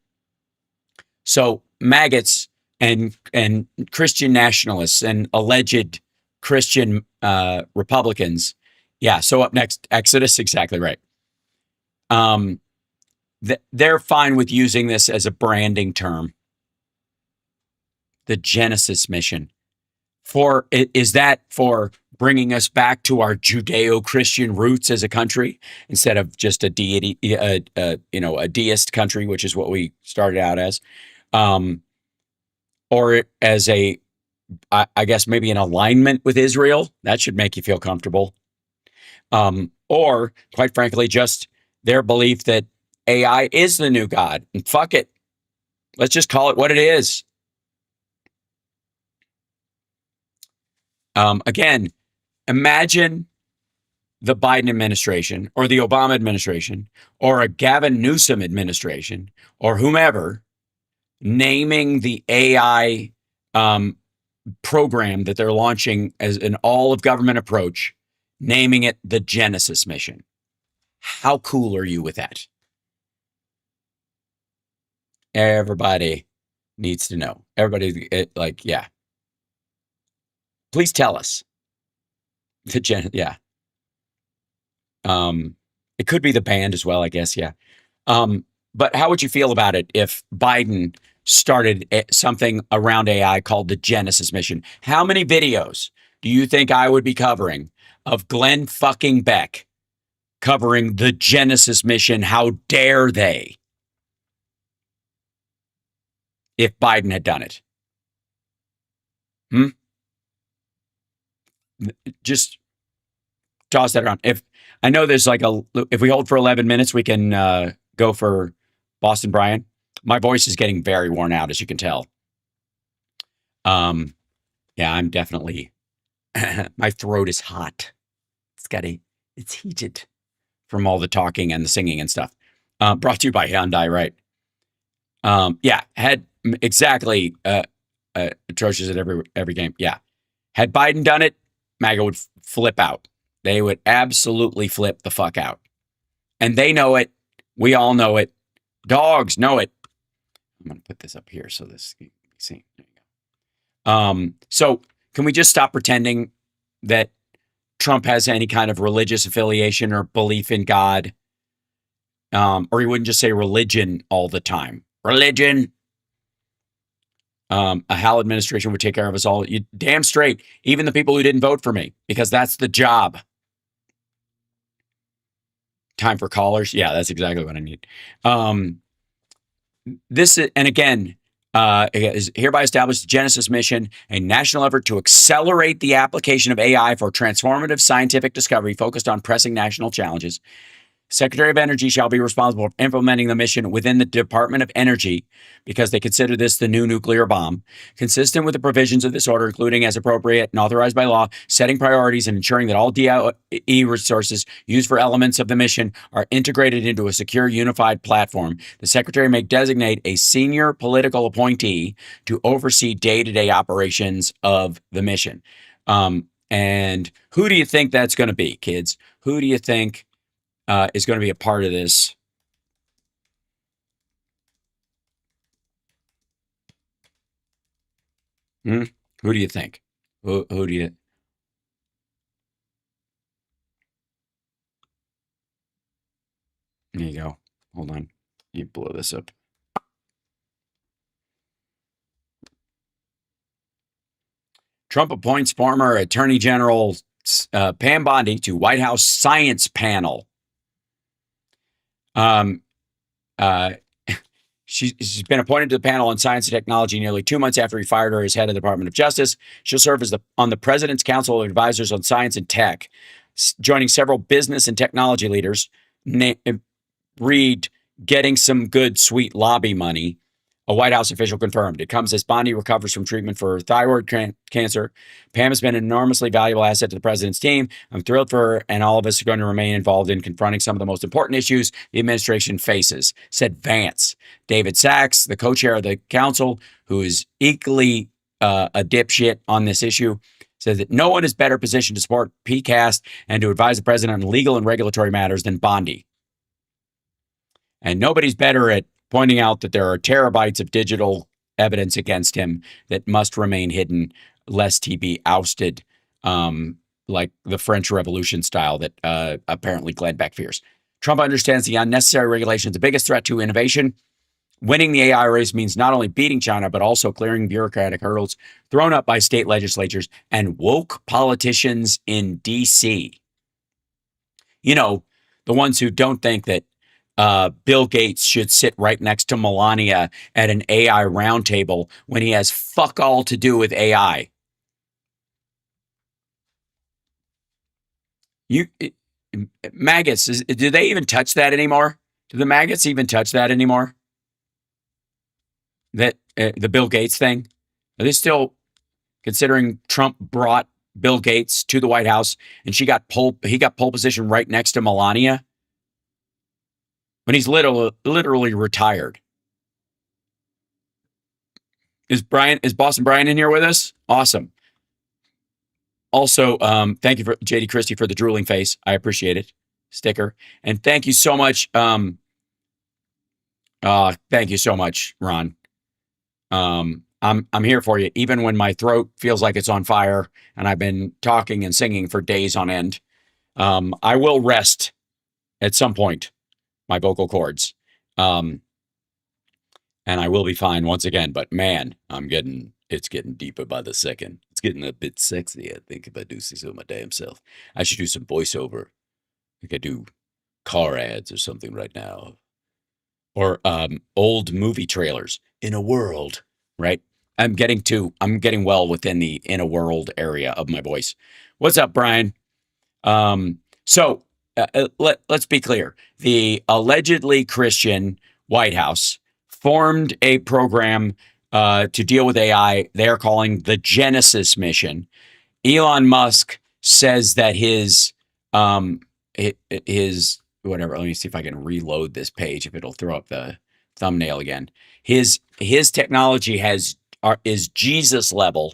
So maggots and Christian nationalists and alleged Christian Republicans. Yeah, so up next, Exodus, exactly right. They're fine with using this as a branding term. The Genesis mission. Is that for bringing us back to our Judeo-Christian roots as a country instead of just a deity, a deist country, which is what we started out as, or as I guess maybe an alignment with Israel? That should make you feel comfortable. Or quite frankly, just their belief that AI is the new God. And fuck it. Let's just call it what it is. Again, imagine the Biden administration or the Obama administration or a Gavin Newsom administration or whomever naming the AI program that they're launching as an all of government approach, naming it the Genesis mission. How cool are you with that? Everybody needs to know. Everybody, yeah. Please tell us. Yeah. It could be the band as well, I guess. Yeah. But how would you feel about it if Biden started something around AI called the Genesis mission? How many videos do you think I would be covering of Glenn fucking Beck covering the Genesis mission? How dare they? If Biden had done it. Just toss that around. If I know there's if we hold for 11 minutes, we can go for Boston Brian. My voice is getting very worn out, as you can tell. Yeah, I'm definitely, my throat is hot. It's heated from all the talking and the singing and stuff. Brought to you by Hyundai, right? Yeah, had exactly atrocious at every game. Yeah. Had Biden done it, MAGA would flip out. They would absolutely flip the fuck out. And they know it. We all know it. Dogs know it. I'm going to put this up here so this you can see. There you go. So can we just stop pretending that Trump has any kind of religious affiliation or belief in God? Or he wouldn't just say religion all the time. Religion. A Hal administration would take care of us all. You damn straight. Even the people who didn't vote for me, because that's the job. Time for callers. Yeah, that's exactly what I need. This is, and again, is hereby established the Genesis mission, a national effort to accelerate the application of AI for transformative scientific discovery focused on pressing national challenges. Secretary of Energy shall be responsible for implementing the mission within the Department of Energy because they consider this the new nuclear bomb, consistent with the provisions of this order, including as appropriate and authorized by law, setting priorities and ensuring that all DOE resources used for elements of the mission are integrated into a secure, unified platform. The Secretary may designate a senior political appointee to oversee day-to-day operations of the mission. And who do you think that's going to be, kids? Who do you think is going to be a part of this? Who do you think? Who do you? There you go. Hold on. You blow this up. Trump appoints former Attorney General Pam Bondi to White House science panel. She's been appointed to the panel on science and technology nearly 2 months after he fired her as head of the Department of Justice. She'll serve as on the President's Council of Advisors on Science and Tech, joining several business and technology leaders. Read, getting some good, sweet lobby money. A White House official confirmed. It comes as Bondi recovers from treatment for thyroid cancer. Pam has been an enormously valuable asset to the president's team. I'm thrilled for her, and all of us are going to remain involved in confronting some of the most important issues the administration faces, said Vance. David Sachs, the co-chair of the council, who is equally a dipshit on this issue, says that no one is better positioned to support PCAST and to advise the president on legal and regulatory matters than Bondi. And nobody's better at pointing out that there are terabytes of digital evidence against him that must remain hidden, lest he be ousted, like the French Revolution style that apparently Glenn Beck fears. Trump understands the unnecessary regulation is the biggest threat to innovation. Winning the AI race means not only beating China, but also clearing bureaucratic hurdles thrown up by state legislatures and woke politicians in D.C. You know, the ones who don't think that Bill Gates should sit right next to Melania at an AI roundtable when he has fuck all to do with AI. Maggots, do they even touch that anymore? Do the maggots even touch that anymore? That the Bill Gates thing? Are they still considering Trump brought Bill Gates to the White House, and he got pole position right next to Melania when he's literally retired. Is Boston Brian in here with us? Awesome. Also, thank you for JD Christie for the drooling face. I appreciate it. Sticker. And thank you so much. Thank you so much, Ron. I'm here for you, even when my throat feels like it's on fire and I've been talking and singing for days on end. I will rest at some point, my vocal cords. And I will be fine once again. But man, it's getting deeper by the second. It's getting a bit sexy, I think, if I do see so my damn self. I should do some voiceover. Like I do car ads or something right now. Or old movie trailers. In a world, right? I'm getting well within the in a world area of my voice. What's up, Brian? So let's be clear. The allegedly Christian White House formed a program to deal with AI they're calling the Genesis mission. Elon Musk says that his whatever, let me see if I can reload this page, if it'll throw up the thumbnail again. His technology is Jesus level,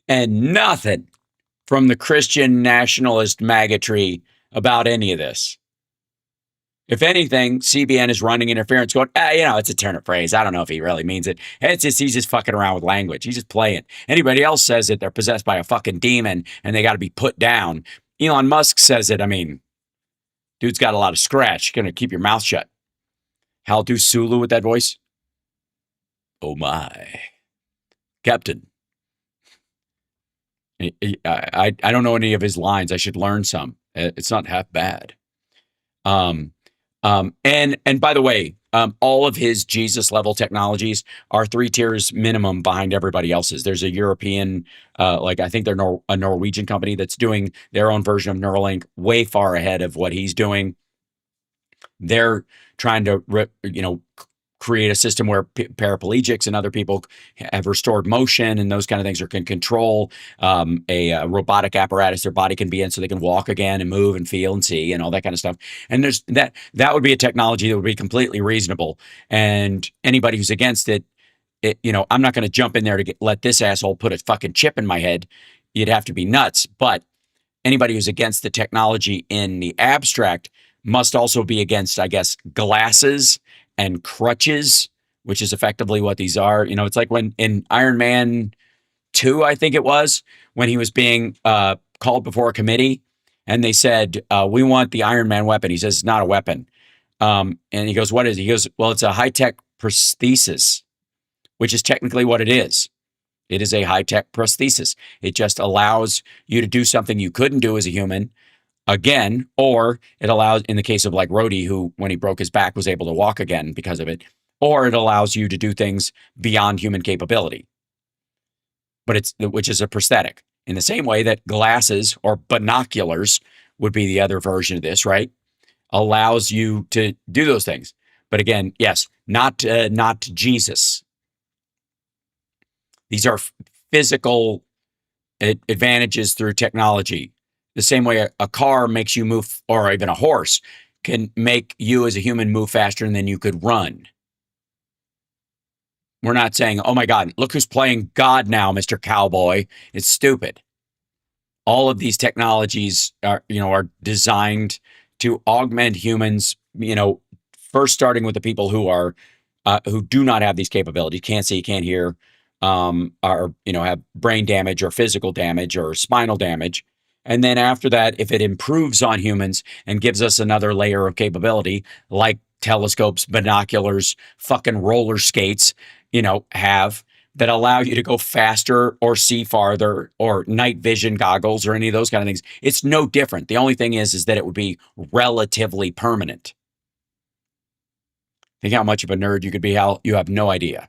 and nothing from the Christian nationalist MAGA tree about any of this. If anything, CBN is running interference going, it's a turn of phrase. I don't know if he really means it. He's just fucking around with language. He's just playing. Anybody else says it, they're possessed by a fucking demon and they got to be put down. Elon Musk says it. I mean, dude's got a lot of scratch. You're going to keep your mouth shut. Hal do Sulu with that voice. Oh my. Captain. I don't know any of his lines. I should learn some. It's not half bad. And by the way, all of his Jesus level technologies are 3 tiers minimum behind everybody else's. There's a European, I think they're a Norwegian company that's doing their own version of Neuralink way far ahead of what he's doing. They're trying to, create a system where paraplegics and other people have restored motion and those kind of things, or can control a robotic apparatus their body can be in so they can walk again and move and feel and see and all that kind of stuff. And there's that would be a technology that would be completely reasonable. And anybody who's against it, I'm not going to jump in there to let this asshole put a fucking chip in my head. You'd have to be nuts. But anybody who's against the technology in the abstract must also be against, I guess, glasses and crutches, which is effectively what these are. It's like when in Iron Man 2, I think it was, when he was being called before a committee and they said, we want the Iron Man weapon. He says, it's not a weapon. And he goes, what is it? He goes, well, it's a high-tech prosthesis, which is technically what it is. It is a high-tech prosthesis. It just allows you to do something you couldn't do as a human again, or it allows, in the case of like Rhodey, who when he broke his back was able to walk again because of it, or it allows you to do things beyond human capability. But which is a prosthetic. In the same way that glasses or binoculars would be the other version of this, right? Allows you to do those things. But again, yes, not Jesus. These are physical advantages through technology. The same way a car makes you move, or even a horse can make you as a human move faster than you could run. We're not saying, oh my God, look who's playing God now, Mr. Cowboy. It's stupid. All of these technologies are designed to augment humans, first starting with the people who do not have these capabilities, can't see, can't hear, have brain damage or physical damage or spinal damage. And then after that, if it improves on humans and gives us another layer of capability, like telescopes, binoculars, fucking roller skates, have, that allow you to go faster or see farther, or night vision goggles or any of those kind of things, it's no different. The only thing is that it would be relatively permanent. Think how much of a nerd you could be, Hal. You have no idea.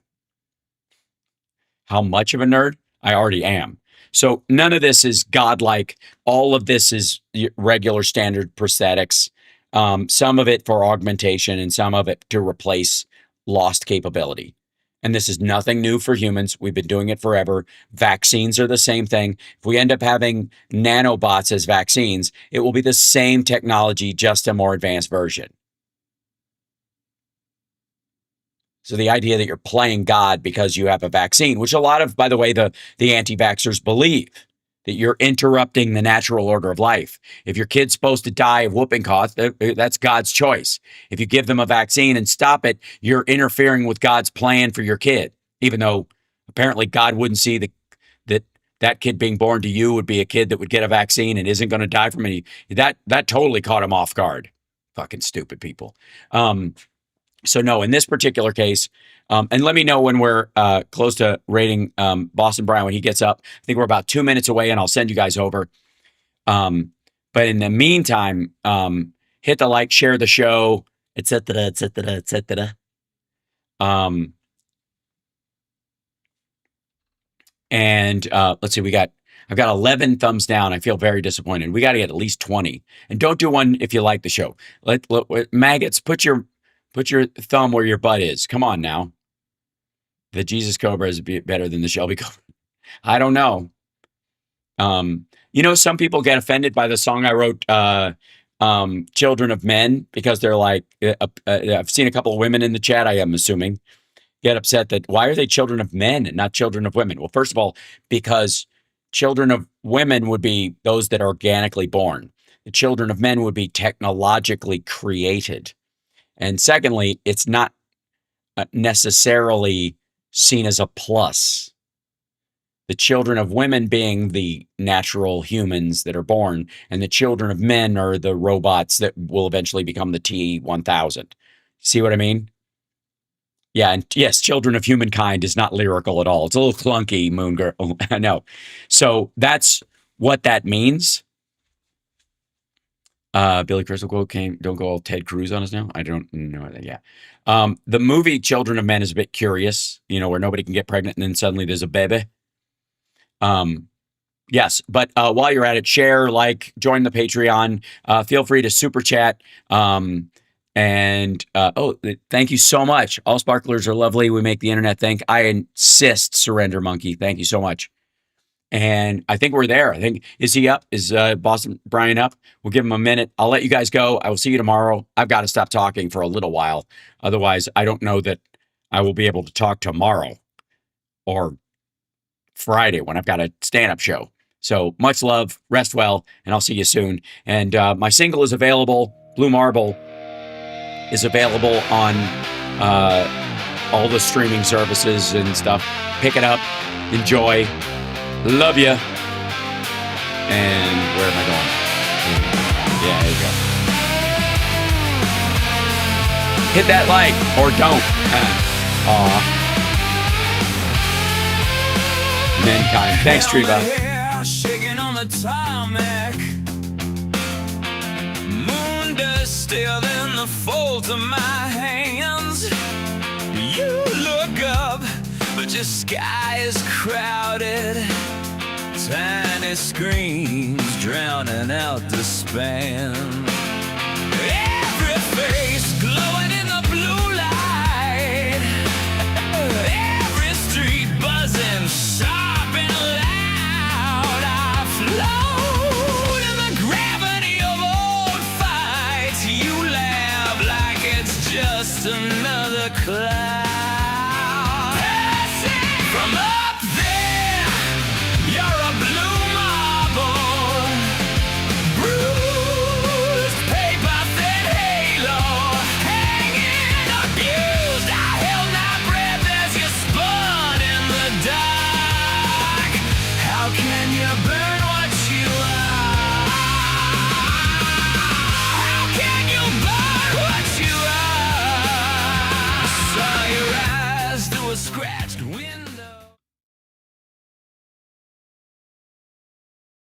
How much of a nerd? I already am. So none of this is godlike. All of this is regular standard prosthetics. Some of it for augmentation and some of it to replace lost capability. and this is nothing new for humans. We've been doing it forever. Vaccines are the same thing. If we end up having nanobots as vaccines, it will be the same technology, just a more advanced version. So the idea that you're playing God because you have a vaccine, which a lot of, by the way, the anti-vaxxers believe, that you're interrupting the natural order of life. If your kid's supposed to die of whooping cough, that's God's choice. If you give them a vaccine and stop it, you're interfering with God's plan for your kid, even though apparently God wouldn't see that kid being born to you would be a kid that would get a vaccine and isn't going to die from any. That totally caught him off guard. Fucking stupid people. So no, in this particular case, and let me know when we're close to rating Boston Brian when he gets up. I think we're about 2 minutes away, and I'll send you guys over. But in the meantime, hit the like, share the show, etc., etc., etc. And let's see, I've got 11 thumbs down. I feel very disappointed. We got to get at least 20. And don't do one if you like the show. Maggots, put your thumb where your butt is. Come on now. The Jesus Cobra is better than the Shelby Cobra. I don't know. You know, some people get offended by the song I wrote, Children of Men, because they're like, I've seen a couple of women in the chat, I am assuming, get upset that why are they children of men and not children of women? Well, first of all, because children of women would be those that are organically born. The children of men would be technologically created. And secondly, it's not necessarily seen as a plus. The children of women being the natural humans that are born, and the children of men are the robots that will eventually become the T-1000. See what I mean? Yeah, and yes, children of humankind is not lyrical at all. It's a little clunky, Moon Girl. I know. So that's what that means. Billy Crystal quote came, don't go all Ted Cruz on us now. I don't know that. Yeah. The movie Children of Men is a bit curious, you know, where nobody can get pregnant and then suddenly there's a baby. Yes, but while you're at it, share, like, join the Patreon. Feel free to super chat. And thank you so much. All sparklers are lovely. We make the internet think. I insist, Surrender Monkey. Thank you so much. And I think we're there. I think, is he up? Is Boston Brian up? We'll give him a minute. I'll let you guys go. I will see you tomorrow. I've got to stop talking for a little while. Otherwise, I don't know that I will be able to talk tomorrow or Friday when I've got a stand-up show. So much love, rest well, and I'll see you soon. And my single is available. Blue Marble is available on all the streaming services and stuff. Pick it up. Enjoy. Love you. And where am I going? Yeah, there you go. Hit that like or don't. Aw. Mankind. Thanks, Treva. Shaking on the tarmac. Moon dust still in the folds of my hands. You look up, but your sky is crowded. Tiny screens drowning out the span. Every face glowing in the blue light. Every street buzzing sharp and loud. I float in the gravity of old fights. You laugh like it's just another cloud. From up there, you're a blue marble, bruised paper thin halo, hanging abused. I held my breath as you spun in the dark. How can you burn what you are? How can you burn what you are? Saw your eyes through a scratch.